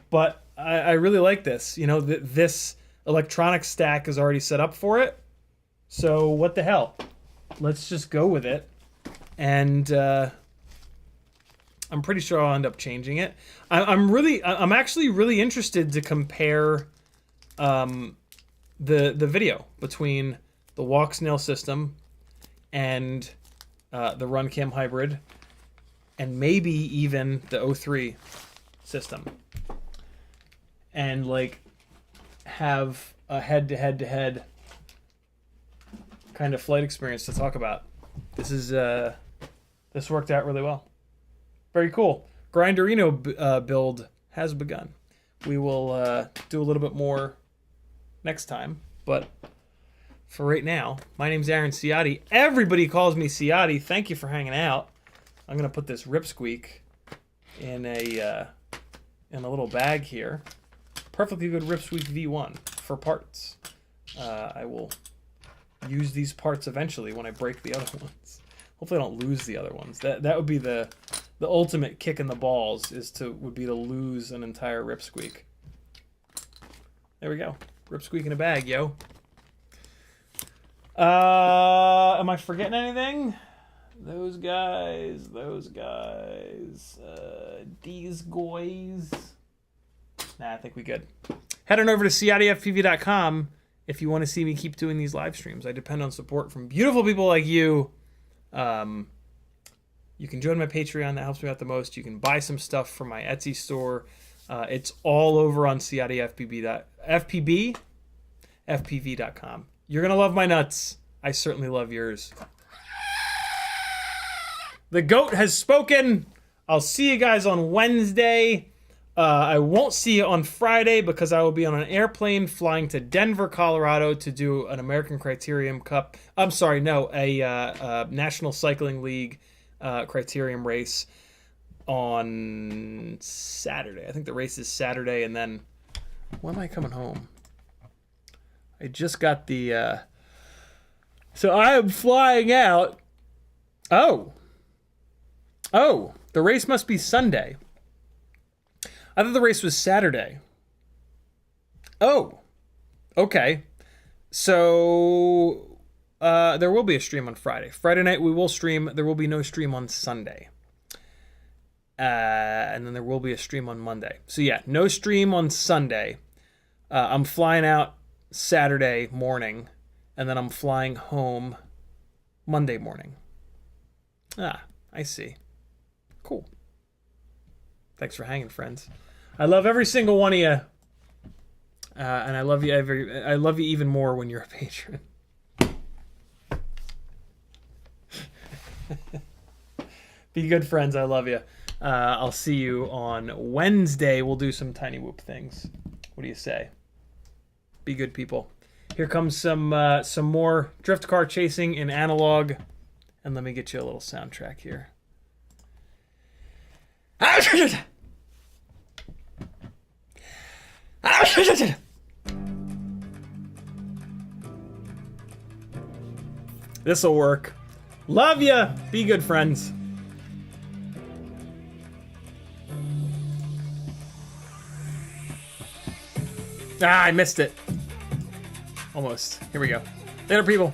but I really like this. You know, this electronic stack is already set up for it. So what the hell? Let's just go with it. And I'm pretty sure I'll end up changing it. I'm actually really interested to compare the video between the Walksnail system and the RunCam hybrid, and maybe even the 03 system, and like have a head-to-head kind of flight experience to talk about. This worked out really well. Very cool. Grinderino build has begun. We will do a little bit more next time, but for right now, my name's Aaron Ciotti. Everybody calls me Ciotti. Thank you for hanging out. I'm gonna put this Rip Squeak in a little bag here. Perfectly good Rip Squeak V1 for parts. I will use these parts eventually when I break the other ones. Hopefully I don't lose the other ones. That would be the ultimate kick in the balls, would be to lose an entire Rip Squeak. There we go. Rip Squeak in a bag, yo. Am I forgetting anything? Those guys, these guys. Nah, I think we good. Head on over to CiottiFPV.com if you want to see me keep doing these live streams. I depend on support from beautiful people like you. You can join my Patreon. That helps me out the most. You can buy some stuff from my Etsy store. It's all over on CiottiFPV.com. You're going to love my nuts. I certainly love yours. The goat has spoken. I'll see you guys on Wednesday. I won't see you on Friday because I will be on an airplane flying to Denver, Colorado to do an American Criterium Cup. I'm sorry, no, a National Cycling League Criterium race on Saturday. I think the race is Saturday, and then when am I coming home? I just got the... So I am flying out. Oh, the race must be Sunday. I thought the race was Saturday. Oh, okay. So there will be a stream on Friday. Friday night we will stream. There will be no stream on Sunday. And then there will be a stream on Monday. So yeah, no stream on Sunday. I'm flying out Saturday morning, and then I'm flying home Monday morning. Ah, I see. Cool. Thanks for hanging, friends. I love every single one of you, and I love you even more when you're a patron. Be good friends. I love you. I'll see you on Wednesday. We'll do some TinyWhoop things. What do you say? Be good people. Here comes some more drift car chasing in analog, and let me get you a little soundtrack here. This'll work. Love ya. Be good friends. Ah, I missed it. Almost. Here we go. Later, people.